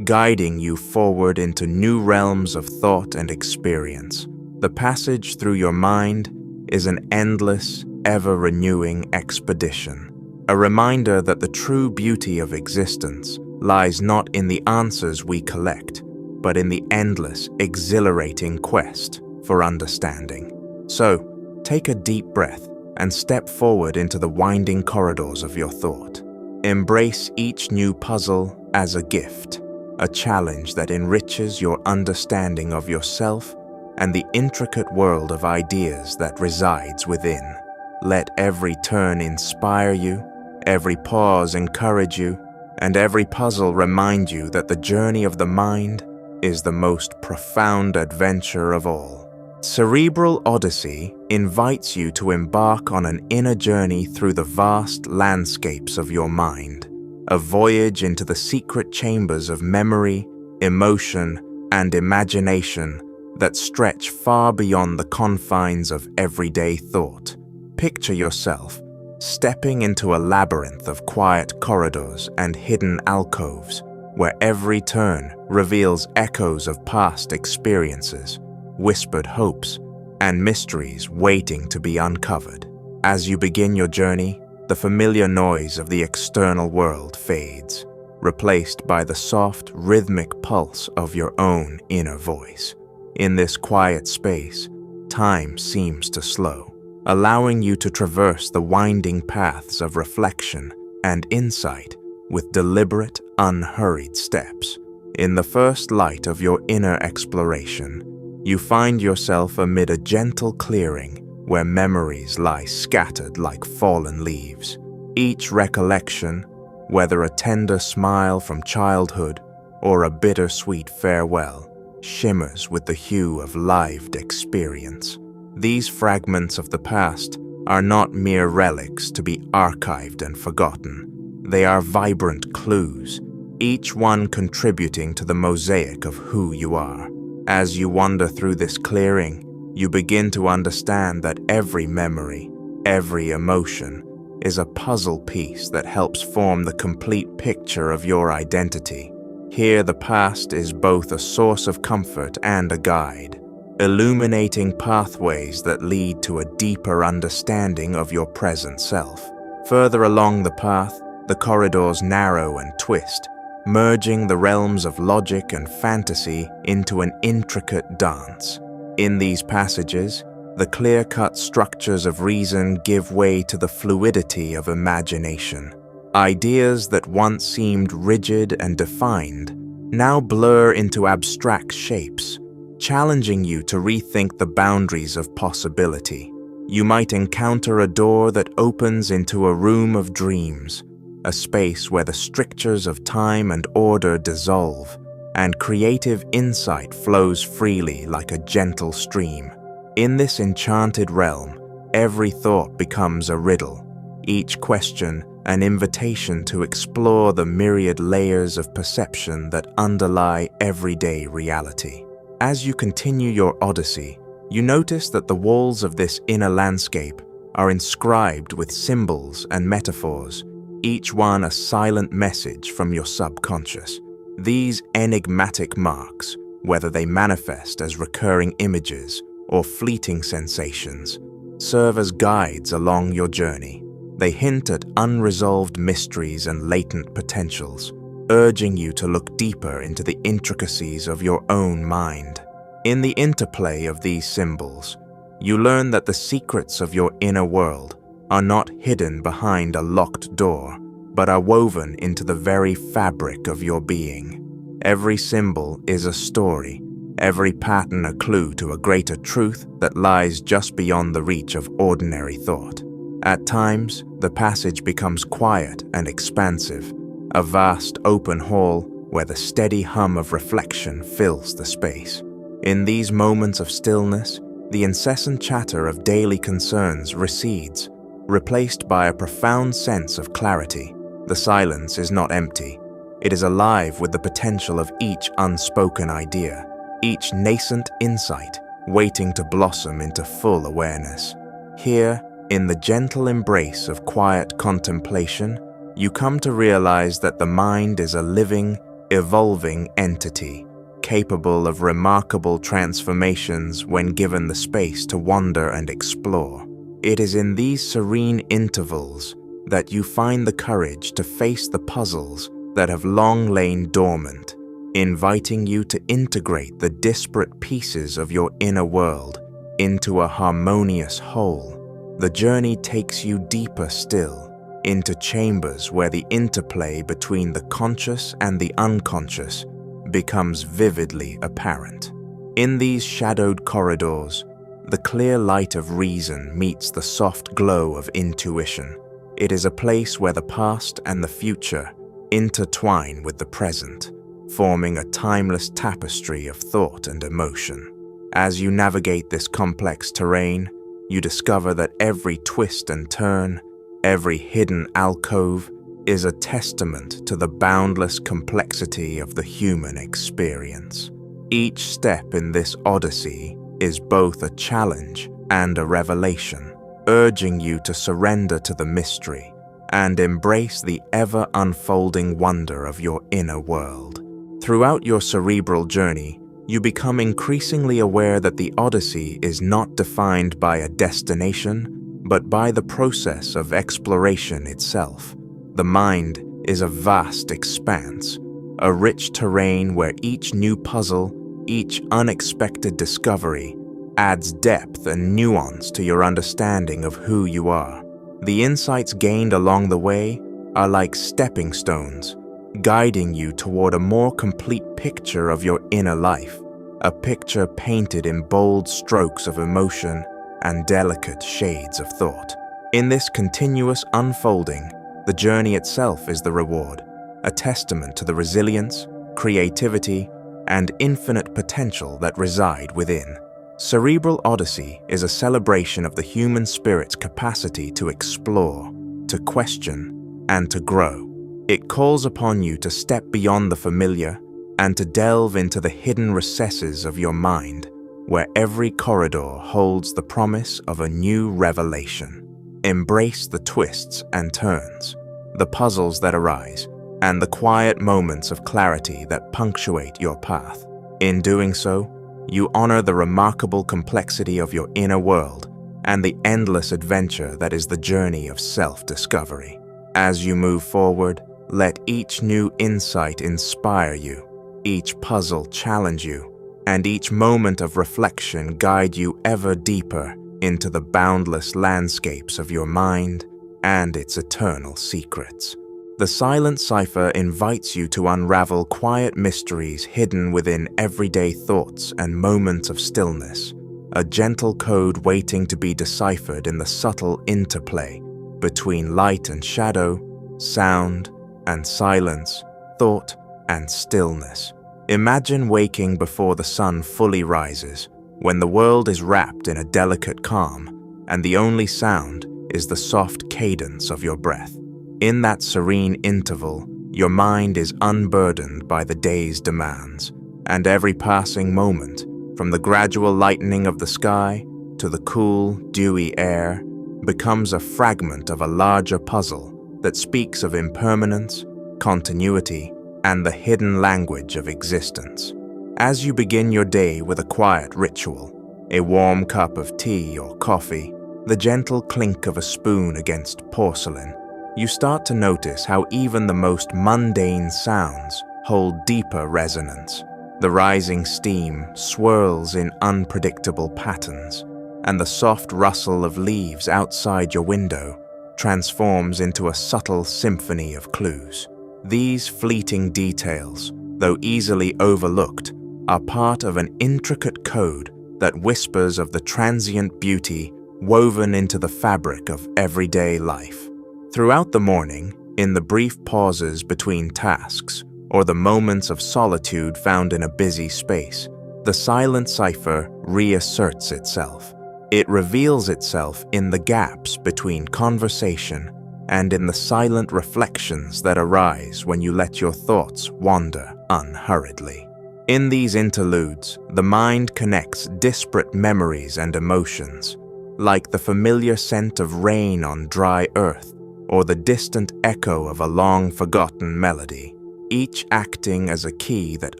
guiding you forward into new realms of thought and experience. The passage through your mind is an endless, ever-renewing expedition, a reminder that the true beauty of existence lies not in the answers we collect, but in the endless, exhilarating quest for understanding. So, take a deep breath and step forward into the winding corridors of your thought. Embrace each new puzzle as a gift, a challenge that enriches your understanding of yourself and the intricate world of ideas that resides within. Let every turn inspire you, every pause encourage you, and every puzzle remind you that the journey of the mind is the most profound adventure of all. Cerebral Odyssey invites you to embark on an inner journey through the vast landscapes of your mind, a voyage into the secret chambers of memory, emotion, and imagination that stretch far beyond the confines of everyday thought. Picture yourself stepping into a labyrinth of quiet corridors and hidden alcoves, where every turn reveals echoes of past experiences, whispered hopes, and mysteries waiting to be uncovered. As you begin your journey, the familiar noise of the external world fades, replaced by the soft, rhythmic pulse of your own inner voice. In this quiet space, time seems to slow, allowing you to traverse the winding paths of reflection and insight with deliberate, unhurried steps. In the first light of your inner exploration, you find yourself amid a gentle clearing where memories lie scattered like fallen leaves. Each recollection, whether a tender smile from childhood or a bittersweet farewell, shimmers with the hue of lived experience. These fragments of the past are not mere relics to be archived and forgotten. They are vibrant clues, each one contributing to the mosaic of who you are. As you wander through this clearing, you begin to understand that every memory, every emotion, is a puzzle piece that helps form the complete picture of your identity. Here, the past is both a source of comfort and a guide, illuminating pathways that lead to a deeper understanding of your present self. Further along the path, the corridors narrow and twist, merging the realms of logic and fantasy into an intricate dance. In these passages, the clear-cut structures of reason give way to the fluidity of imagination. Ideas that once seemed rigid and defined now blur into abstract shapes, challenging you to rethink the boundaries of possibility. You might encounter a door that opens into a room of dreams, a space where the strictures of time and order dissolve, and creative insight flows freely like a gentle stream. In this enchanted realm, every thought becomes a riddle, each question an invitation to explore the myriad layers of perception that underlie everyday reality. As you continue your odyssey, you notice that the walls of this inner landscape are inscribed with symbols and metaphors, each one a silent message from your subconscious. These enigmatic marks, whether they manifest as recurring images or fleeting sensations, serve as guides along your journey. They hint at unresolved mysteries and latent potentials, urging you to look deeper into the intricacies of your own mind. In the interplay of these symbols, you learn that the secrets of your inner world are not hidden behind a locked door, but are woven into the very fabric of your being. Every symbol is a story, every pattern a clue to a greater truth that lies just beyond the reach of ordinary thought. At times, the passage becomes quiet and expansive, a vast open hall where the steady hum of reflection fills the space. In these moments of stillness, the incessant chatter of daily concerns recedes, replaced by a profound sense of clarity. The silence is not empty. It is alive with the potential of each unspoken idea, each nascent insight waiting to blossom into full awareness. Here, in the gentle embrace of quiet contemplation, you come to realize that the mind is a living, evolving entity, capable of remarkable transformations when given the space to wander and explore. It is in these serene intervals that you find the courage to face the puzzles that have long lain dormant, inviting you to integrate the disparate pieces of your inner world into a harmonious whole. The journey takes you deeper still, into chambers where the interplay between the conscious and the unconscious becomes vividly apparent. In these shadowed corridors, the clear light of reason meets the soft glow of intuition. It is a place where the past and the future intertwine with the present, forming a timeless tapestry of thought and emotion. As you navigate this complex terrain, you discover that every twist and turn, every hidden alcove, is a testament to the boundless complexity of the human experience. Each step in this odyssey is both a challenge and a revelation, urging you to surrender to the mystery and embrace the ever-unfolding wonder of your inner world. Throughout your cerebral journey, you become increasingly aware that the Odyssey is not defined by a destination, but by the process of exploration itself. The mind is a vast expanse, a rich terrain where each new puzzle, each unexpected discovery, adds depth and nuance to your understanding of who you are. The insights gained along the way are like stepping stones, guiding you toward a more complete picture of your inner life, a picture painted in bold strokes of emotion and delicate shades of thought. In this continuous unfolding, The journey itself is the reward, a testament to the resilience, creativity, and infinite potential that reside within. Cerebral Odyssey is a celebration of the human spirit's capacity to explore, to question, and to grow. It calls upon you to step beyond the familiar and to delve into the hidden recesses of your mind, where every corridor holds the promise of a new revelation. Embrace the twists and turns, the puzzles that arise, and the quiet moments of clarity that punctuate your path. In doing so, you honor the remarkable complexity of your inner world and the endless adventure that is the journey of self-discovery. As you move forward, let each new insight inspire you, each puzzle challenge you, and each moment of reflection guide you ever deeper into the boundless landscapes of your mind and its eternal secrets. The Silent Cipher invites you to unravel quiet mysteries hidden within everyday thoughts and moments of stillness, a gentle code waiting to be deciphered in the subtle interplay between light and shadow, sound and silence, thought and stillness. Imagine waking before the sun fully rises, when the world is wrapped in a delicate calm, and the only sound is the soft cadence of your breath. In that serene interval, your mind is unburdened by the day's demands, and every passing moment, from the gradual lightening of the sky to the cool, dewy air, becomes a fragment of a larger puzzle that speaks of impermanence, continuity, and the hidden language of existence. As you begin your day with a quiet ritual, a warm cup of tea or coffee, the gentle clink of a spoon against porcelain, you start to notice how even the most mundane sounds hold deeper resonance. The rising steam swirls in unpredictable patterns, and the soft rustle of leaves outside your window transforms into a subtle symphony of clues. These fleeting details, though easily overlooked, are part of an intricate code that whispers of the transient beauty woven into the fabric of everyday life. Throughout the morning, in the brief pauses between tasks, or the moments of solitude found in a busy space, the Silent Cipher reasserts itself. It reveals itself in the gaps between conversation and in the silent reflections that arise when you let your thoughts wander unhurriedly. In these interludes, the mind connects disparate memories and emotions, like the familiar scent of rain on dry earth or the distant echo of a long-forgotten melody, each acting as a key that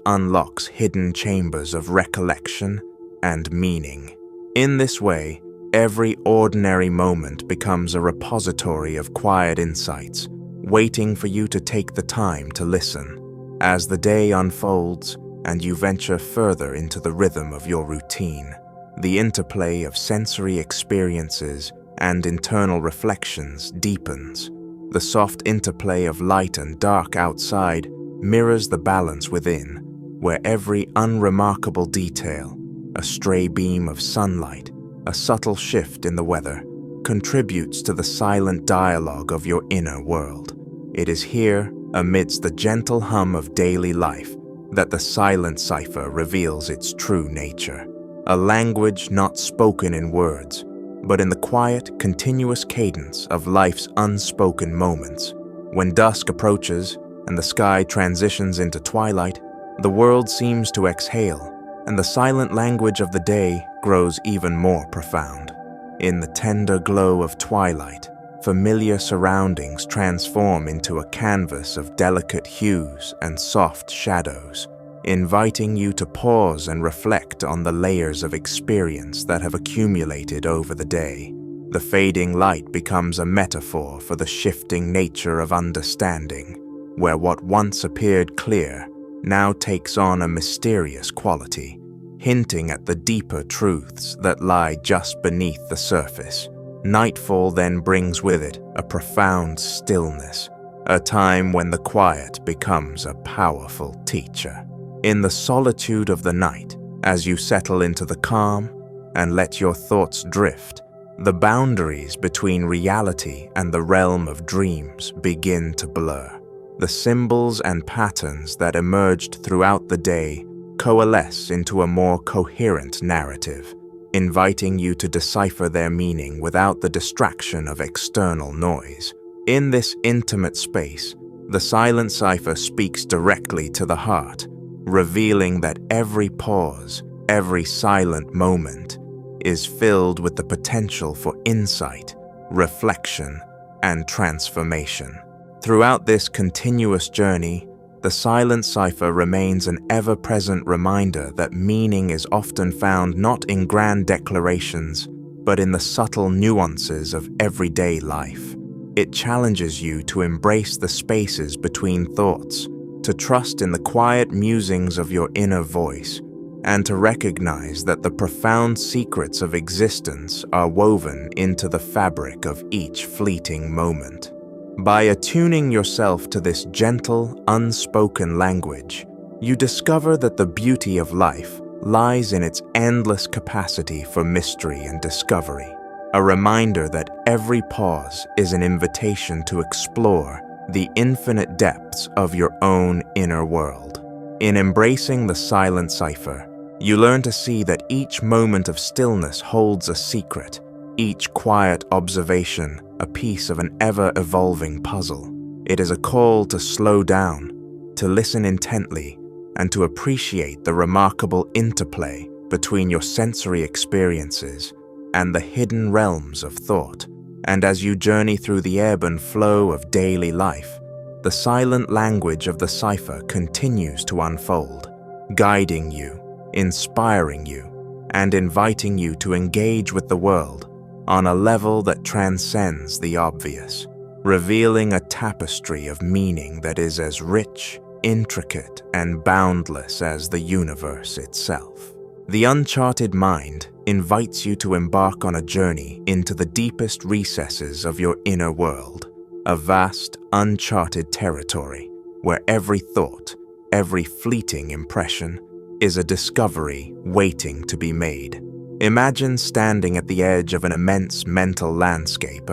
unlocks hidden chambers of recollection and meaning. In this way, every ordinary moment becomes a repository of quiet insights, waiting for you to take the time to listen. As the day unfolds and you venture further into the rhythm of your routine, the interplay of sensory experiences and internal reflections deepens. The soft interplay of light and dark outside mirrors the balance within, where every unremarkable detail, a stray beam of sunlight, a subtle shift in the weather, contributes to the silent dialogue of your inner world. It is here, amidst the gentle hum of daily life, that the Silent Cipher reveals its true nature, a language not spoken in words, but in the quiet, continuous cadence of life's unspoken moments. When dusk approaches and the sky transitions into twilight, the world seems to exhale, and the silent language of the day grows even more profound. In the tender glow of twilight, familiar surroundings transform into a canvas of delicate hues and soft shadows, inviting you to pause and reflect on the layers of experience that have accumulated over the day. The fading light becomes a metaphor for the shifting nature of understanding, where what once appeared clear now takes on a mysterious quality, hinting at the deeper truths that lie just beneath the surface. Nightfall then brings with it a profound stillness, a time when the quiet becomes a powerful teacher. In the solitude of the night, as you settle into the calm and let your thoughts drift, The boundaries between reality and the realm of dreams begin to blur. The symbols and patterns that emerged throughout the day coalesce into a more coherent narrative, inviting you to decipher their meaning without the distraction of external noise. In this intimate space, the Silent Cipher speaks directly to the heart, revealing that every pause, every silent moment, is filled with the potential for insight, reflection, and transformation. Throughout this continuous journey, the Silent Cipher remains an ever-present reminder that meaning is often found not in grand declarations, but in the subtle nuances of everyday life. It challenges you to embrace the spaces between thoughts, to trust in the quiet musings of your inner voice, and to recognize that the profound secrets of existence are woven into the fabric of each fleeting moment. By attuning yourself to this gentle, unspoken language, you discover that the beauty of life lies in its endless capacity for mystery and discovery, a reminder that every pause is an invitation to explore the infinite depths of your own inner world. In embracing the Silent Cipher, you learn to see that each moment of stillness holds a secret, each quiet observation a piece of an ever-evolving puzzle. It is a call to slow down, to listen intently, and to appreciate the remarkable interplay between your sensory experiences and the hidden realms of thought. And as you journey through the ebb and flow of daily life, the silent language of the cipher continues to unfold, guiding you, inspiring you, and inviting you to engage with the world on a level that transcends the obvious, revealing a tapestry of meaning that is as rich, intricate, and boundless as the universe itself. The Uncharted Mind invites you to embark on a journey into the deepest recesses of your inner world, a vast, uncharted territory where every thought, every fleeting impression, is a discovery waiting to be made. Imagine standing at the edge of an immense mental landscape,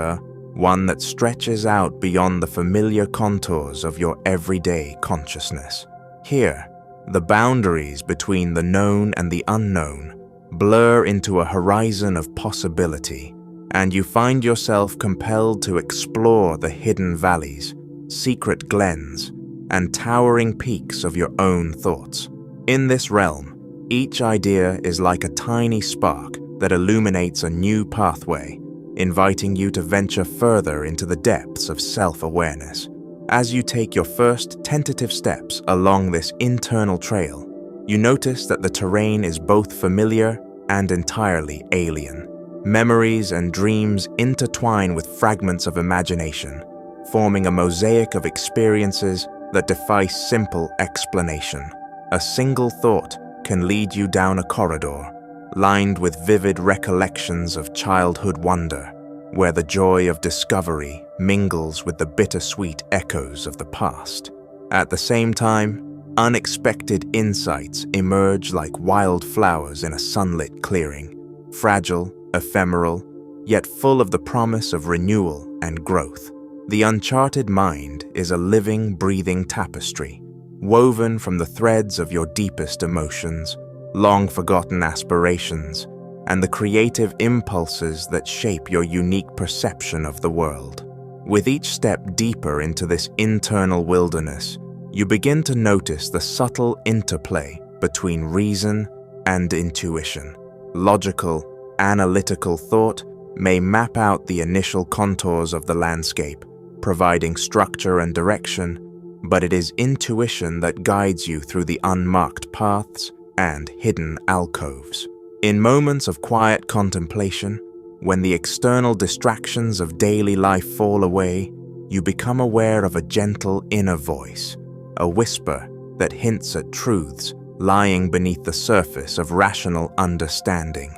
one that stretches out beyond the familiar contours of your everyday consciousness. Here, the boundaries between the known and the unknown blur into a horizon of possibility, and you find yourself compelled to explore the hidden valleys, secret glens, and towering peaks of your own thoughts. In this realm, each idea is like a tiny spark that illuminates a new pathway, inviting you to venture further into the depths of self-awareness. As you take your first tentative steps along this internal trail, you notice that the terrain is both familiar and entirely alien. Memories and dreams intertwine with fragments of imagination, forming a mosaic of experiences that defy simple explanation. A single thought can lead you down a corridor, lined with vivid recollections of childhood wonder, where the joy of discovery mingles with the bittersweet echoes of the past. At the same time, unexpected insights emerge like wildflowers in a sunlit clearing, fragile, ephemeral, yet full of the promise of renewal and growth. The Uncharted Mind is a living, breathing tapestry, woven from the threads of your deepest emotions, long-forgotten aspirations, and the creative impulses that shape your unique perception of the world. With each step deeper into this internal wilderness, you begin to notice the subtle interplay between reason and intuition. Logical, analytical thought may map out the initial contours of the landscape, providing structure and direction, but it is intuition that guides you through the unmarked paths and hidden alcoves. In moments of quiet contemplation, when the external distractions of daily life fall away, you become aware of a gentle inner voice, a whisper that hints at truths lying beneath the surface of rational understanding.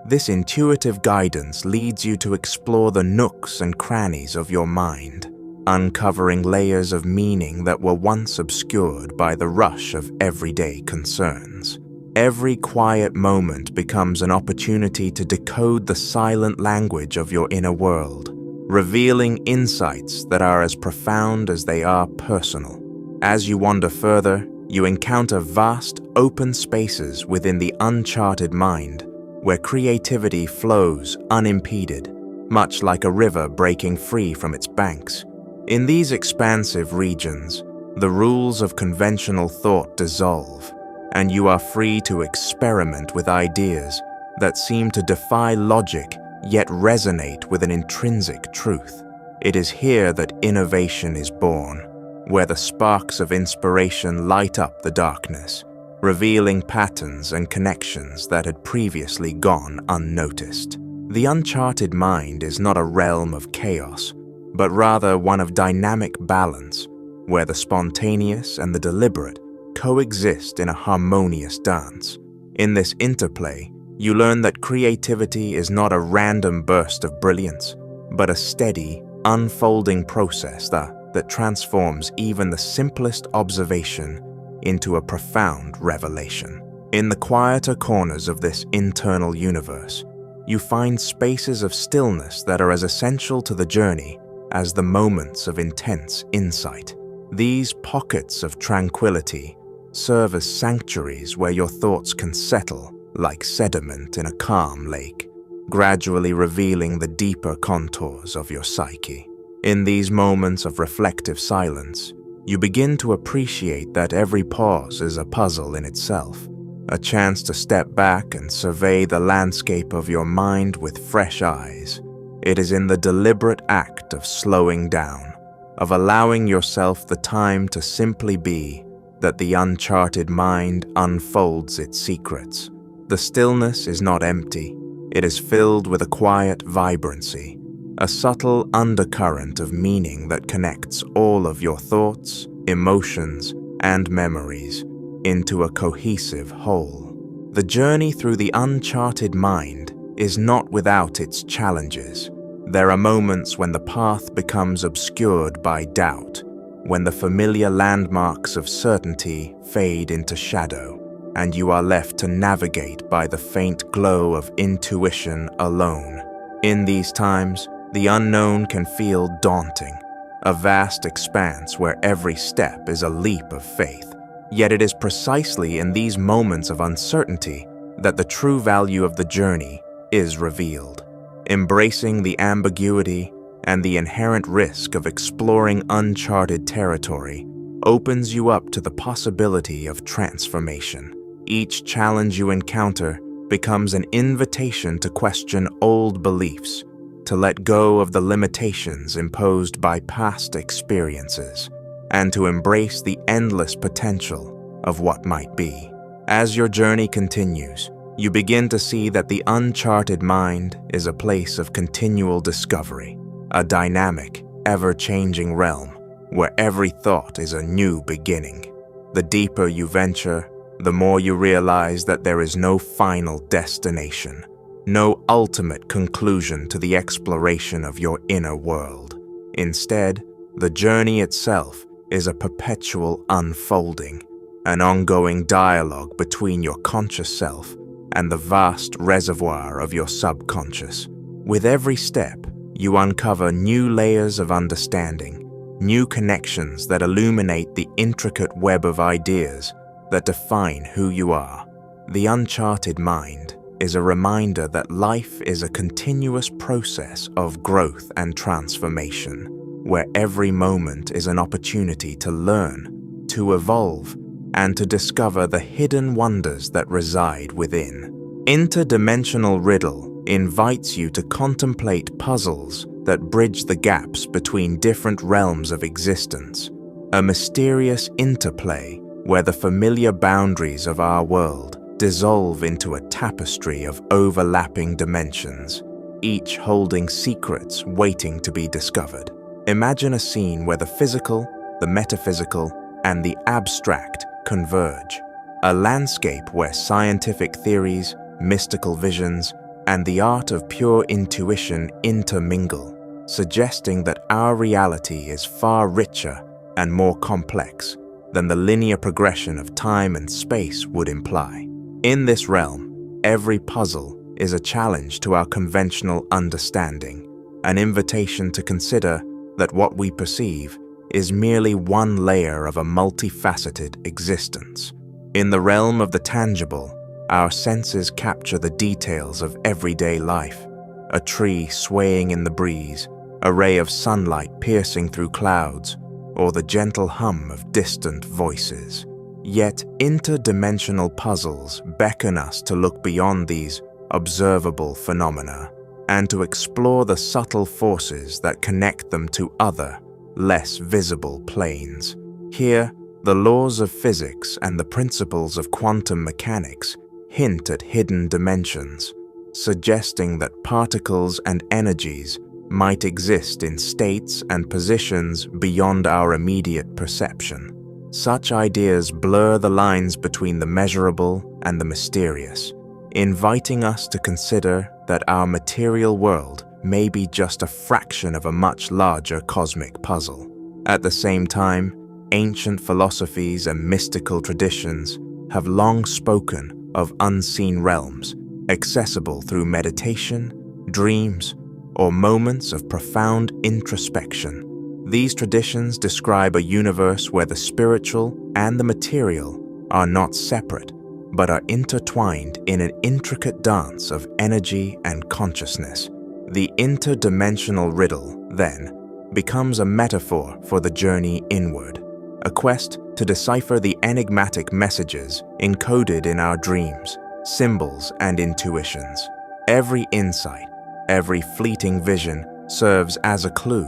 This intuitive guidance leads you to explore the nooks and crannies of your mind, uncovering layers of meaning that were once obscured by the rush of everyday concerns. Every quiet moment becomes an opportunity to decode the silent language of your inner world, revealing insights that are as profound as they are personal. As you wander further, you encounter vast, open spaces within the uncharted mind, where creativity flows unimpeded, much like a river breaking free from its banks. In these expansive regions, the rules of conventional thought dissolve, and you are free to experiment with ideas that seem to defy logic yet resonate with an intrinsic truth. It is here that innovation is born, where the sparks of inspiration light up the darkness, revealing patterns and connections that had previously gone unnoticed. The uncharted mind is not a realm of chaos, but rather one of dynamic balance, where the spontaneous and the deliberate coexist in a harmonious dance. In this interplay, you learn that creativity is not a random burst of brilliance, but a steady, unfolding process that transforms even the simplest observation into a profound revelation. In the quieter corners of this internal universe, you find spaces of stillness that are as essential to the journey as the moments of intense insight. These pockets of tranquility serve as sanctuaries where your thoughts can settle like sediment in a calm lake, gradually revealing the deeper contours of your psyche. In these moments of reflective silence, you begin to appreciate that every pause is a puzzle in itself, a chance to step back and survey the landscape of your mind with fresh eyes. It is in the deliberate act of slowing down, of allowing yourself the time to simply be, that the uncharted mind unfolds its secrets. The stillness is not empty. It is filled with a quiet vibrancy, a subtle undercurrent of meaning that connects all of your thoughts, emotions, and memories into a cohesive whole. The journey through the uncharted mind is not without its challenges. There are moments when the path becomes obscured by doubt, when the familiar landmarks of certainty fade into shadow, and you are left to navigate by the faint glow of intuition alone. In these times, the unknown can feel daunting, a vast expanse where every step is a leap of faith. Yet it is precisely in these moments of uncertainty that the true value of the journey is revealed. Embracing the ambiguity and the inherent risk of exploring uncharted territory opens you up to the possibility of transformation. Each challenge you encounter becomes an invitation to question old beliefs, to let go of the limitations imposed by past experiences, and to embrace the endless potential of what might be. As your journey continues, you begin to see that the uncharted mind is a place of continual discovery, a dynamic, ever-changing realm where every thought is a new beginning. The deeper you venture, the more you realize that there is no final destination, no ultimate conclusion to the exploration of your inner world. Instead, the journey itself is a perpetual unfolding, an ongoing dialogue between your conscious self and the vast reservoir of your subconscious. With every step, you uncover new layers of understanding, new connections that illuminate the intricate web of ideas that define who you are. The uncharted mind is a reminder that life is a continuous process of growth and transformation, where every moment is an opportunity to learn, to evolve, and to discover the hidden wonders that reside within. Interdimensional Riddle invites you to contemplate puzzles that bridge the gaps between different realms of existence, a mysterious interplay where the familiar boundaries of our world dissolve into a tapestry of overlapping dimensions, each holding secrets waiting to be discovered. Imagine a scene where the physical, the metaphysical, and the abstract converge, a landscape where scientific theories, mystical visions, and the art of pure intuition intermingle, suggesting that our reality is far richer and more complex than the linear progression of time and space would imply. In this realm, every puzzle is a challenge to our conventional understanding, an invitation to consider that what we perceive is merely one layer of a multifaceted existence. In the realm of the tangible, our senses capture the details of everyday life: a tree swaying in the breeze, a ray of sunlight piercing through clouds, or the gentle hum of distant voices. Yet interdimensional puzzles beckon us to look beyond these observable phenomena and to explore the subtle forces that connect them to other, less visible planes. Here, the laws of physics and the principles of quantum mechanics hint at hidden dimensions, suggesting that particles and energies might exist in states and positions beyond our immediate perception. Such ideas blur the lines between the measurable and the mysterious, inviting us to consider that our material world may be just a fraction of a much larger cosmic puzzle. At the same time, ancient philosophies and mystical traditions have long spoken of unseen realms, accessible through meditation, dreams, or moments of profound introspection. These traditions describe a universe where the spiritual and the material are not separate, but are intertwined in an intricate dance of energy and consciousness. The interdimensional riddle, then, becomes a metaphor for the journey inward, a quest to decipher the enigmatic messages encoded in our dreams, symbols, and intuitions. Every insight, every fleeting vision serves as a clue,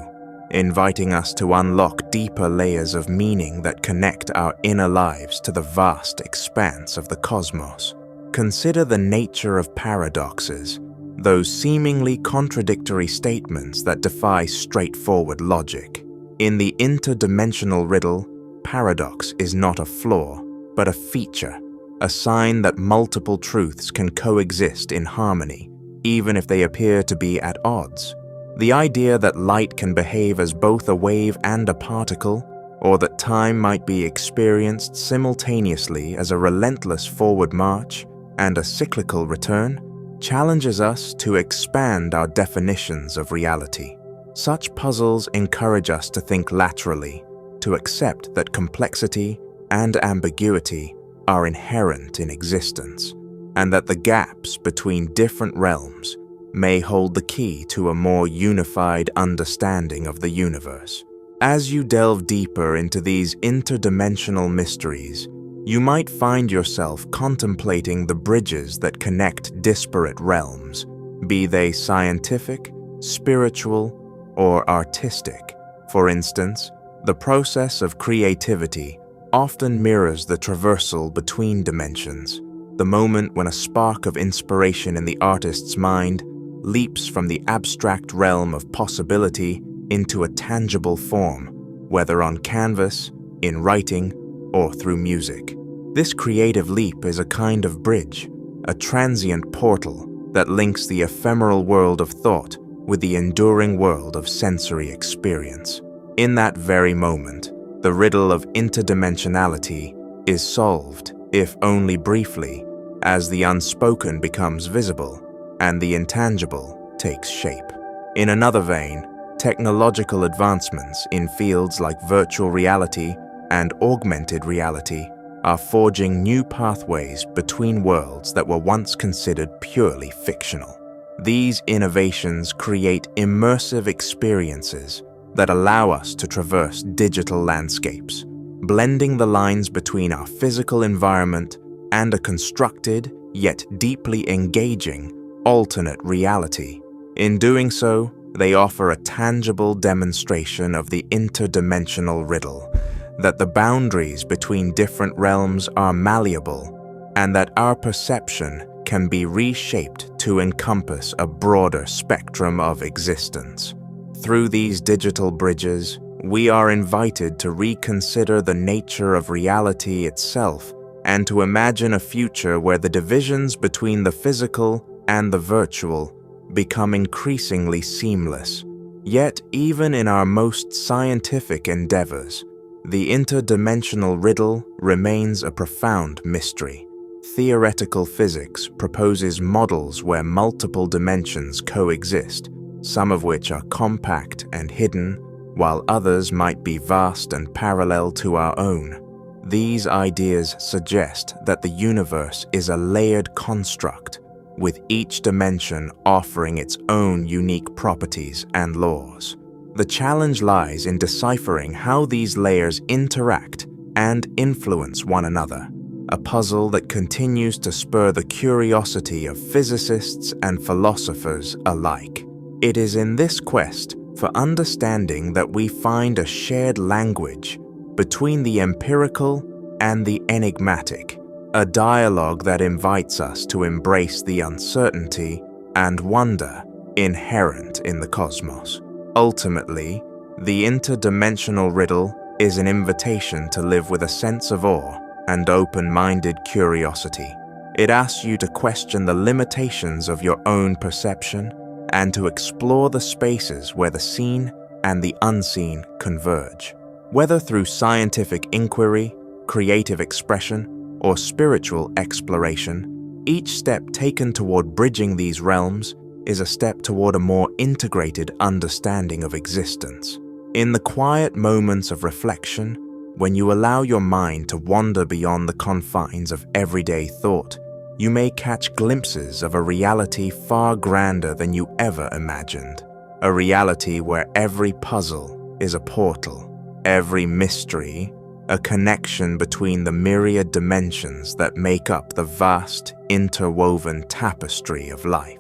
inviting us to unlock deeper layers of meaning that connect our inner lives to the vast expanse of the cosmos. Consider the nature of paradoxes, those seemingly contradictory statements that defy straightforward logic. In the interdimensional riddle, paradox is not a flaw, but a feature, a sign that multiple truths can coexist in harmony, even if they appear to be at odds. The idea that light can behave as both a wave and a particle, or that time might be experienced simultaneously as a relentless forward march and a cyclical return, challenges us to expand our definitions of reality. Such puzzles encourage us to think laterally, to accept that complexity and ambiguity are inherent in existence, and that the gaps between different realms may hold the key to a more unified understanding of the universe. As you delve deeper into these interdimensional mysteries, you might find yourself contemplating the bridges that connect disparate realms, be they scientific, spiritual, or artistic. For instance, the process of creativity often mirrors the traversal between dimensions, the moment when a spark of inspiration in the artist's mind leaps from the abstract realm of possibility into a tangible form, whether on canvas, in writing, or through music. This creative leap is a kind of bridge, a transient portal that links the ephemeral world of thought with the enduring world of sensory experience. In that very moment, the riddle of interdimensionality is solved, if only briefly, as the unspoken becomes visible and the intangible takes shape. In another vein, technological advancements in fields like virtual reality and augmented reality are forging new pathways between worlds that were once considered purely fictional. These innovations create immersive experiences that allow us to traverse digital landscapes, blending the lines between our physical environment and a constructed, yet deeply engaging, alternate reality. In doing so, they offer a tangible demonstration of the interdimensional riddle, that the boundaries between different realms are malleable, and that our perception can be reshaped to encompass a broader spectrum of existence. Through these digital bridges, we are invited to reconsider the nature of reality itself and to imagine a future where the divisions between the physical and the virtual become increasingly seamless. Yet, even in our most scientific endeavors, the interdimensional riddle remains a profound mystery. Theoretical physics proposes models where multiple dimensions coexist, some of which are compact and hidden, while others might be vast and parallel to our own. These ideas suggest that the universe is a layered construct, with each dimension offering its own unique properties and laws. The challenge lies in deciphering how these layers interact and influence one another, a puzzle that continues to spur the curiosity of physicists and philosophers alike. It is in this quest for understanding that we find a shared language between the empirical and the enigmatic, a dialogue that invites us to embrace the uncertainty and wonder inherent in the cosmos. Ultimately, the interdimensional riddle is an invitation to live with a sense of awe and open-minded curiosity. It asks you to question the limitations of your own perception and to explore the spaces where the seen and the unseen converge. Whether through scientific inquiry, creative expression, or spiritual exploration, each step taken toward bridging these realms is a step toward a more integrated understanding of existence. In the quiet moments of reflection, when you allow your mind to wander beyond the confines of everyday thought, you may catch glimpses of a reality far grander than you ever imagined. A reality where every puzzle is a portal, every mystery a connection between the myriad dimensions that make up the vast, interwoven tapestry of life.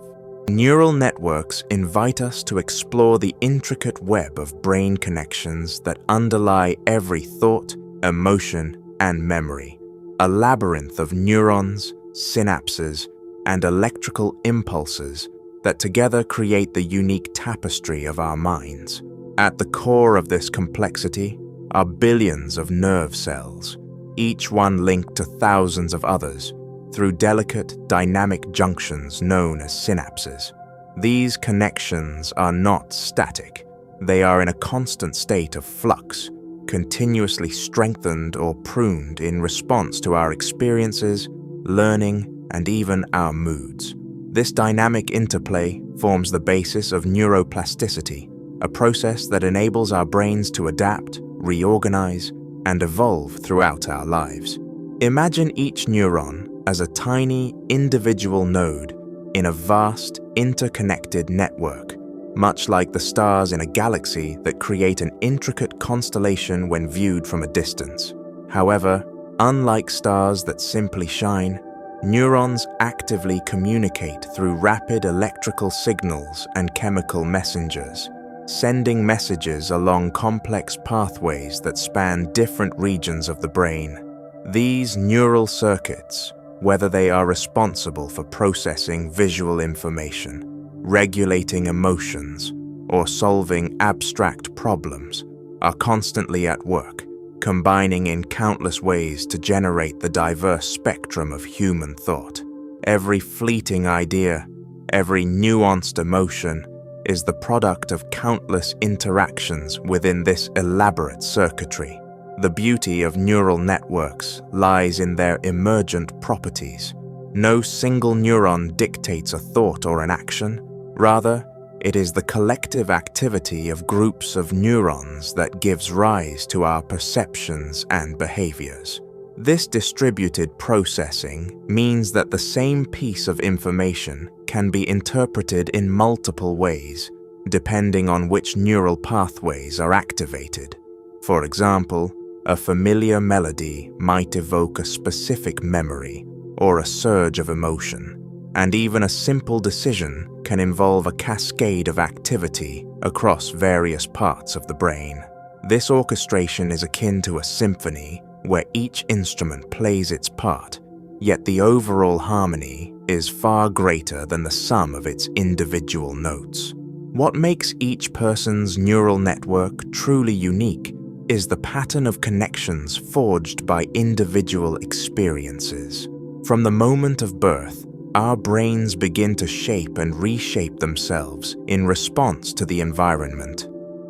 Neural networks invite us to explore the intricate web of brain connections that underlie every thought, emotion, and memory, a labyrinth of neurons, synapses, and electrical impulses that together create the unique tapestry of our minds. At the core of this complexity are billions of nerve cells, each one linked to thousands of others through delicate, dynamic junctions known as synapses. These connections are not static. They are in a constant state of flux, continuously strengthened or pruned in response to our experiences, learning, and even our moods. This dynamic interplay forms the basis of neuroplasticity, a process that enables our brains to adapt, reorganize, and evolve throughout our lives. Imagine each neuron as a tiny, individual node in a vast, interconnected network, much like the stars in a galaxy that create an intricate constellation when viewed from a distance. However, unlike stars that simply shine, neurons actively communicate through rapid electrical signals and chemical messengers, sending messages along complex pathways that span different regions of the brain. These neural circuits, whether they are responsible for processing visual information, regulating emotions, or solving abstract problems, are constantly at work, combining in countless ways to generate the diverse spectrum of human thought. Every fleeting idea, every nuanced emotion, is the product of countless interactions within this elaborate circuitry. The beauty of neural networks lies in their emergent properties. No single neuron dictates a thought or an action. Rather, it is the collective activity of groups of neurons that gives rise to our perceptions and behaviors. This distributed processing means that the same piece of information can be interpreted in multiple ways, depending on which neural pathways are activated. For example, a familiar melody might evoke a specific memory or a surge of emotion, and even a simple decision can involve a cascade of activity across various parts of the brain. This orchestration is akin to a symphony where each instrument plays its part, yet the overall harmony is far greater than the sum of its individual notes. What makes each person's neural network truly unique is the pattern of connections forged by individual experiences. From the moment of birth, our brains begin to shape and reshape themselves in response to the environment.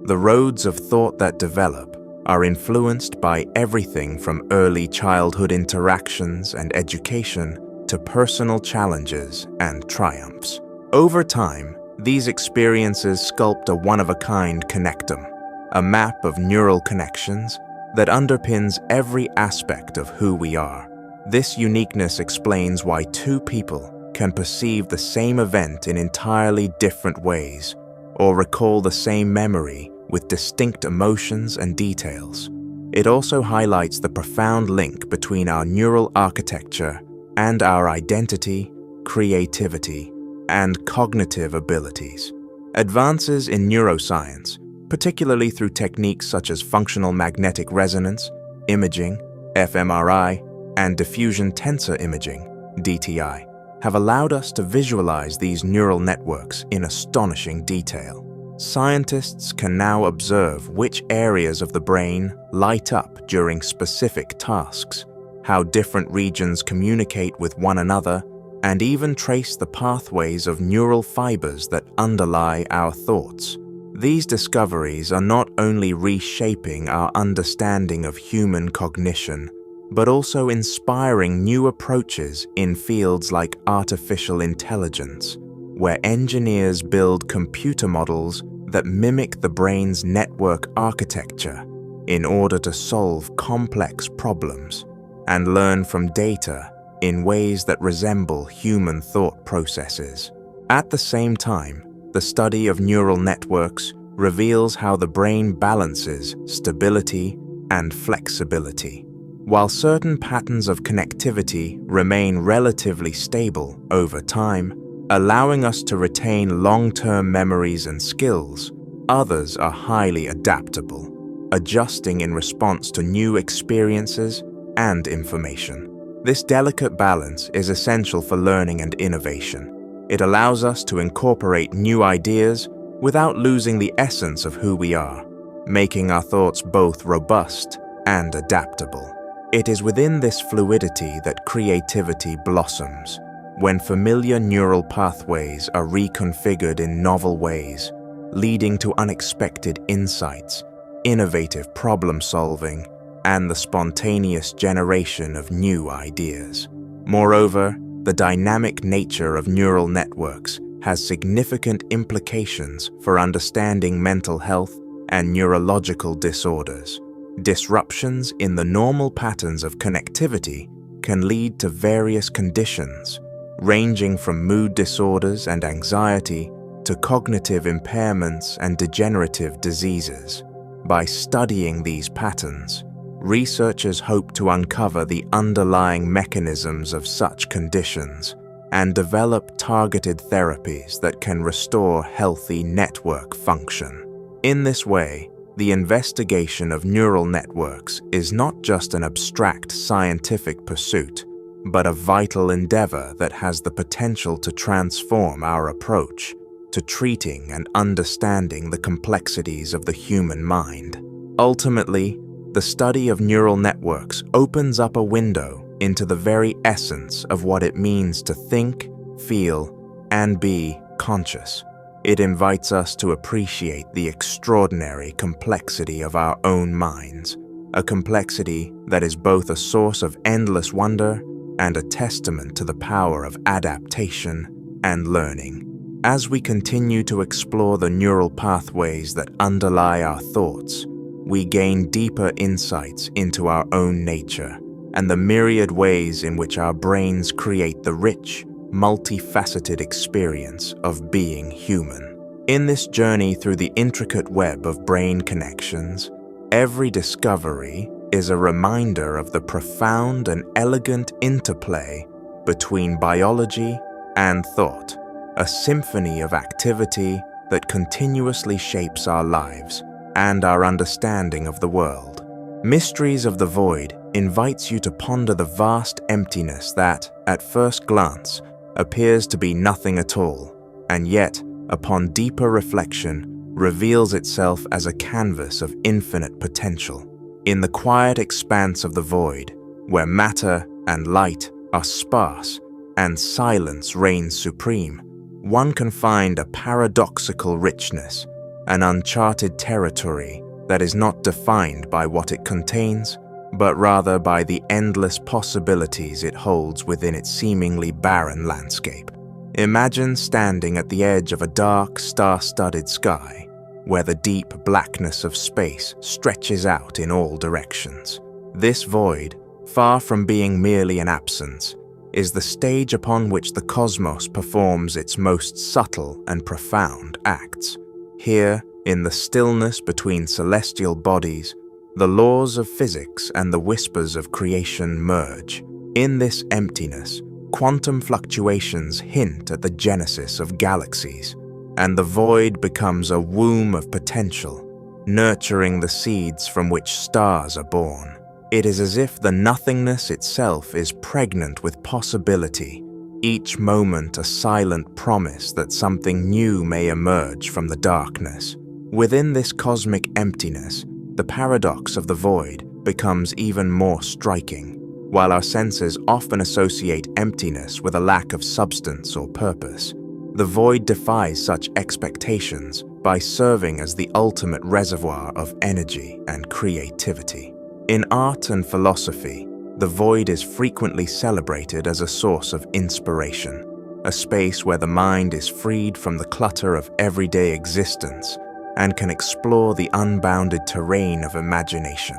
The roads of thought that develop are influenced by everything from early childhood interactions and education to personal challenges and triumphs. Over time, these experiences sculpt a one-of-a-kind connectum, a map of neural connections that underpins every aspect of who we are. This uniqueness explains why two people can perceive the same event in entirely different ways, or recall the same memory with distinct emotions and details. It also highlights the profound link between our neural architecture and our identity, creativity, and cognitive abilities. Advances in neuroscience, particularly through techniques such as functional magnetic resonance, imaging, fMRI, and diffusion tensor imaging, DTI, have allowed us to visualize these neural networks in astonishing detail. Scientists can now observe which areas of the brain light up during specific tasks, how different regions communicate with one another, and even trace the pathways of neural fibers that underlie our thoughts. These discoveries are not only reshaping our understanding of human cognition, but also inspiring new approaches in fields like artificial intelligence, where engineers build computer models that mimic the brain's network architecture in order to solve complex problems and learn from data in ways that resemble human thought processes. At the same time, the study of neural networks reveals how the brain balances stability and flexibility. While certain patterns of connectivity remain relatively stable over time, allowing us to retain long-term memories and skills, others are highly adaptable, adjusting in response to new experiences and information. This delicate balance is essential for learning and innovation. It allows us to incorporate new ideas without losing the essence of who we are, making our thoughts both robust and adaptable. It is within this fluidity that creativity blossoms, when familiar neural pathways are reconfigured in novel ways, leading to unexpected insights, innovative problem-solving, and the spontaneous generation of new ideas. Moreover, the dynamic nature of neural networks has significant implications for understanding mental health and neurological disorders. Disruptions in the normal patterns of connectivity can lead to various conditions, ranging from mood disorders and anxiety to cognitive impairments and degenerative diseases. By studying these patterns, researchers hope to uncover the underlying mechanisms of such conditions and develop targeted therapies that can restore healthy network function. In this way, the investigation of neural networks is not just an abstract scientific pursuit, but a vital endeavor that has the potential to transform our approach to treating and understanding the complexities of the human mind. Ultimately, the study of neural networks opens up a window into the very essence of what it means to think, feel, and be conscious. It invites us to appreciate the extraordinary complexity of our own minds, a complexity that is both a source of endless wonder and a testament to the power of adaptation and learning. As we continue to explore the neural pathways that underlie our thoughts, we gain deeper insights into our own nature and the myriad ways in which our brains create the rich, multifaceted experience of being human. In this journey through the intricate web of brain connections, every discovery is a reminder of the profound and elegant interplay between biology and thought, a symphony of activity that continuously shapes our lives and our understanding of the world. Mysteries of the Void invites you to ponder the vast emptiness that, at first glance, appears to be nothing at all, and yet, upon deeper reflection, reveals itself as a canvas of infinite potential. In the quiet expanse of the void, where matter and light are sparse and silence reigns supreme, one can find a paradoxical richness, an uncharted territory that is not defined by what it contains, but rather by the endless possibilities it holds within its seemingly barren landscape. Imagine standing at the edge of a dark, star-studded sky, where the deep blackness of space stretches out in all directions. This void, far from being merely an absence, is the stage upon which the cosmos performs its most subtle and profound acts. Here, in the stillness between celestial bodies, the laws of physics and the whispers of creation merge. In this emptiness, quantum fluctuations hint at the genesis of galaxies, and the void becomes a womb of potential, nurturing the seeds from which stars are born. It is as if the nothingness itself is pregnant with possibility, each moment a silent promise that something new may emerge from the darkness. Within this cosmic emptiness, the paradox of the void becomes even more striking. While our senses often associate emptiness with a lack of substance or purpose, the void defies such expectations by serving as the ultimate reservoir of energy and creativity. In art and philosophy, the void is frequently celebrated as a source of inspiration, a space where the mind is freed from the clutter of everyday existence and can explore the unbounded terrain of imagination.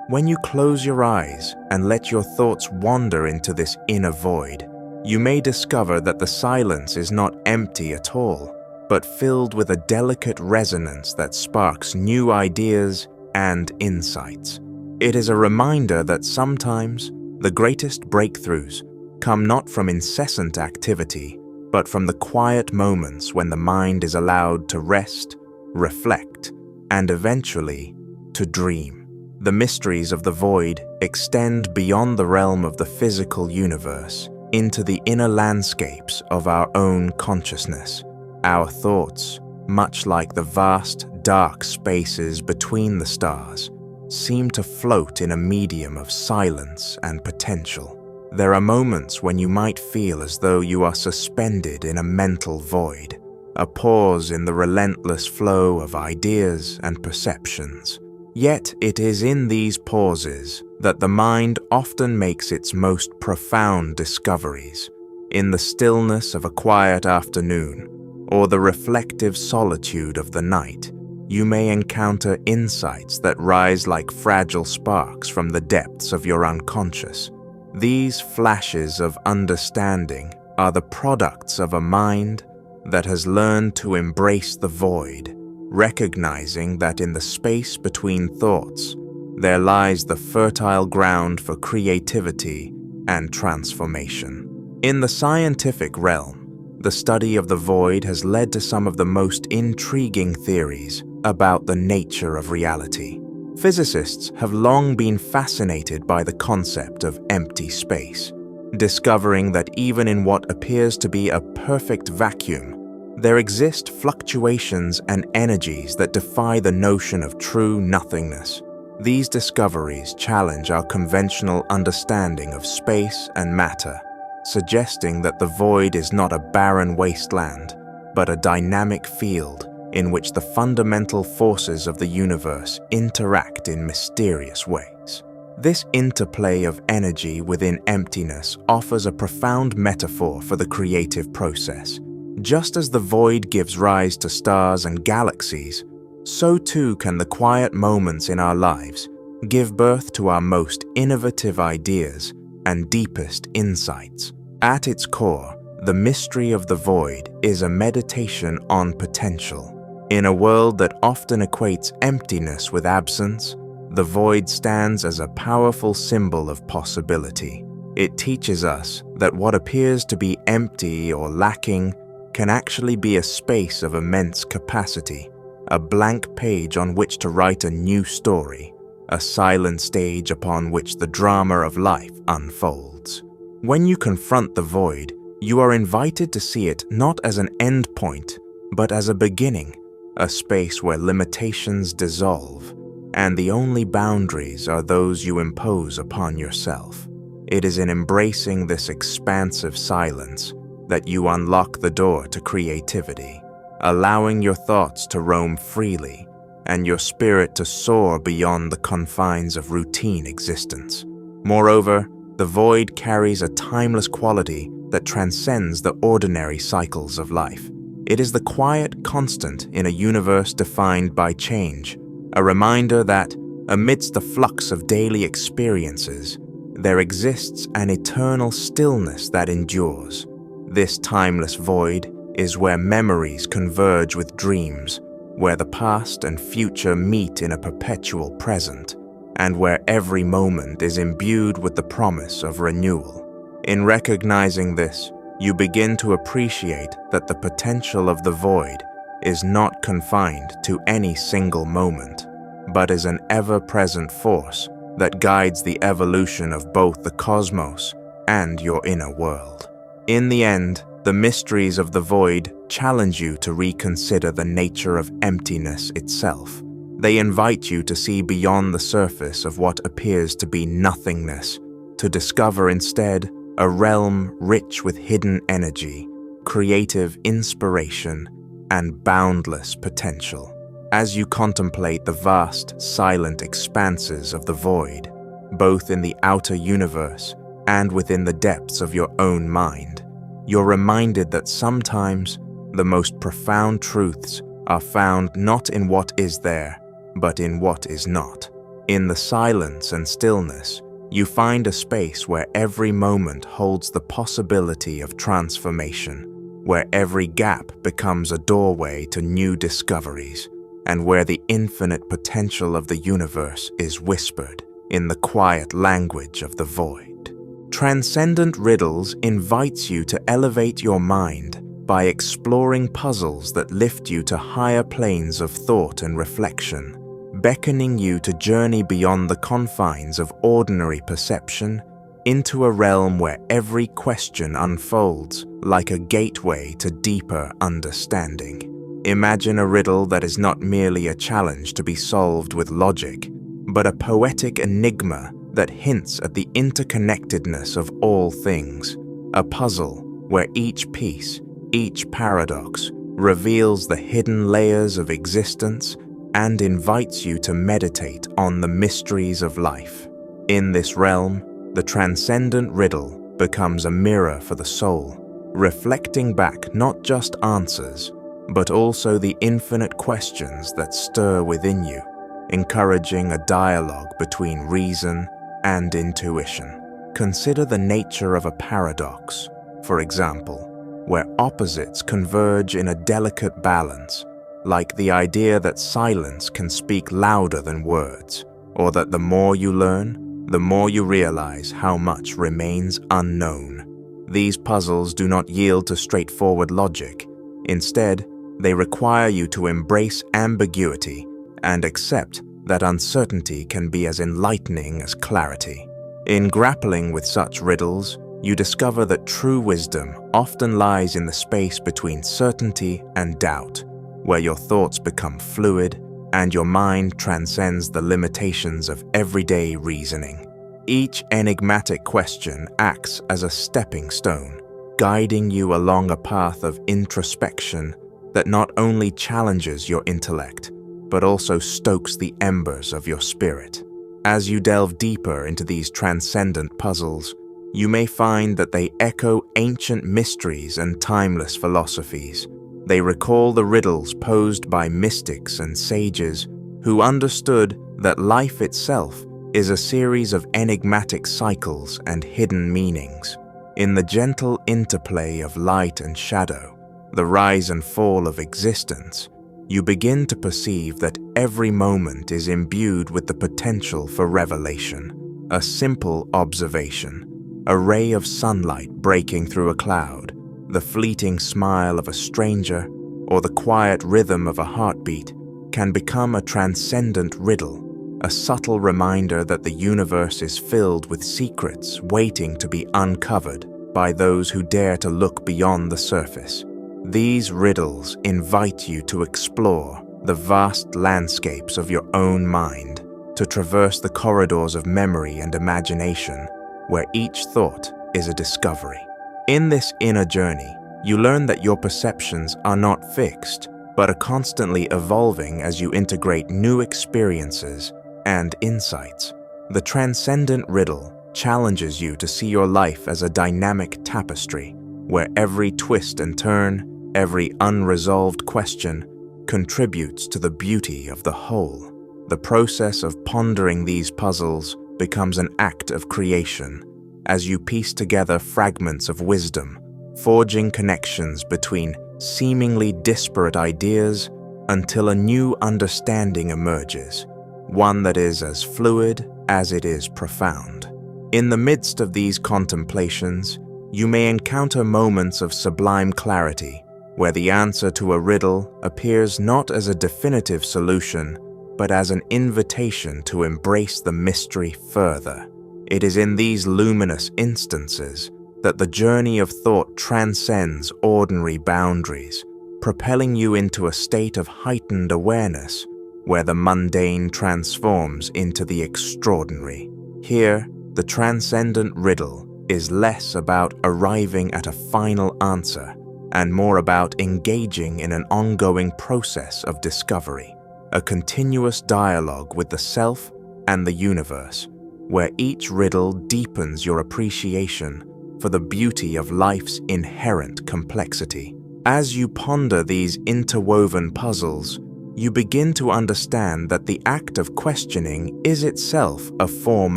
When you close your eyes and let your thoughts wander into this inner void, you may discover that the silence is not empty at all, but filled with a delicate resonance that sparks new ideas and insights. It is a reminder that sometimes the greatest breakthroughs come not from incessant activity, but from the quiet moments when the mind is allowed to rest, reflect, and eventually to dream. The mysteries of the void extend beyond the realm of the physical universe into the inner landscapes of our own consciousness. Our thoughts, much like the vast, dark spaces between the stars, seem to float in a medium of silence and potential. There are moments when you might feel as though you are suspended in a mental void, a pause in the relentless flow of ideas and perceptions. Yet it is in these pauses that the mind often makes its most profound discoveries. In the stillness of a quiet afternoon, or the reflective solitude of the night, you may encounter insights that rise like fragile sparks from the depths of your unconscious. These flashes of understanding are the products of a mind that has learned to embrace the void, recognizing that in the space between thoughts, there lies the fertile ground for creativity and transformation. In the scientific realm, the study of the void has led to some of the most intriguing theories about the nature of reality. Physicists have long been fascinated by the concept of empty space, discovering that even in what appears to be a perfect vacuum, there exist fluctuations and energies that defy the notion of true nothingness. These discoveries challenge our conventional understanding of space and matter, suggesting that the void is not a barren wasteland, but a dynamic field in which the fundamental forces of the universe interact in mysterious ways. This interplay of energy within emptiness offers a profound metaphor for the creative process. Just as the void gives rise to stars and galaxies, so too can the quiet moments in our lives give birth to our most innovative ideas and deepest insights. At its core, the mystery of the void is a meditation on potential. In a world that often equates emptiness with absence, the void stands as a powerful symbol of possibility. It teaches us that what appears to be empty or lacking can actually be a space of immense capacity, a blank page on which to write a new story, a silent stage upon which the drama of life unfolds. When you confront the void, you are invited to see it not as an end point, but as a beginning, a space where limitations dissolve, and the only boundaries are those you impose upon yourself. It is in embracing this expansive silence that you unlock the door to creativity, allowing your thoughts to roam freely, and your spirit to soar beyond the confines of routine existence. Moreover, the void carries a timeless quality that transcends the ordinary cycles of life. It is the quiet constant in a universe defined by change, a reminder that, amidst the flux of daily experiences, there exists an eternal stillness that endures. This timeless void is where memories converge with dreams, where the past and future meet in a perpetual present, and where every moment is imbued with the promise of renewal. In recognizing this, you begin to appreciate that the potential of the void is not confined to any single moment, but is an ever-present force that guides the evolution of both the cosmos and your inner world. In the end, the mysteries of the void challenge you to reconsider the nature of emptiness itself. They invite you to see beyond the surface of what appears to be nothingness, to discover instead a realm rich with hidden energy, creative inspiration, and boundless potential. As you contemplate the vast, silent expanses of the void, both in the outer universe and within the depths of your own mind, you're reminded that sometimes the most profound truths are found not in what is there, but in what is not. In the silence and stillness, you find a space where every moment holds the possibility of transformation, where every gap becomes a doorway to new discoveries, and where the infinite potential of the universe is whispered in the quiet language of the void. Transcendent Riddles invites you to elevate your mind by exploring puzzles that lift you to higher planes of thought and reflection, beckoning you to journey beyond the confines of ordinary perception into a realm where every question unfolds like a gateway to deeper understanding. Imagine a riddle that is not merely a challenge to be solved with logic, but a poetic enigma that hints at the interconnectedness of all things, a puzzle where each piece, each paradox, reveals the hidden layers of existence and invites you to meditate on the mysteries of life. In this realm, the transcendent riddle becomes a mirror for the soul, reflecting back not just answers, but also the infinite questions that stir within you, encouraging a dialogue between reason and intuition. Consider the nature of a paradox, for example, where opposites converge in a delicate balance, like the idea that silence can speak louder than words, or that the more you learn, the more you realize how much remains unknown. These puzzles do not yield to straightforward logic. Instead, they require you to embrace ambiguity and accept that uncertainty can be as enlightening as clarity. In grappling with such riddles, you discover that true wisdom often lies in the space between certainty and doubt, where your thoughts become fluid and your mind transcends the limitations of everyday reasoning. Each enigmatic question acts as a stepping stone, guiding you along a path of introspection that not only challenges your intellect, but also stokes the embers of your spirit. As you delve deeper into these transcendent puzzles, you may find that they echo ancient mysteries and timeless philosophies. They recall the riddles posed by mystics and sages who understood that life itself is a series of enigmatic cycles and hidden meanings. In the gentle interplay of light and shadow, the rise and fall of existence, you begin to perceive that every moment is imbued with the potential for revelation. A simple observation, a ray of sunlight breaking through a cloud, the fleeting smile of a stranger, or the quiet rhythm of a heartbeat can become a transcendent riddle, a subtle reminder that the universe is filled with secrets waiting to be uncovered by those who dare to look beyond the surface. These riddles invite you to explore the vast landscapes of your own mind, to traverse the corridors of memory and imagination, where each thought is a discovery. In this inner journey, you learn that your perceptions are not fixed, but are constantly evolving as you integrate new experiences and insights. The Transcendent Riddle challenges you to see your life as a dynamic tapestry, where every twist and turn, every unresolved question, contributes to the beauty of the whole. The process of pondering these puzzles becomes an act of creation, as you piece together fragments of wisdom, forging connections between seemingly disparate ideas until a new understanding emerges, one that is as fluid as it is profound. In the midst of these contemplations, you may encounter moments of sublime clarity, where the answer to a riddle appears not as a definitive solution, but as an invitation to embrace the mystery further. It is in these luminous instances that the journey of thought transcends ordinary boundaries, propelling you into a state of heightened awareness, where the mundane transforms into the extraordinary. Here, the Transcendent Riddle is less about arriving at a final answer and more about engaging in an ongoing process of discovery, a continuous dialogue with the self and the universe, where each riddle deepens your appreciation for the beauty of life's inherent complexity. As you ponder these interwoven puzzles, you begin to understand that the act of questioning is itself a form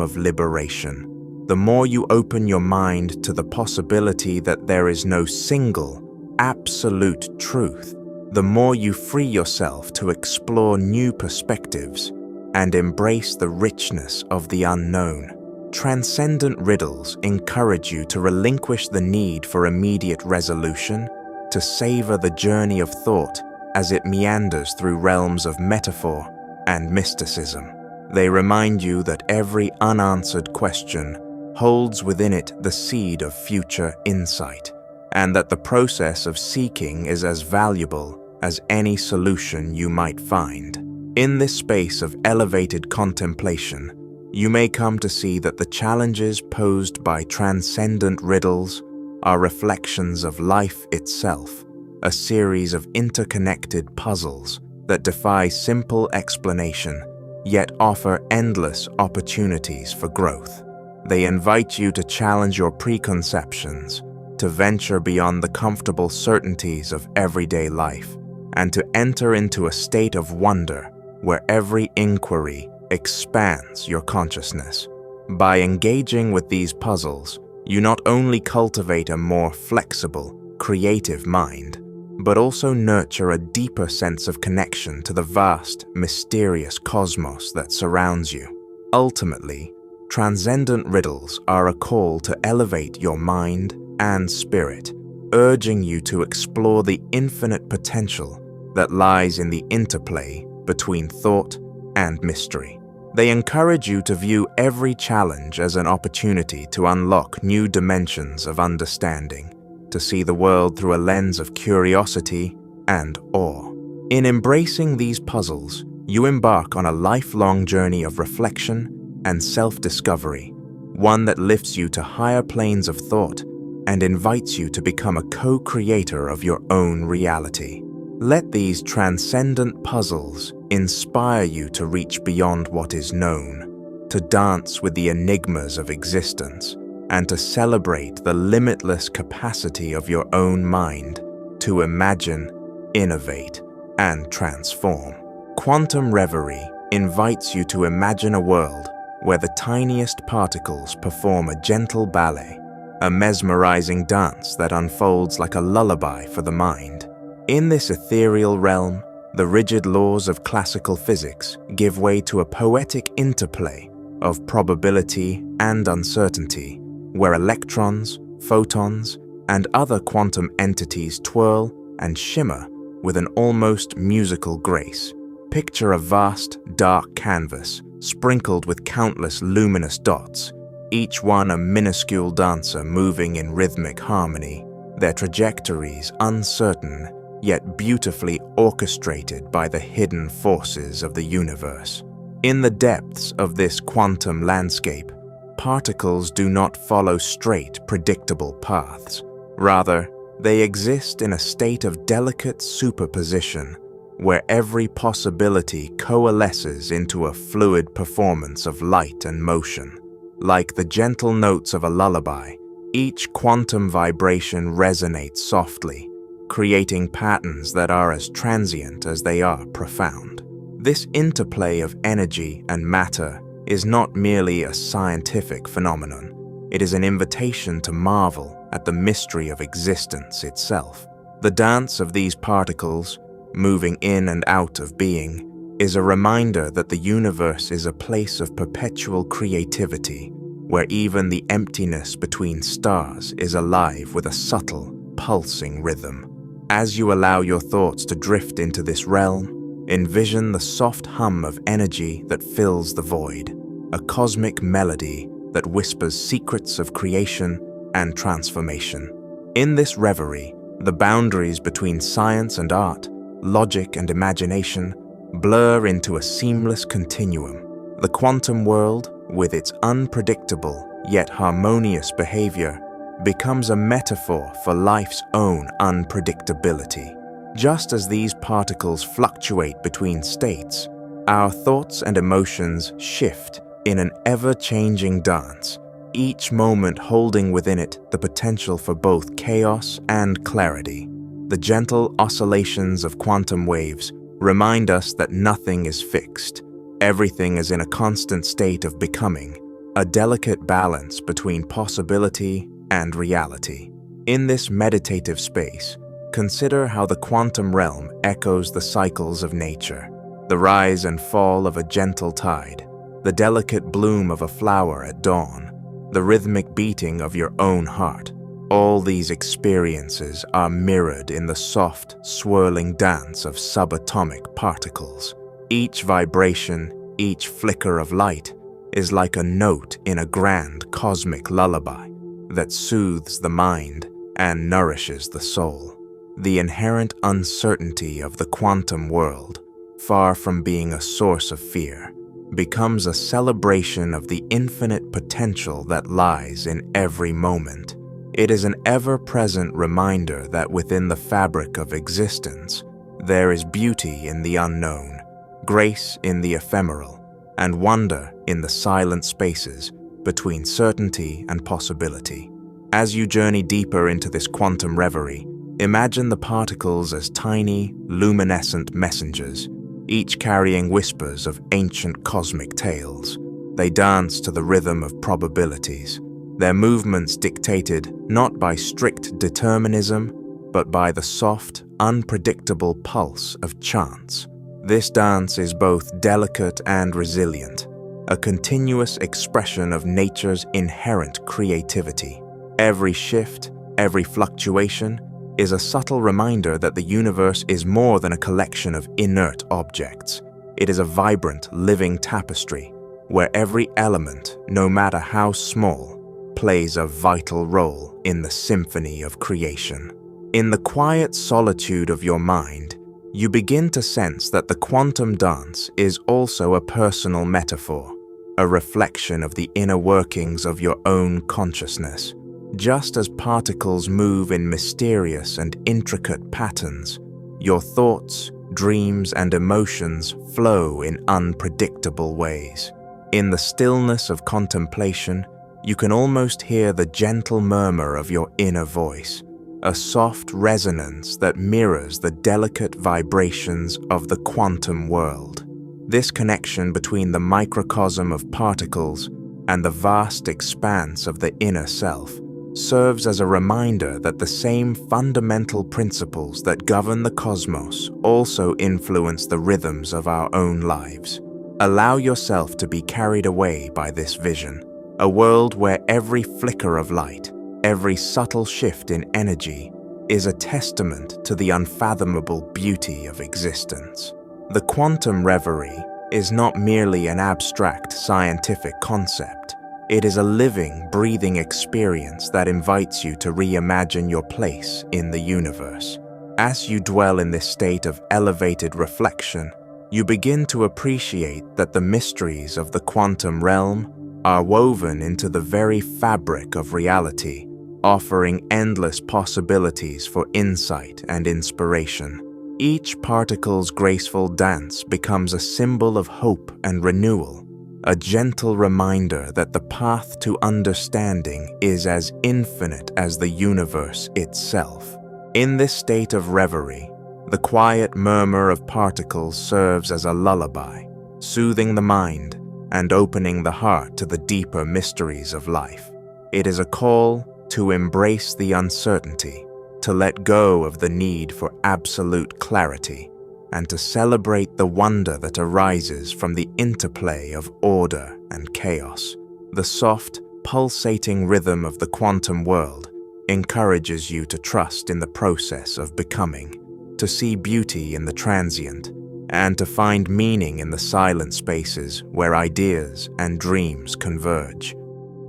of liberation. The more you open your mind to the possibility that there is no single, absolute truth, the more you free yourself to explore new perspectives and embrace the richness of the unknown. Transcendent riddles encourage you to relinquish the need for immediate resolution, to savor the journey of thought as it meanders through realms of metaphor and mysticism. They remind you that every unanswered question holds within it the seed of future insight, and that the process of seeking is as valuable as any solution you might find. In this space of elevated contemplation, you may come to see that the challenges posed by transcendent riddles are reflections of life itself, a series of interconnected puzzles that defy simple explanation, yet offer endless opportunities for growth. They invite you to challenge your preconceptions, to venture beyond the comfortable certainties of everyday life, and to enter into a state of wonder where every inquiry expands your consciousness. By engaging with these puzzles, you not only cultivate a more flexible, creative mind, but also nurture a deeper sense of connection to the vast, mysterious cosmos that surrounds you. Ultimately, transcendent riddles are a call to elevate your mind and spirit, urging you to explore the infinite potential that lies in the interplay between thought and mystery. They encourage you to view every challenge as an opportunity to unlock new dimensions of understanding, to see the world through a lens of curiosity and awe. In embracing these puzzles, you embark on a lifelong journey of reflection and self-discovery, one that lifts you to higher planes of thought and invites you to become a co-creator of your own reality. Let these transcendent puzzles inspire you to reach beyond what is known, to dance with the enigmas of existence, and to celebrate the limitless capacity of your own mind to imagine, innovate, and transform. Quantum Reverie invites you to imagine a world where the tiniest particles perform a gentle ballet, a mesmerizing dance that unfolds like a lullaby for the mind. In this ethereal realm, the rigid laws of classical physics give way to a poetic interplay of probability and uncertainty, where electrons, photons, and other quantum entities twirl and shimmer with an almost musical grace. Picture a vast, dark canvas sprinkled with countless luminous dots, each one a minuscule dancer moving in rhythmic harmony, their trajectories uncertain yet beautifully orchestrated by the hidden forces of the universe. In the depths of this quantum landscape, particles do not follow straight, predictable paths. Rather, they exist in a state of delicate superposition, where every possibility coalesces into a fluid performance of light and motion. Like the gentle notes of a lullaby, each quantum vibration resonates softly, creating patterns that are as transient as they are profound. This interplay of energy and matter is not merely a scientific phenomenon. It is an invitation to marvel at the mystery of existence itself. The dance of these particles, moving in and out of being, is a reminder that the universe is a place of perpetual creativity, where even the emptiness between stars is alive with a subtle, pulsing rhythm. As you allow your thoughts to drift into this realm, envision the soft hum of energy that fills the void, a cosmic melody that whispers secrets of creation and transformation. In this reverie, the boundaries between science and art, logic and imagination, blur into a seamless continuum. The quantum world, with its unpredictable yet harmonious behavior, becomes a metaphor for life's own unpredictability. Just as these particles fluctuate between states, our thoughts and emotions shift in an ever-changing dance, each moment holding within it the potential for both chaos and clarity. The gentle oscillations of quantum waves remind us that nothing is fixed. Everything is in a constant state of becoming, a delicate balance between possibility and reality. In this meditative space, consider how the quantum realm echoes the cycles of nature, the rise and fall of a gentle tide, the delicate bloom of a flower at dawn, the rhythmic beating of your own heart. All these experiences are mirrored in the soft, swirling dance of subatomic particles. Each vibration, each flicker of light, is like a note in a grand cosmic lullaby that soothes the mind and nourishes the soul. The inherent uncertainty of the quantum world, far from being a source of fear, becomes a celebration of the infinite potential that lies in every moment. It is an ever-present reminder that within the fabric of existence, there is beauty in the unknown, grace in the ephemeral, and wonder in the silent spaces between certainty and possibility. As you journey deeper into this quantum reverie, imagine the particles as tiny, luminescent messengers, each carrying whispers of ancient cosmic tales. They dance to the rhythm of probabilities, their movements dictated not by strict determinism, but by the soft, unpredictable pulse of chance. This dance is both delicate and resilient, a continuous expression of nature's inherent creativity. Every shift, every fluctuation, is a subtle reminder that the universe is more than a collection of inert objects. It is a vibrant, living tapestry, where every element, no matter how small, plays a vital role in the symphony of creation. In the quiet solitude of your mind, you begin to sense that the quantum dance is also a personal metaphor, a reflection of the inner workings of your own consciousness. Just as particles move in mysterious and intricate patterns, your thoughts, dreams, and emotions flow in unpredictable ways. In the stillness of contemplation, you can almost hear the gentle murmur of your inner voice, a soft resonance that mirrors the delicate vibrations of the quantum world. This connection between the microcosm of particles and the vast expanse of the inner self serves as a reminder that the same fundamental principles that govern the cosmos also influence the rhythms of our own lives. Allow yourself to be carried away by this vision, a world where every flicker of light, every subtle shift in energy, is a testament to the unfathomable beauty of existence. The quantum reverie is not merely an abstract scientific concept. It is a living, breathing experience that invites you to reimagine your place in the universe. As you dwell in this state of elevated reflection, you begin to appreciate that the mysteries of the quantum realm are woven into the very fabric of reality, offering endless possibilities for insight and inspiration. Each particle's graceful dance becomes a symbol of hope and renewal, a gentle reminder that the path to understanding is as infinite as the universe itself. In this state of reverie, the quiet murmur of particles serves as a lullaby, soothing the mind and opening the heart to the deeper mysteries of life. It is a call to embrace the uncertainty, to let go of the need for absolute clarity, and to celebrate the wonder that arises from the interplay of order and chaos. The soft, pulsating rhythm of the quantum world encourages you to trust in the process of becoming, to see beauty in the transient, and to find meaning in the silent spaces where ideas and dreams converge.